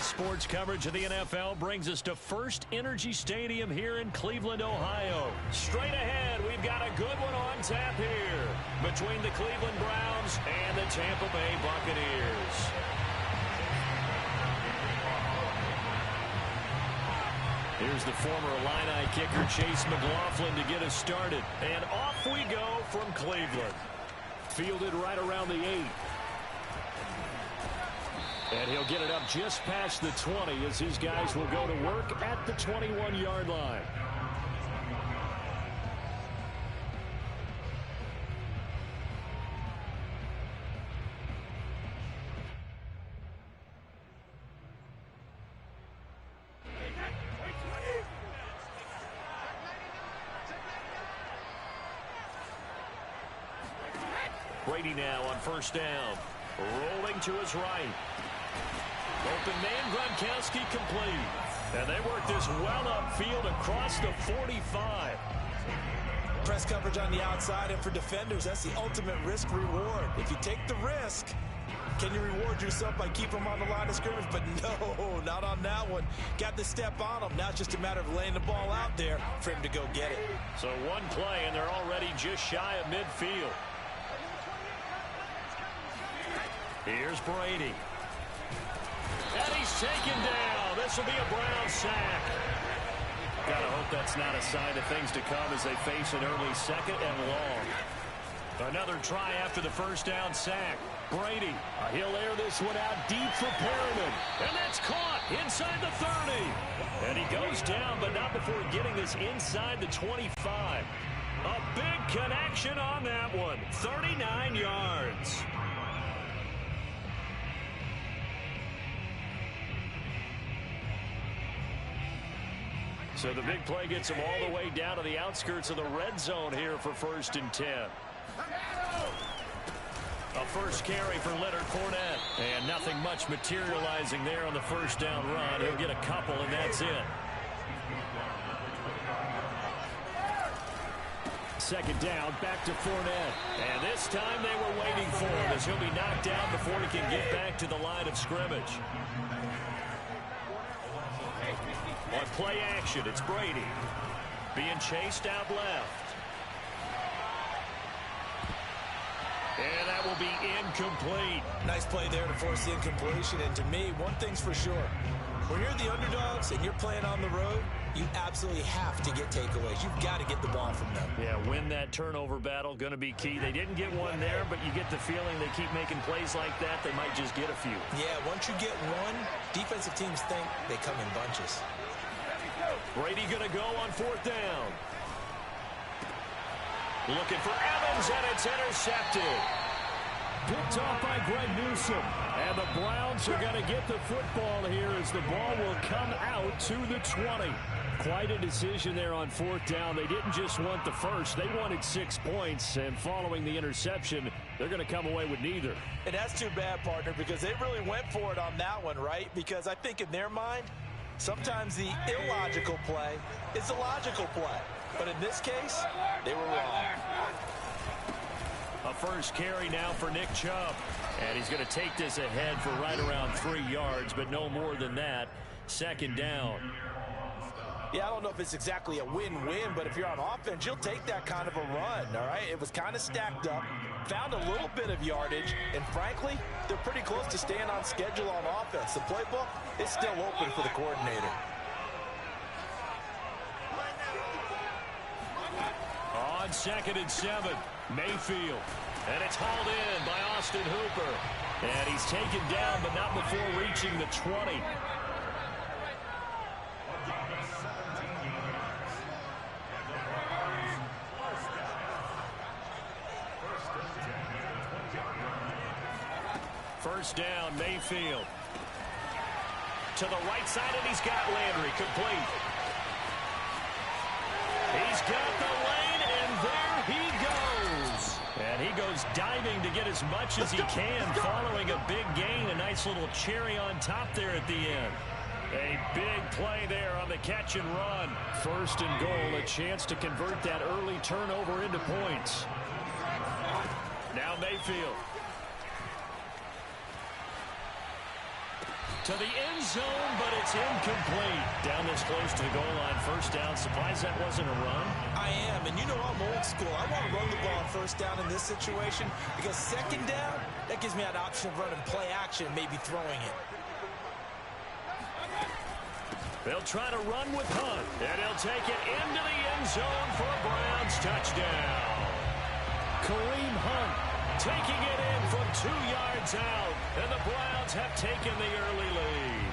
Today's sports coverage of the NFL brings us to First Energy Stadium here in Cleveland, Ohio. Straight ahead, we've got a good one on tap here between the Cleveland Browns and the Tampa Bay Buccaneers. Here's the former Illini kicker Chase McLaughlin to get us started. And off we go from Cleveland. Fielded right around the 8. And he'll get it up just past the 20 as his guys will go to work at the 21-yard line. Brady now on first down. Rolling to his right. Open man, Gronkowski complete. And they work this well upfield across the 45. Press coverage on the outside, and for defenders, that's the ultimate risk-reward. If you take the risk, can you reward yourself by keeping them on the line of scrimmage? But no, not on that one. Got the step on him. Now it's just a matter of laying the ball out there for him to go get it. So one play, and they're already just shy of midfield. Here's Brady. And he's taken down. This will be a Brown sack. Gotta hope that's not a sign of things to come as they face an early second and long. Another try after the first down sack. Brady, he'll air this one out deep for Perriman. And that's caught inside the 30. And he goes down, but not before getting this inside the 25. A big connection on that one. 39 yards. So the big play gets him all the way down to the outskirts of the red zone here for 1st and 10. A first carry for Leonard Fournette. And nothing much materializing there on the first down run. He'll get a couple, and that's it. Second down, back to Fournette. And this time they were waiting for him as he'll be knocked down before he can get back to the line of scrimmage. On play action, it's Brady. Being chased out left. And that will be incomplete. Nice play there to force the incompletion. And to me, one thing's for sure. When you're the underdogs and you're playing on the road, you absolutely have to get takeaways. You've got to get the ball from them. Yeah, win that turnover battle, going to be key. They didn't get one there, but you get the feeling they keep making plays like that, they might just get a few. Yeah, once you get one, defensive teams think they come in bunches. Brady going to go on 4th down. Looking for Evans, and it's intercepted. Picked off by Greg Newsome. And the Browns are going to get the football here as the ball will come out to the 20. Quite a decision there on 4th down. They didn't just want the first. They wanted 6 points. And following the interception, they're going to come away with neither. And that's too bad, partner, because they really went for it on that one, right? Because I think in their mind, sometimes the illogical play is the logical play. But in this case, they were wrong. A first carry now for Nick Chubb. And he's going to take this ahead for right around 3 yards, but no more than that. 2nd down. Yeah, I don't know if it's exactly a win-win, but if you're on offense, you'll take that kind of a run, all right? It was kind of stacked up, found a little bit of yardage, and frankly, they're pretty close to staying on schedule on offense. The playbook is still open for the coordinator. On 2nd and 7, Mayfield. And it's hauled in by Austin Hooper. And he's taken down, but not before reaching the 20. First down, Mayfield. To the right side, and he's got Landry complete. He's got the lane, and there he goes. And he goes diving to get as much as he can following a big gain. A nice little cherry on top there at the end. A big play there on the catch and run. 1st and goal, a chance to convert that early turnover into points. Now Mayfield. To the end zone, but it's incomplete. Down this close to the goal line, first down. Surprised that wasn't a run? I am, and you know I'm old school. I want to run the ball on first down in this situation because second down, that gives me that option of running play action and maybe throwing it. They'll try to run with Hunt, and he'll take it into the end zone for a Browns touchdown. Kareem Hunt taking it in from 2 yards out, and the Browns have taken the early lead.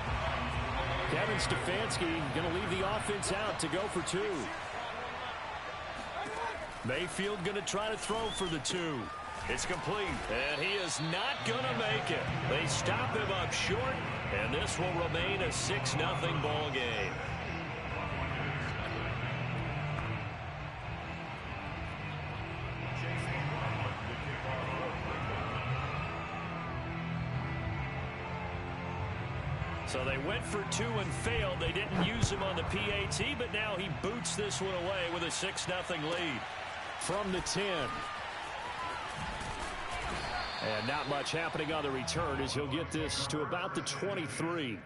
Kevin Stefanski going to leave the offense out to go for 2. Mayfield going to try to throw for the 2. It's complete, and he is not going to make it. They stop him up short, and this will remain a 6-0 ball game. So they went for 2 and failed. They didn't use him on the PAT, but now he boots this one away with a 6-0 lead. From the 10. And not much happening on the return as he'll get this to about the 23.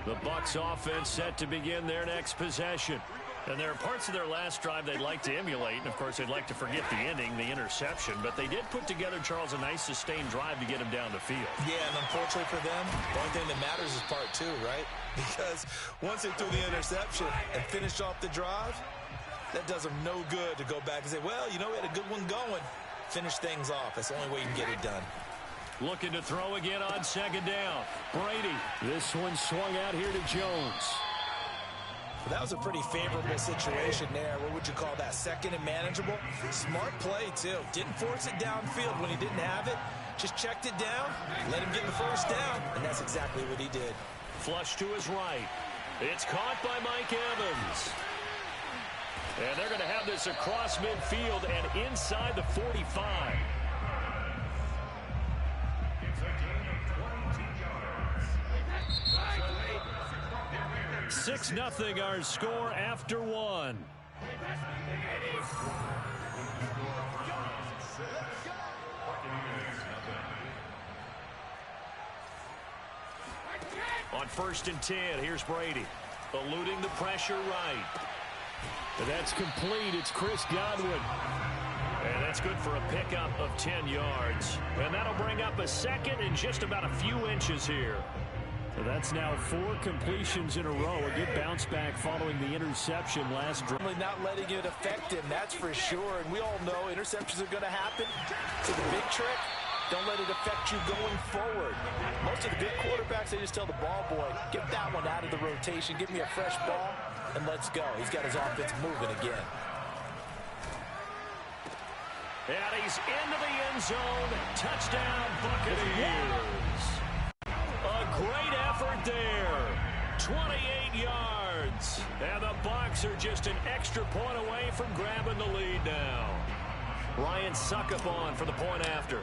The Bucs offense set to begin their next possession. And there are parts of their last drive they'd like to emulate. And, of course, they'd like to forget the ending, the interception. But they did put together, Charles, a nice sustained drive to get him down the field. Yeah, and unfortunately for them, the only thing that matters is part 2, right? Because once they threw the interception and finished off the drive, that does them no good to go back and say, well, you know, we had a good one going. Finish things off. That's the only way you can get it done. Looking to throw again on second down. Brady. This one swung out here to Jones. That was a pretty favorable situation there. What would you call that? Second and manageable? Smart play, too. Didn't force it downfield when he didn't have it. Just checked it down, let him get the first down, and that's exactly what he did. Flush to his right. It's caught by Mike Evans. And they're going to have this across midfield and inside the 45. 6-0 our score after 1. On 1st and 10, here's Brady. Eluding the pressure right. And that's complete. It's Chris Godwin. And that's good for a pickup of 10 yards. And that'll bring up a second and just about a few inches here. So that's now 4 completions in a row. A good bounce back following the interception last drive. Not letting it affect him, that's for sure. And we all know interceptions are going to happen. So the big trick, don't let it affect you going forward. Most of the good quarterbacks, they just tell the ball boy, get that one out of the rotation, give me a fresh ball, and let's go. He's got his offense moving again. And he's into the end zone. Touchdown, Buccaneers. A great effort there. 28 yards. And the Bucs are just an extra point away from grabbing the lead now. Ryan Suckup on for the point after.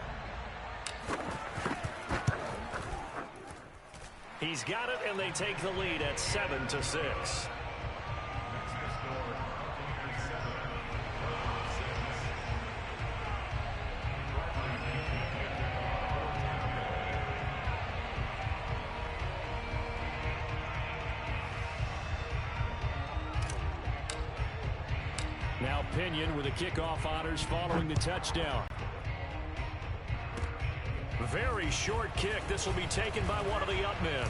He's got it, and they take the lead at 7-6. Now Pinion with the kickoff honors following the touchdown. Very short kick. This will be taken by one of the up men.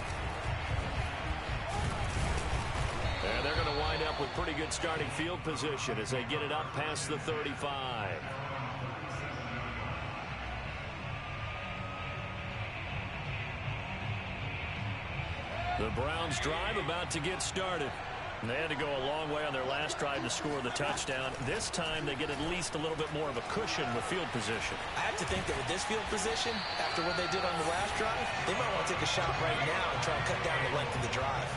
And they're going to wind up with pretty good starting field position as they get it up past the 35. The Browns drive about to get started. They had to go a long way on their last drive to score the touchdown. This time they get at least a little bit more of a cushion with field position. I have to think that with this field position, after what they did on the last drive, they might want to take a shot right now and try and cut down the length of the drive.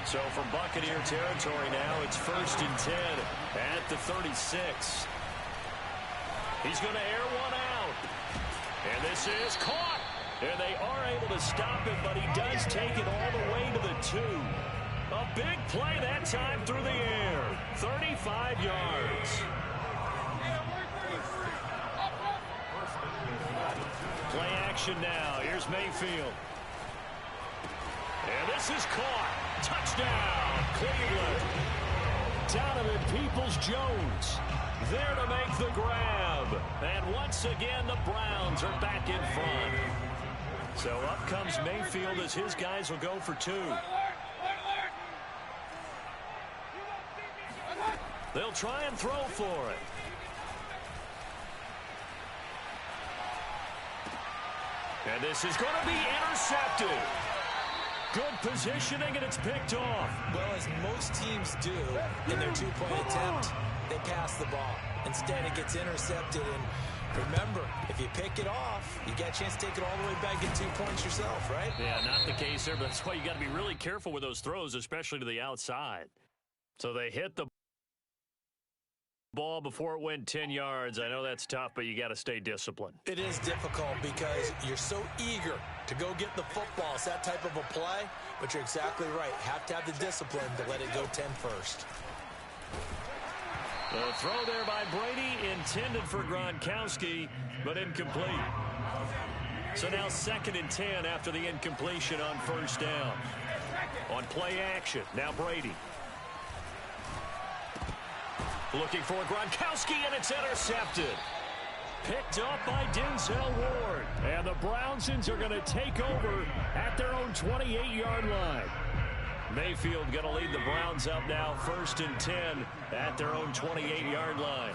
So from Buccaneer territory now, it's 1st and 10 at the 36. He's going to air one out. And this is caught. And they are able to stop him, but he does take it all the way to the 2. A big play that time through the air. 35 yards. Play action now. Here's Mayfield. And this is caught. Touchdown, Cleveland. Donovan Peoples-Jones there to make the grab. And once again, the Browns are back in front. So up comes Mayfield as his guys will go for two. They'll try and throw for it. And this is going to be intercepted. Good positioning, and it's picked off. Well, as most teams do in their two-point attempt, they pass the ball. Instead, it gets intercepted. And remember, if you pick it off, you get a chance to take it all the way back and 2 points yourself, right? Yeah, not the case there, but that's why you got to be really careful with those throws, especially to the outside. So they hit the ball before it went 10 yards. I know that's tough, but you got to stay disciplined. It is difficult because you're so eager to go get the football. It's that type of a play, but you're exactly right. Have to have the discipline to let it go 10 first. The throw there by Brady, intended for Gronkowski, but incomplete. So now 2nd and 10 after the incompletion on first down. On play action, now Brady. Looking for Gronkowski, and it's intercepted. Picked up by Denzel Ward. And the Brownsons are going to take over at their own 28-yard line. Mayfield going to lead the Browns up now, 1st and 10 at their own 28-yard line.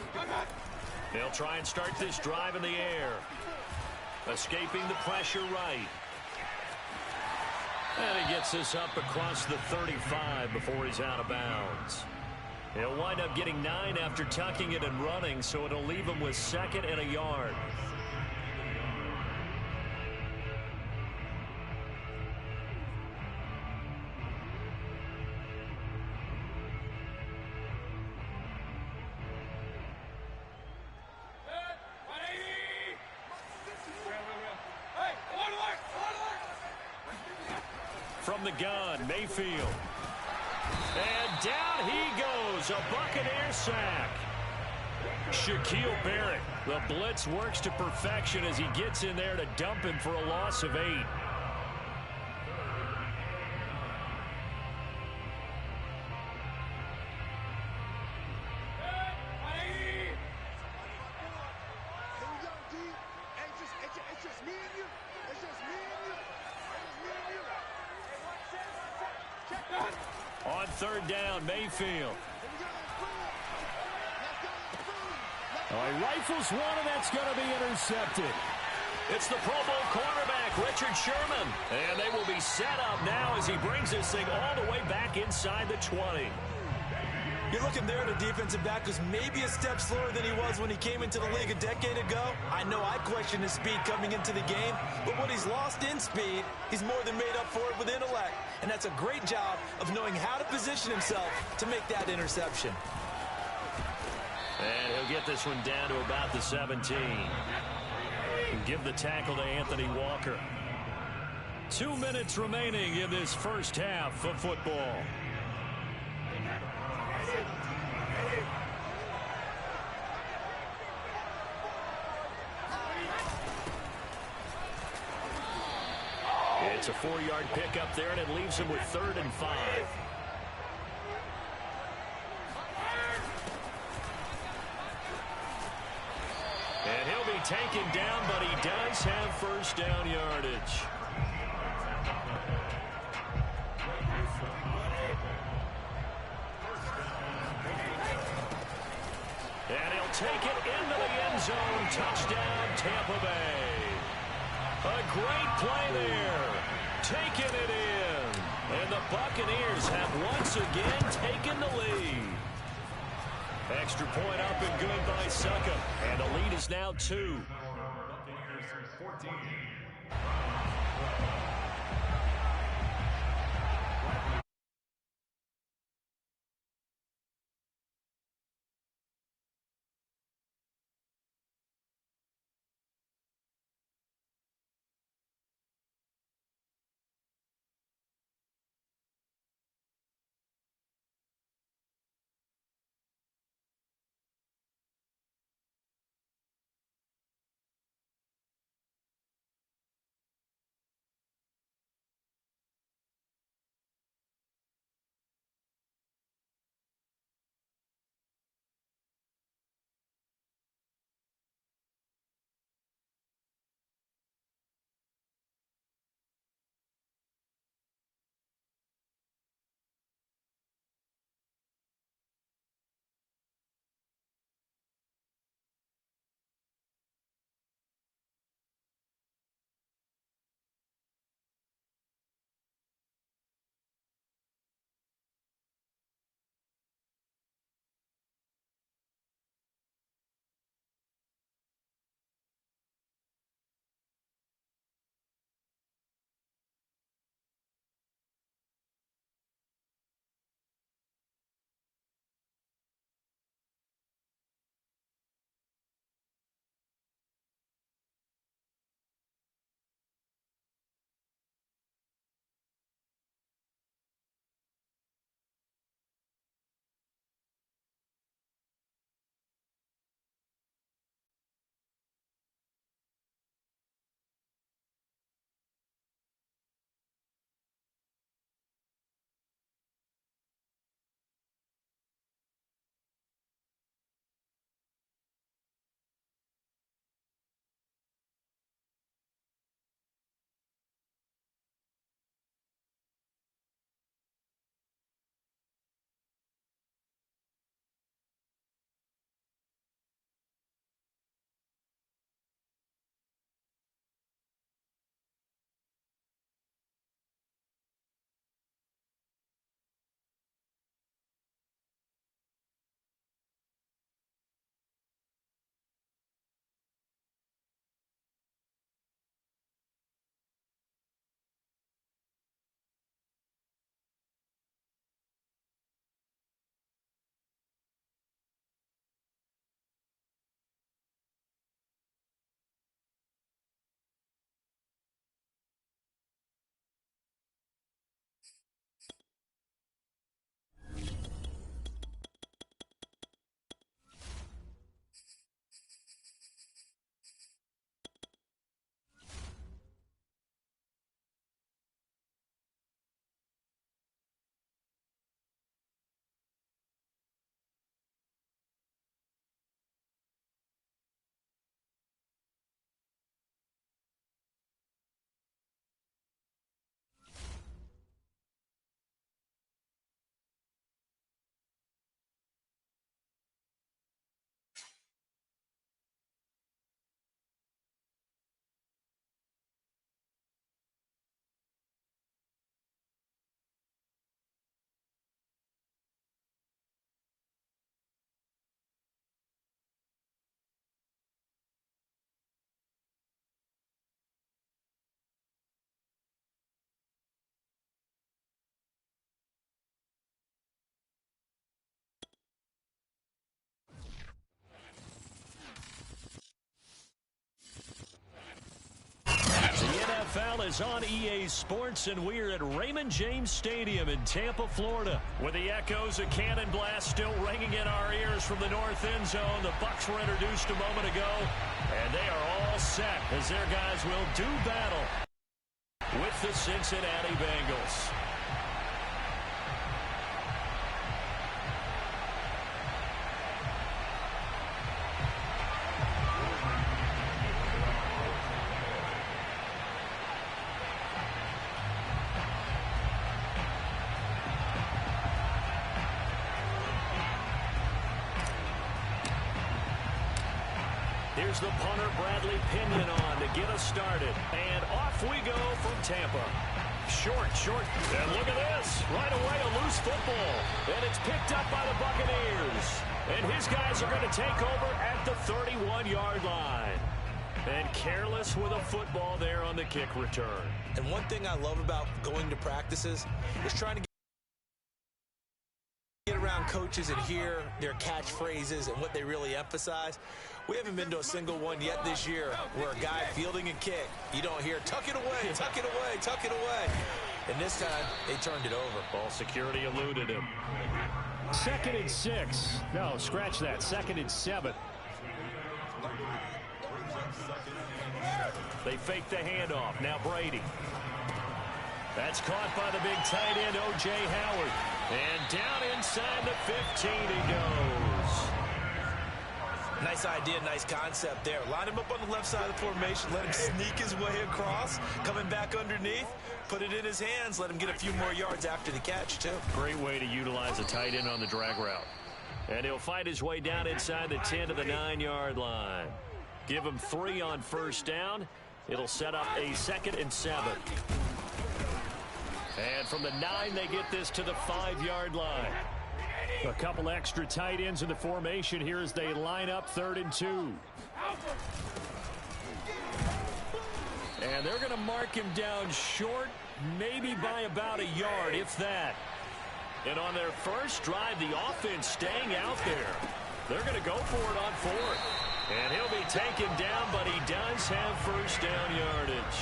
They'll try and start this drive in the air. Escaping the pressure right. And he gets this up across the 35 before he's out of bounds. He'll wind up getting 9 after tucking it and running, so it'll leave him with 2nd and a yard. From the gun, Mayfield. And down he goes, a Buccaneer sack. Shaquille Barrett, the blitz works to perfection as he gets in there to dump him for a loss of 8. On 3rd down, Mayfield. He rifles one, and that's going to be intercepted. It's the Pro Bowl cornerback, Richard Sherman. And they will be set up now as he brings this thing all the way back inside the 20. You're looking there at a defensive back who's maybe a step slower than he was when he came into the league a decade ago. I know I questioned his speed coming into the game, but what he's lost in speed, he's more than made up for it with intellect. And that's a great job of knowing how to position himself to make that interception. And he'll get this one down to about the 17. And give the tackle to Anthony Walker. 2 minutes remaining in this first half of football. It's a 4-yard pickup there, and it leaves him with 3rd and 5. And he'll be taken down, but he does have first down yardage. And he'll take it into the end zone. Touchdown, Tampa Bay. A great play there. Taking it in. And the Buccaneers have once again taken the lead. Extra point up and good by Succop. And the lead is now 2. Buccaneers 14. NFL is on EA Sports, and we're at Raymond James Stadium in Tampa, Florida. With the echoes of Cannon Blast still ringing in our ears from the north end zone, the Bucs were introduced a moment ago, and they are all set as their guys will do battle with the Cincinnati Bengals. Here's the punter, Bradley Pinion, on to get us started. And off we go from Tampa. Short. And look at this. Right away, a loose football. And it's picked up by the Buccaneers. And his guys are going to take over at the 31-yard line. And careless with a football there on the kick return. And one thing I love about going to practices is trying to get around coaches and hear their catchphrases and what they really emphasize. We haven't been to a single one yet this year where a guy fielding a kick, you don't hear, tuck it away, tuck it away, tuck it away. And this time, they turned it over. Ball security eluded him. 2nd and 6. No, scratch that. 2nd and 7. They fake the handoff. Now Brady. That's caught by the big tight end, O.J. Howard. And down inside the 15 he goes. Nice idea, nice concept there. Line him up on the left side of the formation. Let him sneak his way across. Coming back underneath. Put it in his hands. Let him get a few more yards after the catch, too. Great way to utilize a tight end on the drag route. And he'll fight his way down inside the 10 to the 9-yard line. Give him 3 on first down. It'll set up a 2nd and 7. And from the 9, they get this to the 5-yard line. A couple extra tight ends in the formation here as they line up 3rd and 2. And they're going to mark him down short, maybe by about a yard, if that. And on their first drive, the offense staying out there. They're going to go for it on 4th. And he'll be taken down, but he does have first down yardage.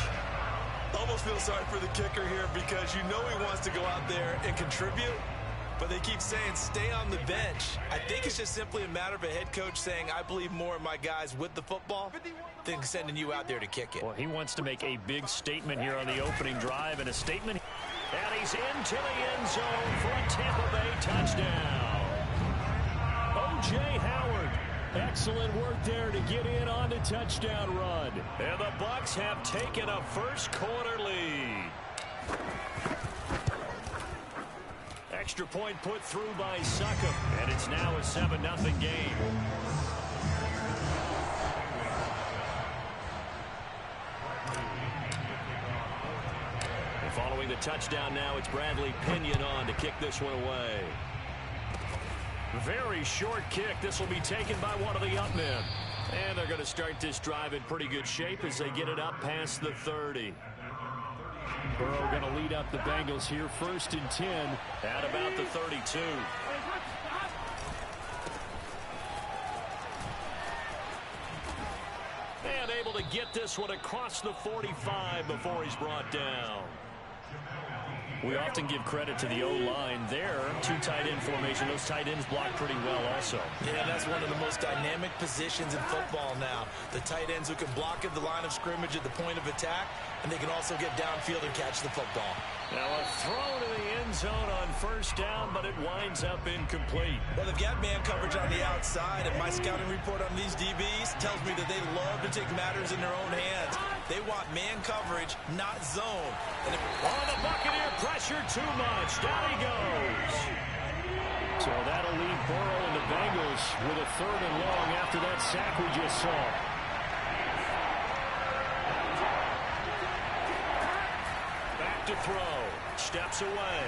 Almost feel sorry for the kicker here because you know he wants to go out there and contribute. But they keep saying, stay on the bench. I think it's just simply a matter of a head coach saying, I believe more in my guys with the football than sending you out there to kick it. Well, he wants to make a big statement here on the opening drive, and a statement. And he's into the end zone for a Tampa Bay touchdown. O.J. Howard. Excellent work there to get in on the touchdown run. And the Bucs have taken a first-quarter lead. Extra point put through by Succop, and it's now a 7-0 game. And following the touchdown now, it's Bradley Pinion on to kick this one away. Very short kick. This will be taken by one of the up men. And they're going to start this drive in pretty good shape as they get it up past the 30. Burrow going to lead up the Bengals here, 1st and 10. At about the 32. And able to get this one across the 45 before he's brought down. We often give credit to the O-line there. 2 tight end formation. Those tight ends block pretty well also. Yeah, that's one of the most dynamic positions in football now. The tight ends who can block at the line of scrimmage at the point of attack, and they can also get downfield and catch the football. Now a throw to the end zone on first down, but it winds up incomplete. Well, they've got man coverage on the outside, and my scouting report on these DBs tells me that they love to take matters in their own hands. They want man coverage, not zone. And the Buccaneer pressure too much. Down he goes. So that'll leave Burrow and the Bengals with a 3rd and long after that sack we just saw. Back to throw. Steps away.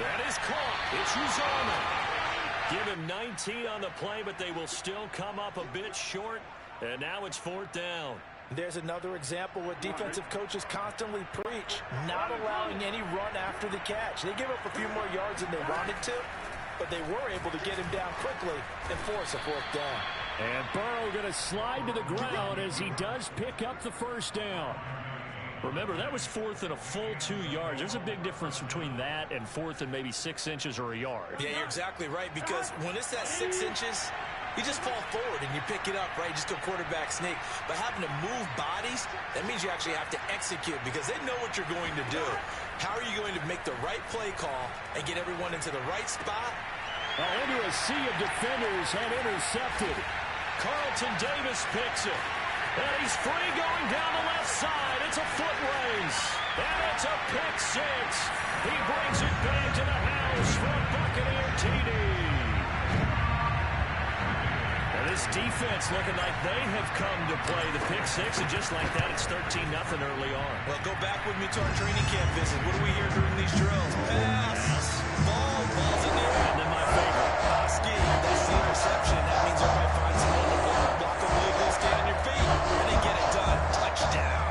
That is caught. It's Uzomah. Give him 19 on the play, but they will still come up a bit short. And now it's 4th down. There's another example where defensive coaches constantly preach, not allowing any run after the catch. They give up a few more yards than they wanted to, but they were able to get him down quickly and force a 4th down. And Burrow going to slide to the ground as he does pick up the first down. Remember, that was 4th and a full 2 yards. There's a big difference between that and 4th and maybe 6 inches or a yard. Yeah, you're exactly right, because when it's that 6 inches, you just fall forward and you pick it up, right? You just go quarterback sneak. But having to move bodies, that means you actually have to execute because they know what you're going to do. How are you going to make the right play call and get everyone into the right spot? Into a sea of defenders and intercepted. Carlton Davis picks it. And he's free going down the left side. It's a foot race. And it's a pick six. He brings it back to the house for a Buccaneer TD. And this defense looking like they have come to play the pick six. And just like that, it's 13-0 early on. Well, go back with me to our training camp visit. What do we hear during these drills? Pass. Ball's in the air. And then my favorite. Ski. That's the interception. That means everybody finds someone to block them legally. Stay on your feet. And they get it done. Touchdown.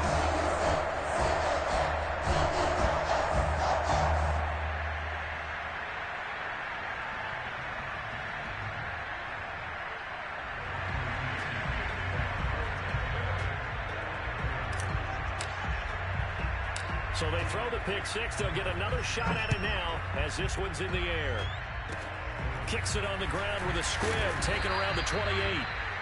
So they throw the pick six. They'll get another shot at it now as this one's in the air. Kicks it on the ground with a squib, taken around the 28.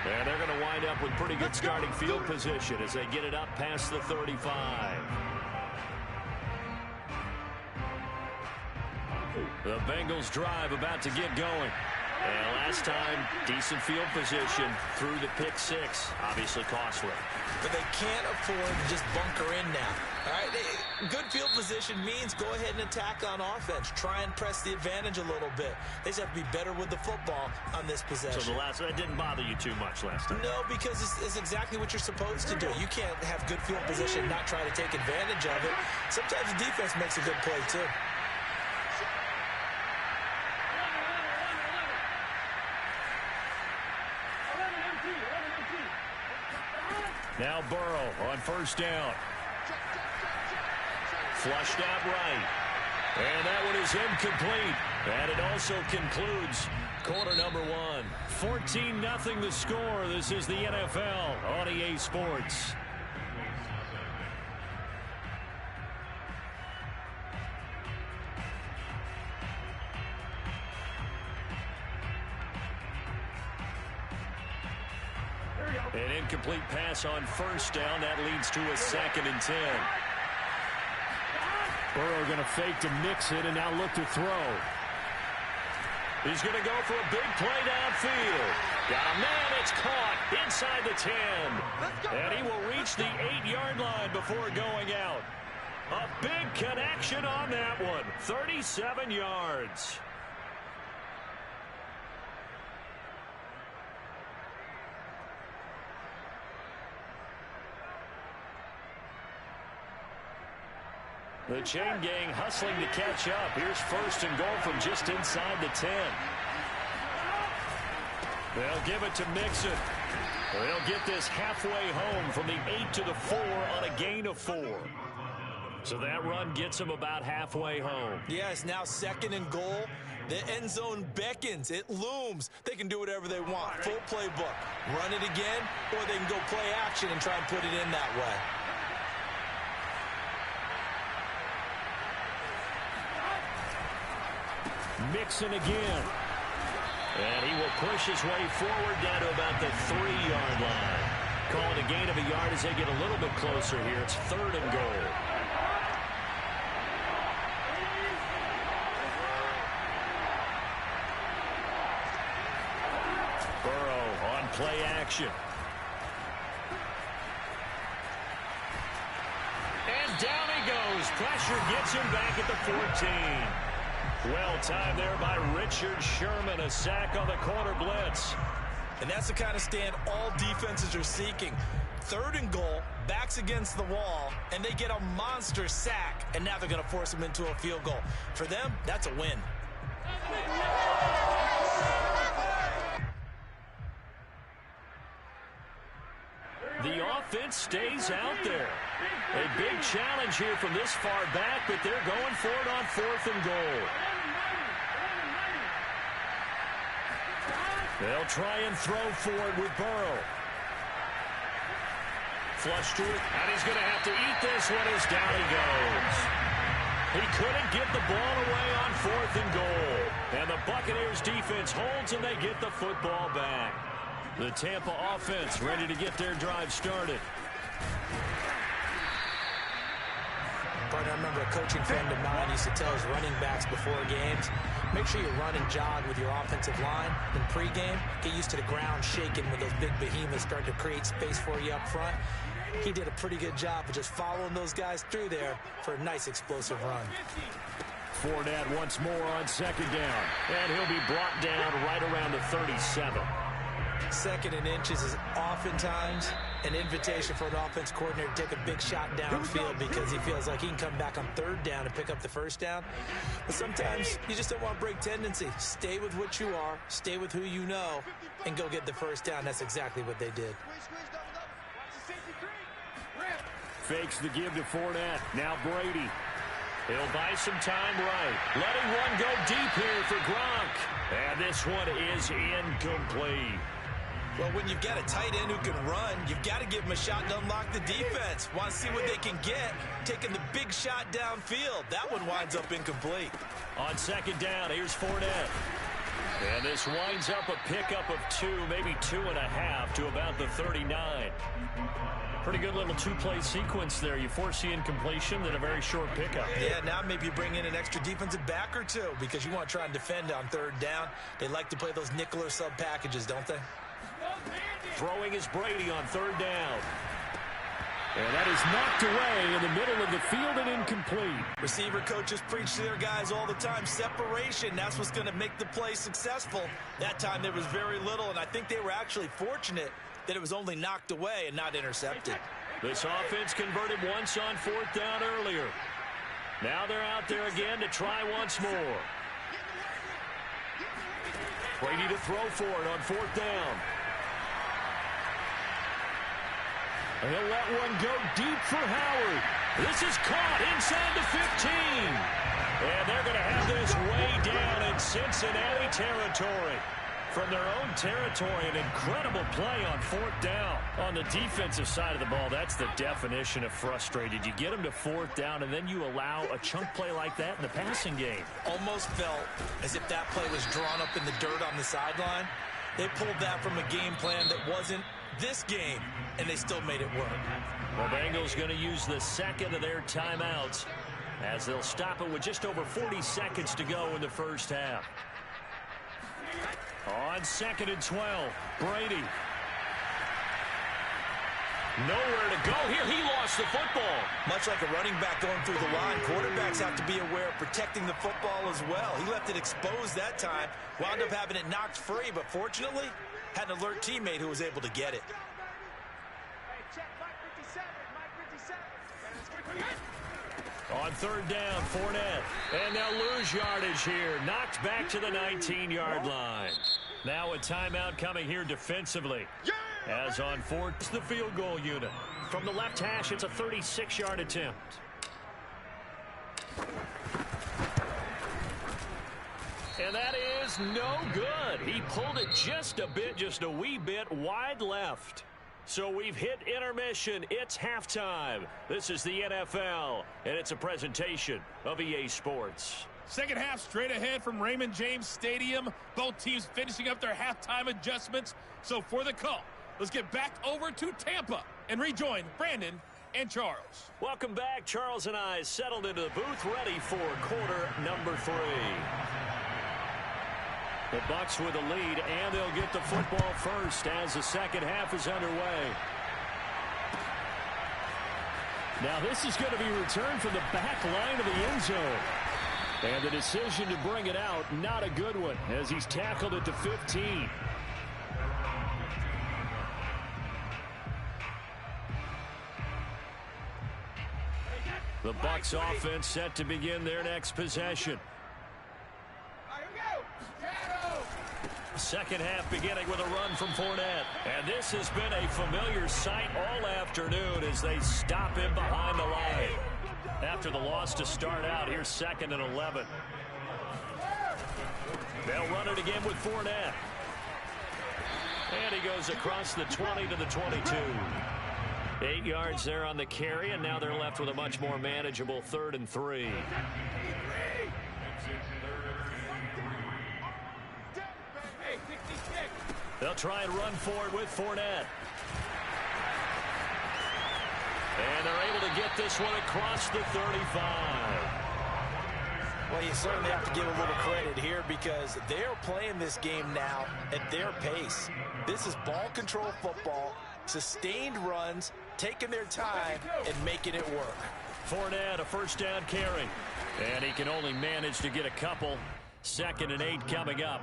And they're going to wind up with pretty good starting field position as they get it up past the 35. The Bengals drive about to get going. And last time, decent field position through the pick six. Obviously costly. But they can't afford to just bunker in now. All right, good field position means go ahead and attack on offense. Try and press the advantage a little bit. They just have to be better with the football on this possession. So that didn't bother you too much last time? No, because it's exactly what you're supposed to do. You can't have good field position and not try to take advantage of it. Sometimes the defense makes a good play, too. Now Burrow on first down. Flushed out right. And that one is incomplete. And it also concludes quarter number one. 14-0 the score. This is the NFL on EA Sports. An incomplete pass on first down. That leads to a 2nd and 10. Burrow going to fake to mix it and now look to throw. He's going to go for a big play downfield. Got a man. It's caught inside the 10. And he will reach the 8-yard line before going out. A big connection on that one. 37 yards. The chain gang hustling to catch up. Here's 1st and goal from just inside the 10. They'll give it to Mixon. They'll get this halfway home from the 8 to the 4 on a gain of 4. So that run gets them about halfway home. Yeah, it's now 2nd and goal. The end zone beckons. It looms. They can do whatever they want. Full playbook. Run it again, or they can go play action and try and put it in that way. Mixon again. And he will push his way forward down to about the 3-yard line. Calling a gain of a yard as they get a little bit closer here. It's 3rd and goal. Burrow on play action. And down he goes. Pressure gets him back at the 14. Well timed there by Richard Sherman. A sack on the corner blitz. And that's the kind of stand all defenses are seeking. 3rd and goal, backs against the wall, and they get a monster sack. And now they're going to force them into a field goal. For them, that's a win. The offense stays out there. A big challenge here from this far back, but they're going for it on 4th and goal. They'll try and throw for it with Burrow. Flush to it, and he's going to have to eat this one as down he goes. He couldn't get the ball away on 4th and goal. And the Buccaneers defense holds, and they get the football back. The Tampa offense ready to get their drive started. I remember a coaching friend of mine used to tell his running backs before games, make sure you run and jog with your offensive line in pregame. Get used to the ground shaking when those big behemoths start to create space for you up front. He did a pretty good job of just following those guys through there for a nice explosive run. Fournette once more on 2nd down, and he'll be brought down right around the 37. 2nd and inches is oftentimes an invitation for an offense coordinator to take a big shot downfield because he feels like he can come back on 3rd down and pick up the 1st down. But sometimes you just don't want to break tendency. Stay with what you are, stay with who you know, and go get the 1st down. That's exactly what they did. Fakes the give to Fournette. Now Brady. He'll buy some time right. Letting one go deep here for Gronk. And this one is incomplete. Well, when you've got a tight end who can run, you've got to give him a shot to unlock the defense. Want to see what they can get, taking the big shot downfield. That one winds up incomplete. On 2nd down, here's Fournette. And this winds up a pickup of 2, maybe 2.5 to about the 39. Pretty good little 2-play sequence there. You force the incompletion, then a very short pickup. Yeah, now maybe you bring in an extra defensive back or 2 because you want to try and defend on 3rd down. They like to play those nickel or sub packages, don't they? Throwing is Brady on 3rd down. And that is knocked away in the middle of the field and incomplete. Receiver coaches preach to their guys all the time. Separation, that's what's going to make the play successful. That time there was very little, and I think they were actually fortunate that it was only knocked away and not intercepted. This offense converted once on 4th down earlier. Now they're out there again to try once more. Brady to throw for it on 4th down. And he'll let one go deep for Howard. This is caught inside the 15. And they're going to have this way down in Cincinnati territory. From their own territory, an incredible play on 4th down. On the defensive side of the ball, that's the definition of frustrated. You get them to 4th down, and then you allow a chunk play like that in the passing game. Almost felt as if that play was drawn up in the dirt on the sideline. They pulled that from a game plan that wasn't this game, and they still made it work. The Bengals going to use the 2nd of their timeouts as they'll stop it with just over 40 seconds to go in the 1st half. On 2nd and 12, Brady. Nowhere to go here. He lost the football. Much like a running back going through the line, quarterbacks have to be aware of protecting the football as well. He left it exposed that time, wound up having it knocked free, but fortunately, had an alert teammate who was able to get it. On 3rd down, Fournette. And they'll lose yardage here. Knocked back to the 19-yard line. Now a timeout coming here defensively. As on 4th, the field goal unit. From the left hash, it's a 36-yard attempt. And that is no good. He pulled it just a wee bit wide left. So we've hit intermission. It's halftime. This is the NFL, and it's a presentation of EA Sports. 2nd half straight ahead from Raymond James Stadium. Both teams finishing up their halftime adjustments. So for the call, let's get back over to Tampa and rejoin Brandon and Charles. Welcome back. Charles and I settled into the booth, ready for quarter number 3. The Bucs with a lead, and they'll get the football first as the 2nd half is underway. Now this is going to be returned from the back line of the end zone. And the decision to bring it out, not a good one, as he's tackled at the 15. The Bucs offense set to begin their next possession. 2nd half beginning with a run from Fournette. And this has been a familiar sight all afternoon as they stop him behind the line. After the loss to start out, here's 2nd and 11. They'll run it again with Fournette. And he goes across the 20 to the 22. 8 yards there on the carry, and now they're left with a much more manageable 3rd and 3. They'll try and run for it with Fournette. And they're able to get this one across the 35. Well, you certainly have to give a little credit here because they're playing this game now at their pace. This is ball control football, sustained runs, taking their time, and making it work. Fournette, a first down carry. And he can only manage to get a couple. 2nd and 8 coming up.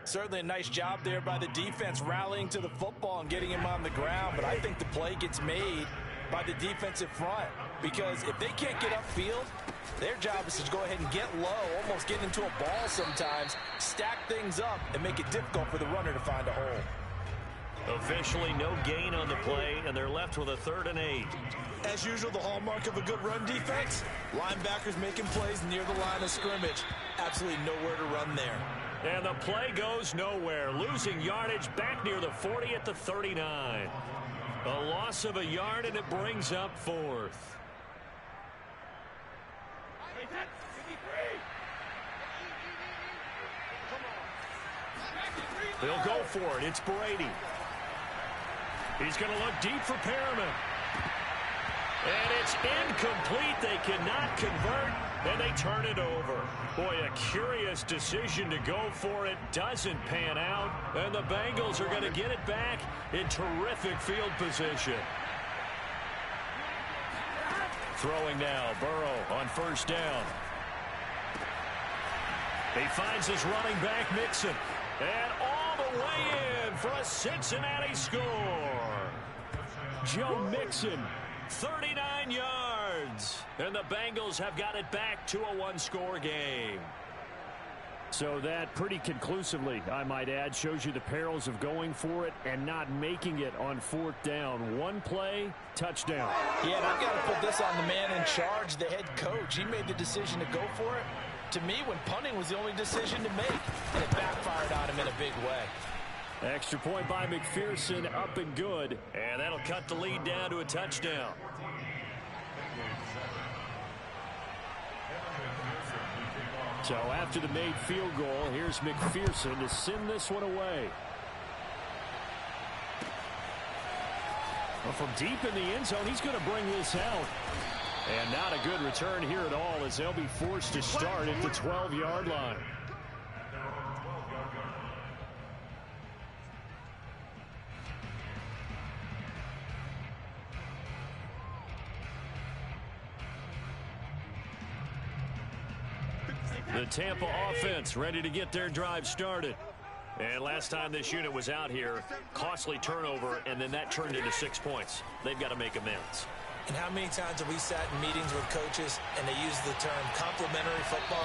Certainly a nice job there by the defense rallying to the football and getting him on the ground. But I think the play gets made by the defensive front because if they can't get upfield, their job is to go ahead and get low, almost get into a ball sometimes, stack things up, and make it difficult for the runner to find a hole. Officially no gain on the play, and they're left with a 3rd and 8. As usual, the hallmark of a good run defense, linebackers making plays near the line of scrimmage. Absolutely nowhere to run there. And the play goes nowhere, losing yardage back near the 40 at the 39. A loss of a yard, and it brings up 4th. They'll go for it. It's Brady. He's going to look deep for Perriman. And it's incomplete. They cannot convert, and they turn it over. Boy, a curious decision to go for it. Doesn't pan out, and the Bengals are going to get it back in terrific field position. Throwing now, Burrow on first down. He finds his running back, Mixon. And all the way in for a Cincinnati score. Joe Mixon, 39 yards. And the Bengals have got it back to a one-score game. So that pretty conclusively, I might add, shows you the perils of going for it and not making it on 4th down. One play, touchdown. Yeah, and I've got to put this on the man in charge, the head coach. He made the decision to go for it. To me, when punting was the only decision to make, and it backfired on him in a big way. Extra point by McPherson, up and good. And that'll cut the lead down to a touchdown. So after the made field goal, here's McPherson to send this one away. Well, from deep in the end zone, he's going to bring this out. And not a good return here at all as they'll be forced to start at the 12-yard line. The Tampa offense ready to get their drive started. And last time this unit was out here, costly turnover, and then that turned into 6 points. They've got to make amends. And how many times have we sat in meetings with coaches and they use the term complementary football?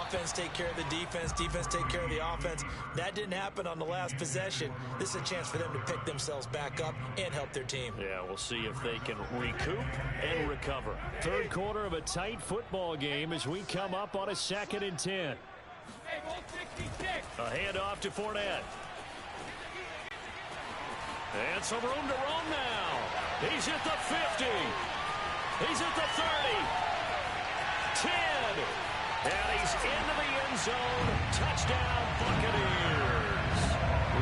Offense take care of the defense, defense take care of the offense. That didn't happen on the last possession. This is a chance for them to pick themselves back up and help their team. Yeah, we'll see if they can recoup and recover. Third quarter of a tight football game as we come up on a 2nd and 10. A handoff to Fournette. And some room to roam now. He's at the 50. He's at the 30. 10. And he's into the end zone. Touchdown, Buccaneers.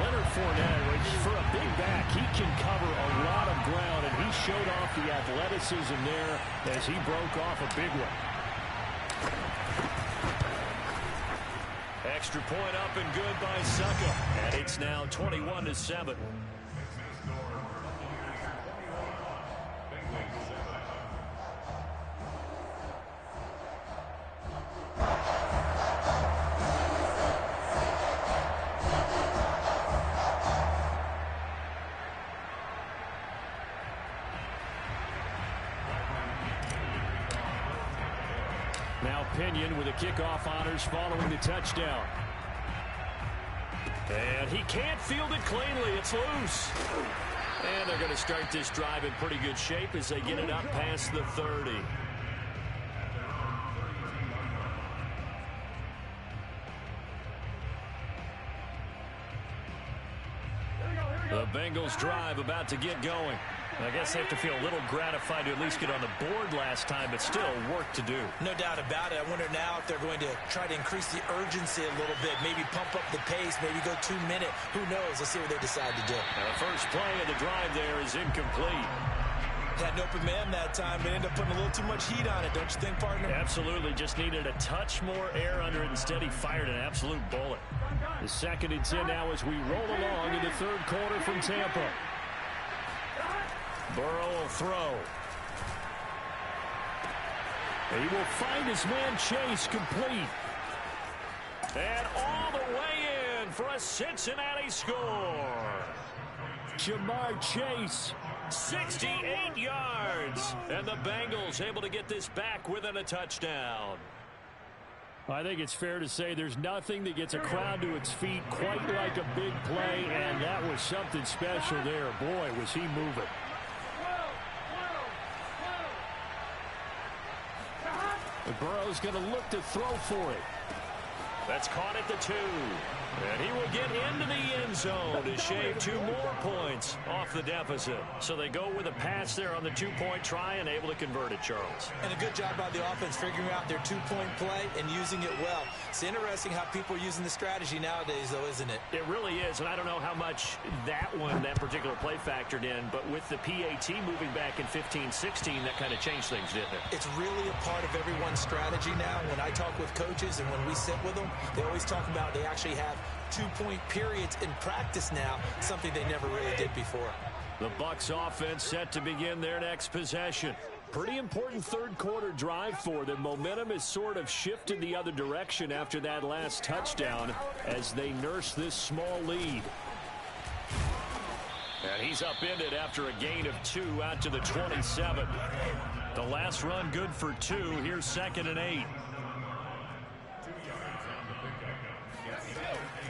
Leonard Fournette, which for a big back, he can cover a lot of ground, and he showed off the athleticism there as he broke off a big one. Extra point up and good by Succa. And it's now 21-7. Now Pinion with the kickoff honors following the touchdown. And he can't field it cleanly. It's loose. And they're going to start this drive in pretty good shape as they get it up past the 30. The Bengals drive about to get going. I guess they have to feel a little gratified to at least get on the board last time, but still work to do. No doubt about it. I wonder now if they're going to try to increase the urgency a little bit, maybe pump up the pace, maybe go 2 minute. Who knows? Let's see what they decide to do. Now the first play of the drive there is incomplete. Had an open man that time, but ended up putting a little too much heat on it, don't you think, partner? Absolutely. Just needed a touch more air under it. Instead, he fired an absolute bullet. The 2nd and 10 now as we roll along in the 3rd quarter from Tampa. Burrow will throw. He will find his man Chase complete. And all the way in for a Cincinnati score. Jamar Chase. 68 yards. And the Bengals able to get this back within a touchdown. I think it's fair to say there's nothing that gets a crowd to its feet quite like a big play, and that was something special there. Boy, was he moving. Burrow's going to look to throw for it. That's caught at the 2. And he will get into the end zone to shave 2 more points off the deficit. So they go with a pass there on the 2-point try and able to convert it, Charles. And a good job by the offense figuring out their 2-point play and using it well. It's interesting how people are using the strategy nowadays, though, isn't it? It really is, and I don't know how much that particular play factored in, but with the PAT moving back in 15-16, that kind of changed things, didn't it? It's really a part of everyone's strategy now. When I talk with coaches and when we sit with them, they always talk about they actually have 2-point periods in practice now, something they never really did before. The Bucs offense set to begin their next possession. Pretty important 3rd quarter drive for them. Momentum has sort of shifted the other direction after that last touchdown as they nurse this small lead. And he's upended after a gain of 2 out to the 27. The last run good for 2. Here's 2nd and 8.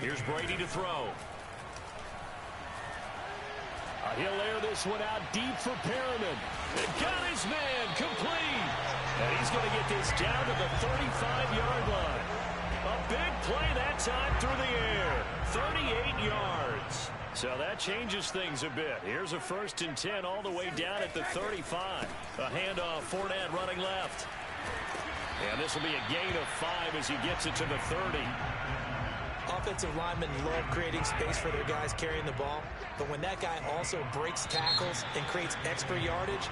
Here's Brady to throw. He'll air this one out deep for Perriman. And got his man complete. And he's going to get this down to the 35-yard line. A big play that time through the air. 38 yards. So that changes things a bit. Here's a 1st and 10 all the way down at the 35. A handoff, Fournette running left. And this will be a gain of 5 as he gets it to the 30. Offensive linemen love creating space for their guys carrying the ball, but when that guy also breaks tackles and creates extra yardage,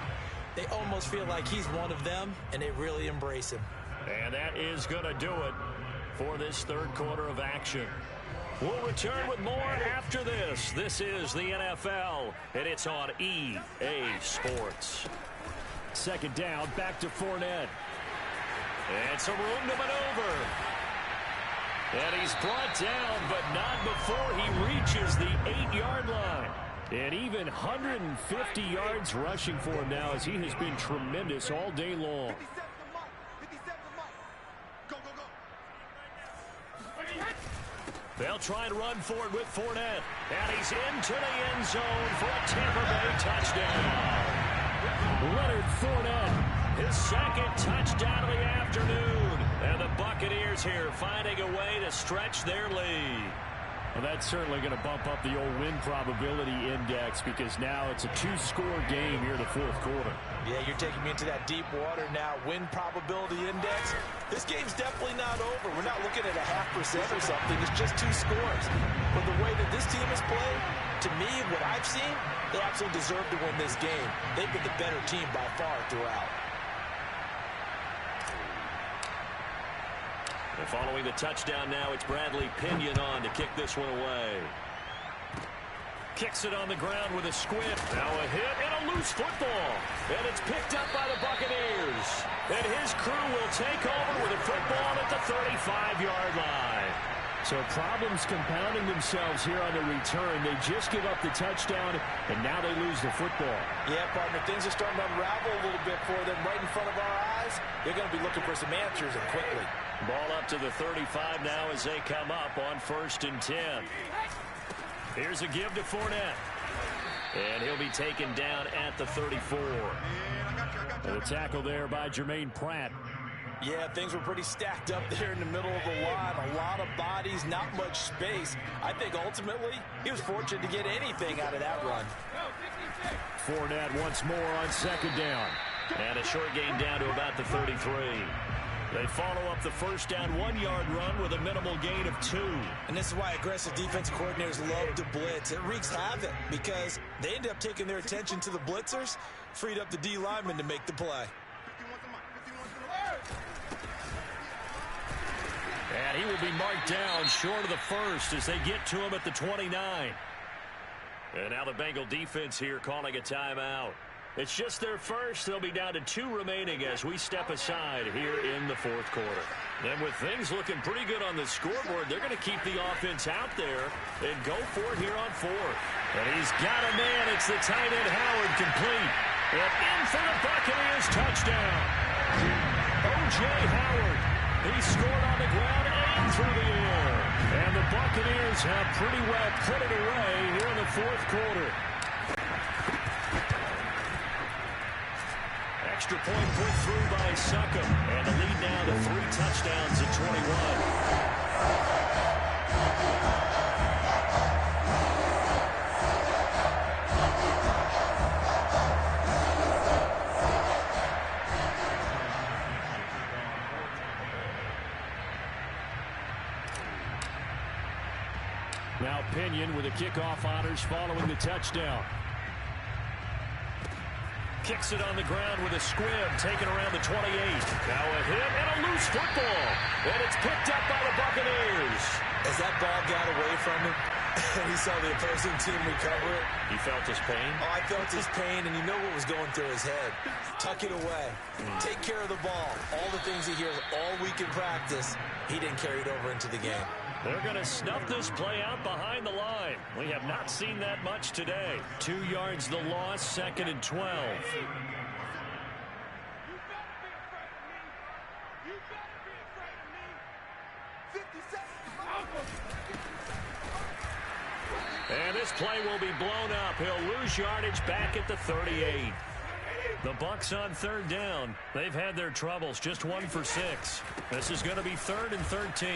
they almost feel like he's one of them, and they really embrace him. And that is going to do it for this 3rd quarter of action. We'll return with more after this. This is the NFL, and it's on EA Sports. 2nd down, back to Fournette. And some room to maneuver. And he's brought down, but not before he reaches the 8-yard line. And even 150 yards rushing for him now as he has been tremendous all day long. They'll try and run for it with Fournette. And he's into the end zone for a Tampa Bay touchdown. Leonard Fournette. His 2nd touchdown of the afternoon. And the Buccaneers here finding a way to stretch their lead. Well, that's certainly going to bump up the old win probability index because now it's a 2-score game here in the 4th quarter. Yeah, you're taking me into that deep water now. Win probability index. This game's definitely not over. We're not looking at a 0.5% or something. It's just 2 scores. But the way that this team has played, to me, what I've seen, they absolutely deserve to win this game. They've been the better team by far throughout. And following the touchdown now, it's Bradley Pinion on to kick this one away. Kicks it on the ground with a squib. Now a hit and a loose football. And it's picked up by the Buccaneers. And his crew will take over with a football at the 35-yard line. So problems compounding themselves here on the return. They just give up the touchdown, and now they lose the football. Yeah, partner, things are starting to unravel a little bit for them right in front of our eyes. They're going to be looking for some answers and quickly. Ball up to the 35 now as they come up on 1st and 10. Here's a give to Fournette. And he'll be taken down at the 34. And the tackle there by Jermaine Pratt. Yeah, things were pretty stacked up there in the middle of the line. A lot of bodies, not much space. I think ultimately he was fortunate to get anything out of that run. Fournette once more on second down. And a short gain down to about the 33. They follow up the first down 1-yard run with a minimal gain of 2. And this is why aggressive defensive coordinators love to blitz. It wreaks havoc because they end up taking their attention to the blitzers, freed up the D lineman to make the play. And he will be marked down short of the first as they get to him at the 29. And now the Bengal defense here calling a timeout. It's just their first. They'll be down to 2 remaining as we step aside here in the fourth quarter. And with things looking pretty good on the scoreboard, they're going to keep the offense out there and go for it here on fourth. And he's got a man. It's the tight end Howard, complete. And in for the Buccaneers touchdown. O.J. Howard. He scored on the ground and through the air. And the Buccaneers have pretty well put it away here in the fourth quarter. Extra point put through by Succop. And the lead now to 3 touchdowns at 21. Now Pinion with the kickoff honors following the touchdown. Kicks it on the ground with a squib, taken around the 28. Now a hit and a loose football. And it's picked up by the Buccaneers. As that ball got away from him, and he saw the opposing team recover it. He felt his pain? Oh, I felt his pain, and you know what was going through his head. Tuck it away. Take care of the ball. All the things he hears all week in practice, he didn't carry it over into the game. They're going to snuff this play out behind the line. We have not seen that much today. 2 yards the loss, 2nd and 12. And this play will be blown up. He'll lose yardage back at the 38. The Bucs on 3rd down. They've had their troubles, just 1 for 6. This is going to be 3rd and 13.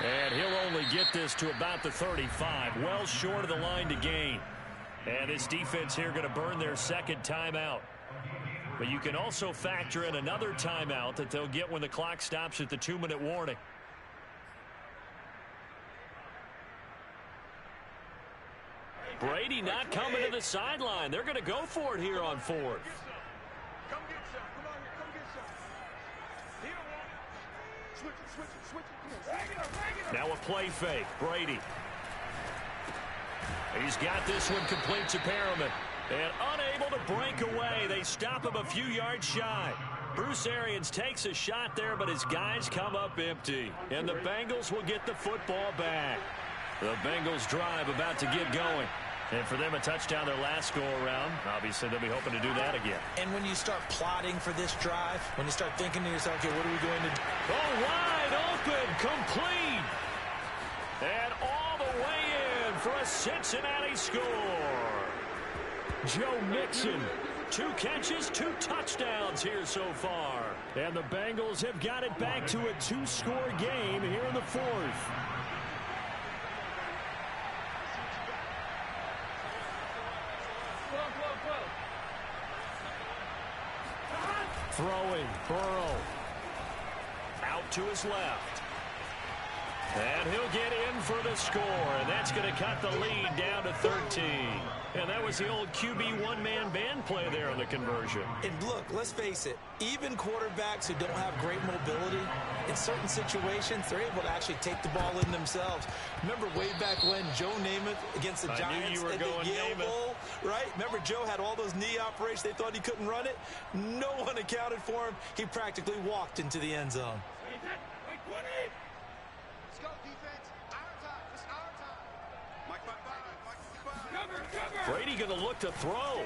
And he'll only get this to about the 35, well short of the line to gain. And this defense here going to burn their 2nd timeout. But you can also factor in another timeout that they'll get when the clock stops at the 2-minute warning. Brady not coming to the sideline. They're going to go for it here on 4th. Come get some. Come on here. Come get some. Here, switch it, switch it, switch it. Now a play fake. Brady. He's got this one complete to Perriman. And unable to break away. They stop him a few yards shy. Bruce Arians takes a shot there, but his guys come up empty. And the Bengals will get the football back. The Bengals drive about to get going. And for them, a touchdown their last go-around. Obviously, they'll be hoping to do that again. And when you start plotting for this drive, when you start thinking to yourself, okay, what are we going to do? Oh, wide open, complete. And all the way in for a Cincinnati score. Joe Mixon, 2 catches, 2 touchdowns here so far. And the Bengals have got it back to a 2-score game here in the 4th. Throwing, Burrow. Out to his left. And he'll get in for the score. And that's going to cut the lead down to 13. And that was the old QB one-man band play there on the conversion. And look, let's face it, even quarterbacks who don't have great mobility, in certain situations, they're able to actually take the ball in themselves. Remember way back when Joe Namath against the Giants at the Yale Bowl, right? Remember Joe had all those knee operations. They thought he couldn't run it. No one accounted for him. He practically walked into the end zone. Let's go, defense. Our time. It's our time. Mike 5-5. Mike 5-5. Brady going to look to throw.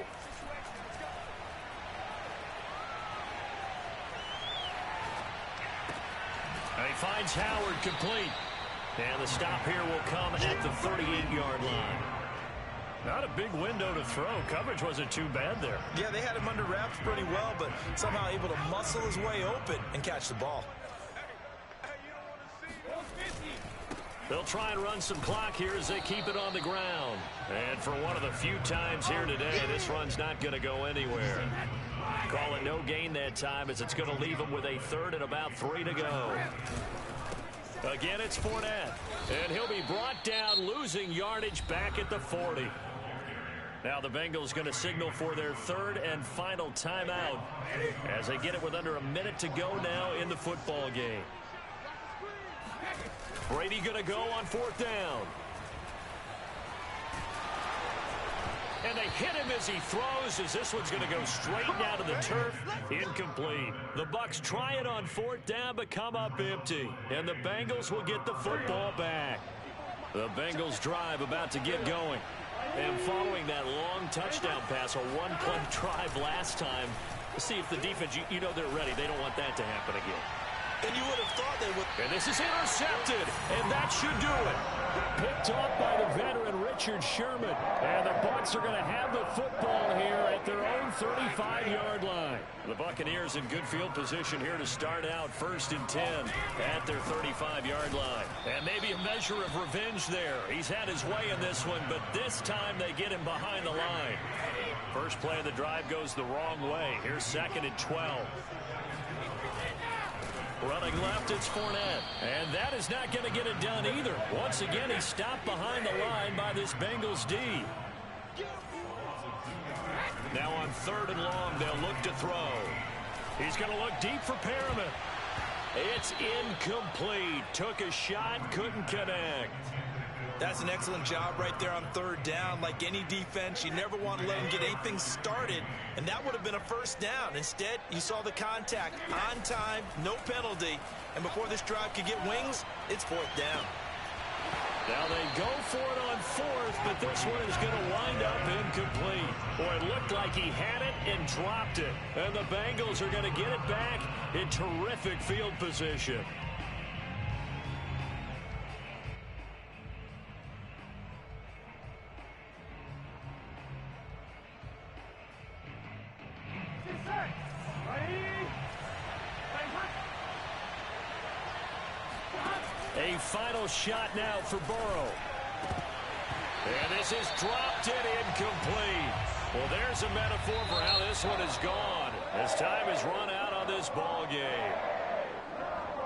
And he finds Howard complete. And the stop here will come at the 38-yard line. Not a big window to throw. Coverage wasn't too bad there. Yeah, they had him under wraps pretty well, but somehow able to muscle his way open and catch the ball. They'll try and run some clock here as they keep it on the ground. And for one of the few times here today, this run's not going to go anywhere. Call it no gain that time as it's going to leave them with a third and about 3 to go. Again, it's Fournette. And he'll be brought down, losing yardage back at the 40. Now the Bengals going to signal for their third and final timeout as they get it with under a minute to go now in the football game. Brady going to go on 4th down. And they hit him as he throws, as this one's going to go straight down to the turf. Incomplete. The Bucs try it on 4th down, but come up empty. And the Bengals will get the football back. The Bengals drive about to get going. And following that long touchdown pass, a one-play drive last time, see if the defense, you know they're ready. They don't want that to happen again. And you would have thought they would. And this is intercepted, and that should do it. Picked off by the veteran Richard Sherman. And the Bucs are going to have the football here at their own 35-yard line. The Buccaneers in good field position here to start out 1st and 10 at their 35-yard line. And maybe a measure of revenge there. He's had his way in this one, but this time they get him behind the line. First play of the drive goes the wrong way. Here's 2nd and 12. Running left, it's Fournette. And that is not going to get it done either. Once again, he's stopped behind the line by this Bengals D. Now on 3rd and long, they'll look to throw. He's going to look deep for Perriman. It's incomplete. Took a shot, couldn't connect. That's an excellent job right there on 3rd down. Like any defense, you never want to let them get anything started, and that would have been a 1st down. Instead, you saw the contact on time, no penalty, and before this drive could get wings, it's 4th down. Now they go for it on 4th, but this one is going to wind up incomplete. Boy, it looked like he had it and dropped it, and the Bengals are going to get it back in terrific field position. A final shot now for Burrow. And this is dropped it incomplete. Well, there's a metaphor for how this one is gone as time is run out on this ball game.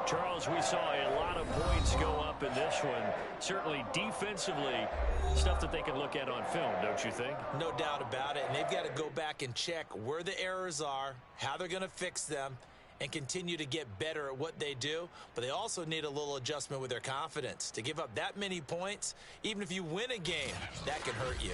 Charles, we saw a lot of points go up in this one. Certainly defensively, stuff that they can look at on film, don't you think? No doubt about it. And they've got to go back and check where the errors are, how they're going to fix them, and continue to get better at what they do. But they also need a little adjustment with their confidence. To give up that many points, even if you win a game, that can hurt you.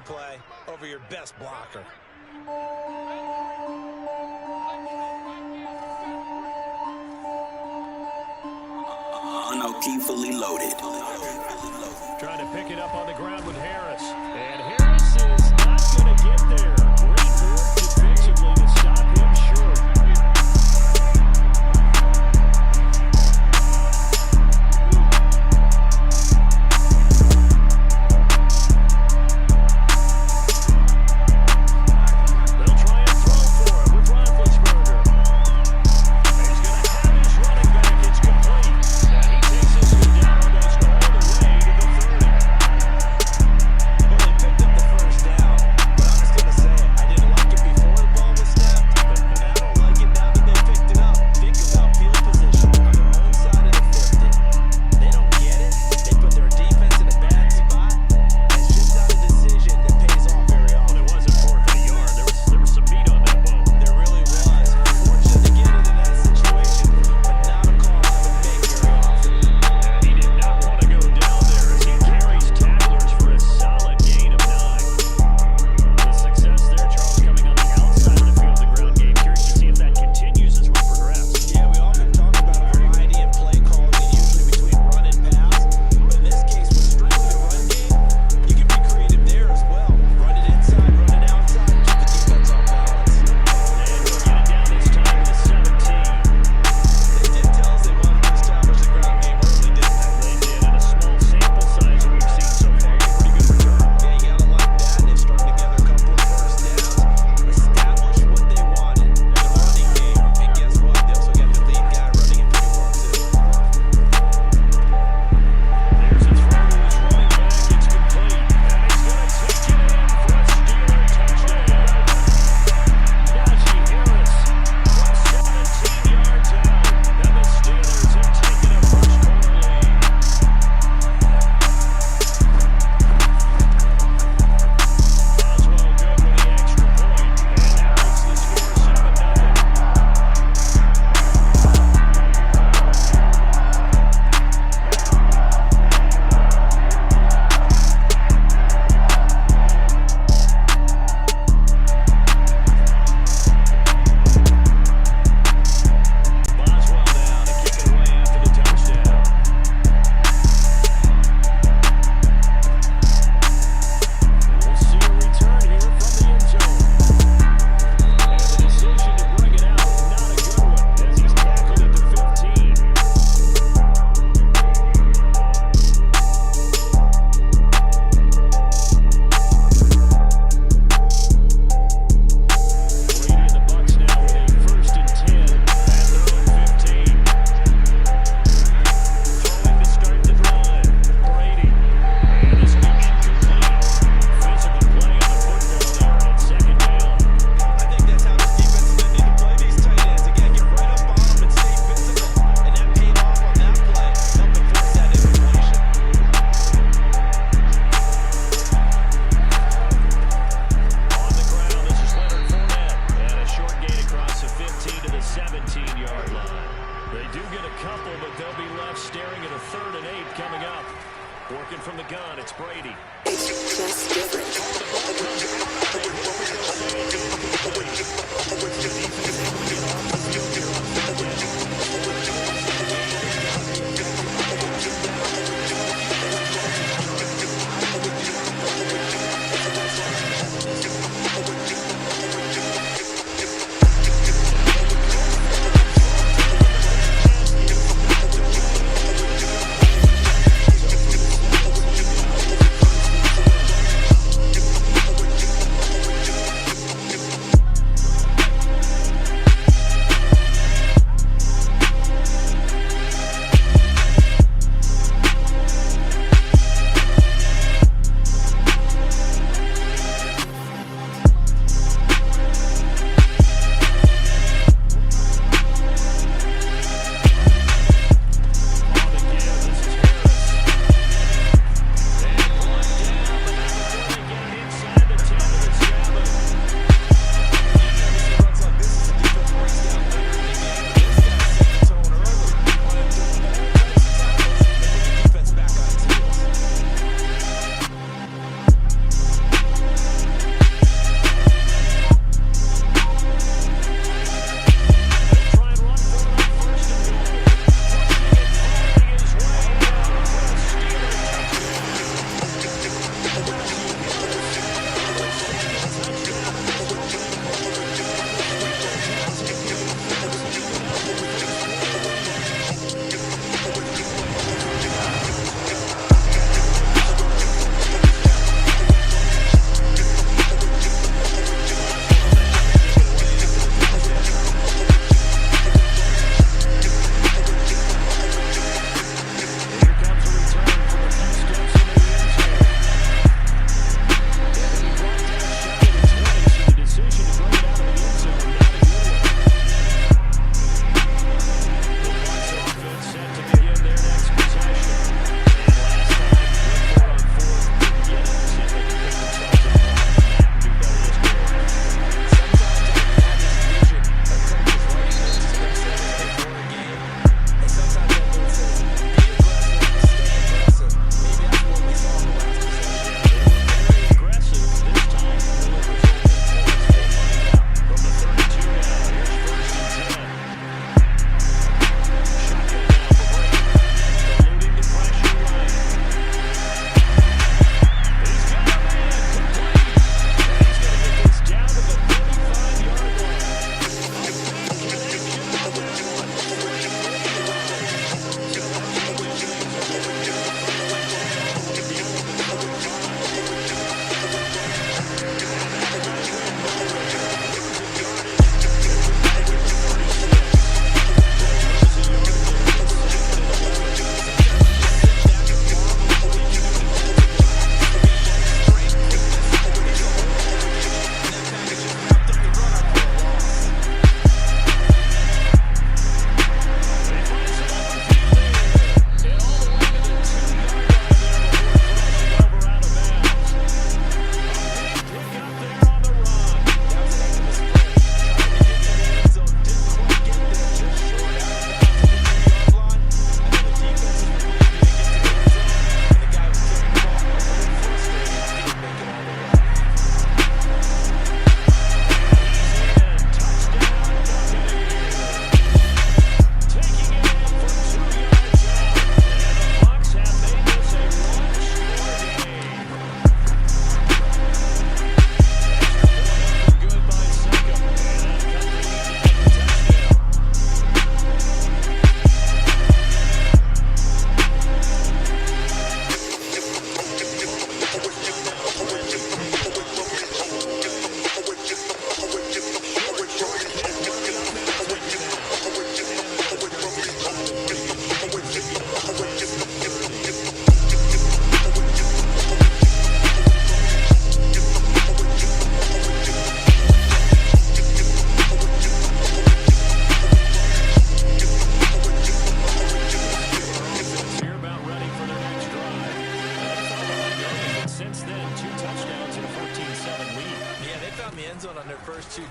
screen play over your best blocker. Unoki fully loaded. Trying to pick it up on the ground with Harris. And Harris is not going to get there. Great work defensively to stop him short. They'll try and throw for it with Roethlisberger. He's going to have his running back. It's complete. And he takes this one down almost all the way to the 30.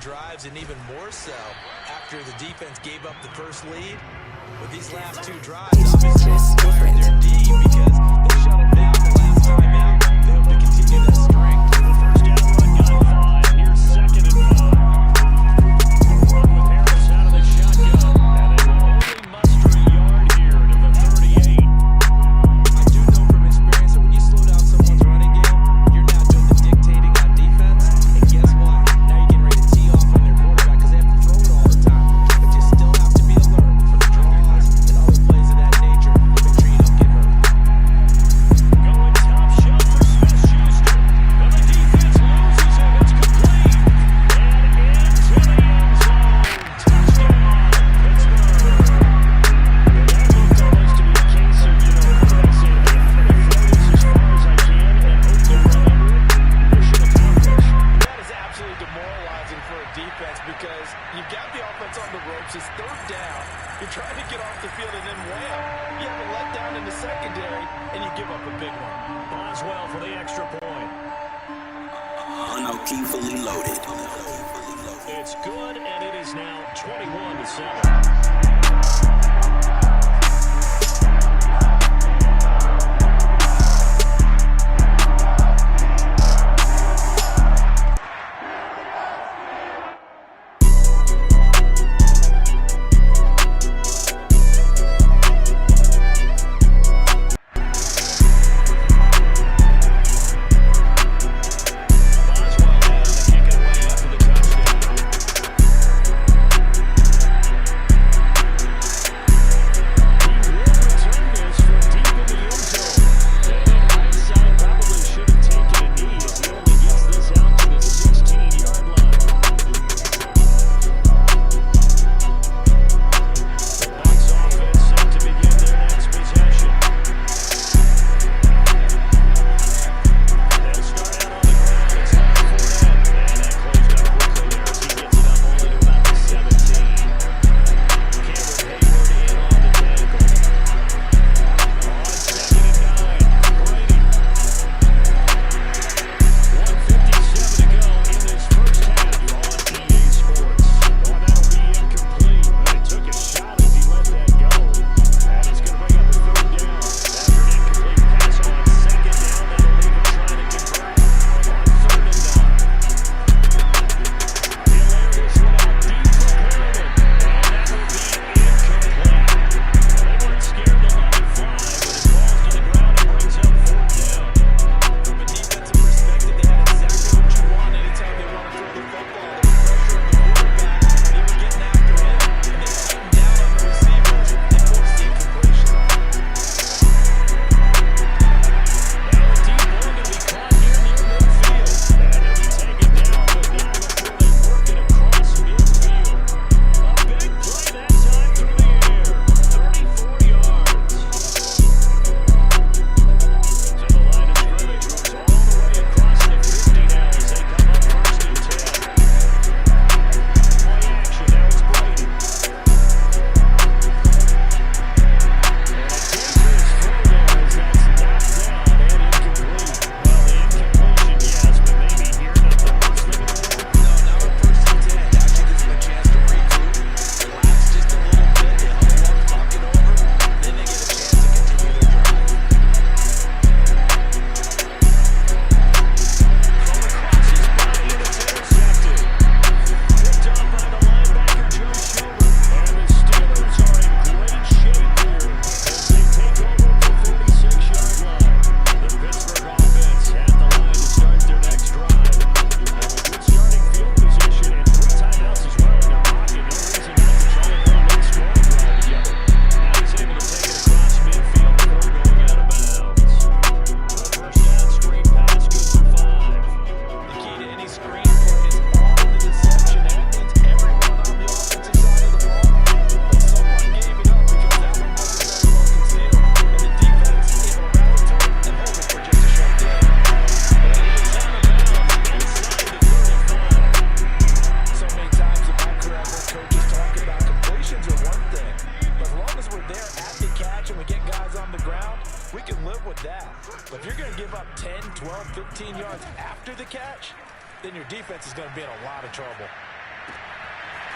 drives, and even more so after the defense gave up the first lead. With these last two drives, obviously inspired their D because they shuttled down the last time out. They hope to continue that strength. The first down run got 5. Here's 2nd and 5. A run with Harris out of the shotgun. And they will only muster a yard here to the 38. I do know from experience that when you slow down someone's running game, you're now doing the dictating on defense. And guess what? Now you're getting ready to tee off on their quarterback because they have to throw it all the time. But you still have to be alert for the draws and other plays of that nature to make sure you don't get hurt. Going top shelf for Smith-Schuster. And the defense loses him. It's complete. And into the end zone. Touchdown, Pittsburgh. And that looked almost to be a case of, quarterback saying, hey, I'm going to throw this as far as I can and hope they run under it. Mission accomplished. That is absolutely demoralizing for a defense because you've got the offense on the ropes. It's 3rd down. You're trying to get off the field and then wham. You have a letdown in the secondary and you give up a big one. Boswell for the extra point. Unkeefully loaded. It's good, and it is now 21-7. But if you're going to give up 10, 12, 15 yards after the catch, then your defense is going to be in a lot of trouble.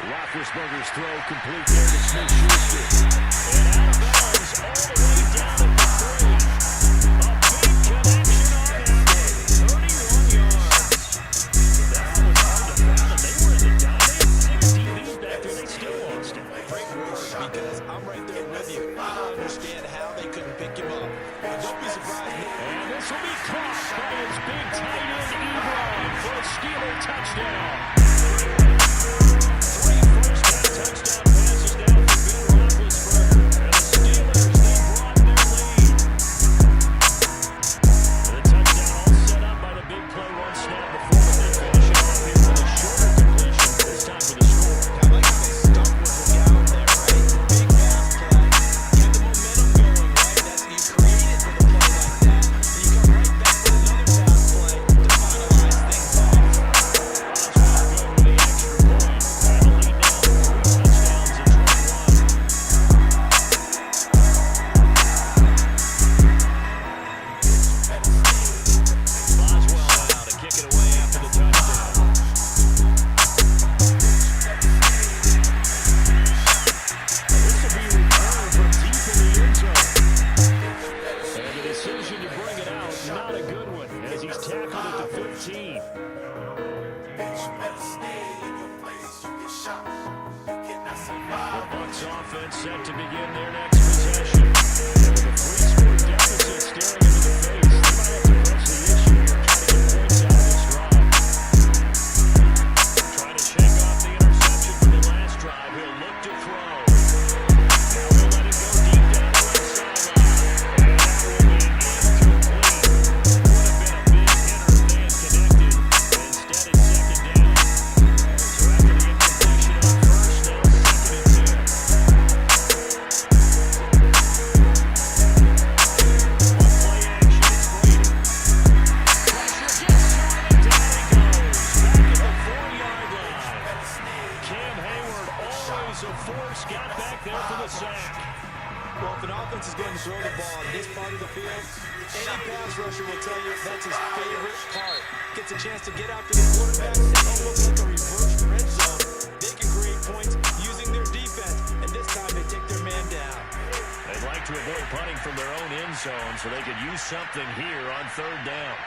Roethlisberger's throw complete there to Smith-Schuster. And out of bounds all the way down at the 3. A big connection on that one. 31 yards. That was hard to fathom. They were in the dominant 6 DBs back there. They still lost it. Great work, because I'm right there with you. I don't understand how they couldn't pick him up. But don't be surprised. And this will be caught by his big tight end, Ebron, for a Steeler touchdown. 3 first-down touchdown passes down for Ben Roethlisberger. And the Steelers, they broaden their lead. The touchdown all set up by the big play one snap before, but they finish it off here with a shorter completion, this time for the score. I like how they stuck with the guy out there, right? Big pass play. Get the momentum going, right? That's you created for the play like that. And you come right back with another pass play to finalize things off. Osweiler good with the extra point. And the lead now 3 touchdowns and 21. Boswell now to kick it away after the touchdown. This will be returned from deep in the end zone. And the decision to bring it out, not a good one, as he's tackled at the 15. The Bucs offense set to begin their next possession. And with a 3-score deficit staring into the face, they might have to press the issue here, try to get points out of this drive. Trying to shake off the interception from the last drive. He'll look to throw. Now he'll let it go deep down the left sideline. And that will be incomplete. Would have been a big hitter if they had connected. Instead, it's second down. So after the incompletion on first, now second and 10. One play action, it's Brady. Pressure gets on it, down he goes. Back at the 4-yard line. Cam Hayward, always a force, got back there for the sack. Well, if an offense is going to throw the ball in this part of the field, any pass rusher will tell you that's his favorite part. Gets a chance to get after the quarterback, almost like a reverse red zone. They can create points using their defense, and this time they take their man down. They'd like to avoid punting from their own end zone so they could use something here on third down.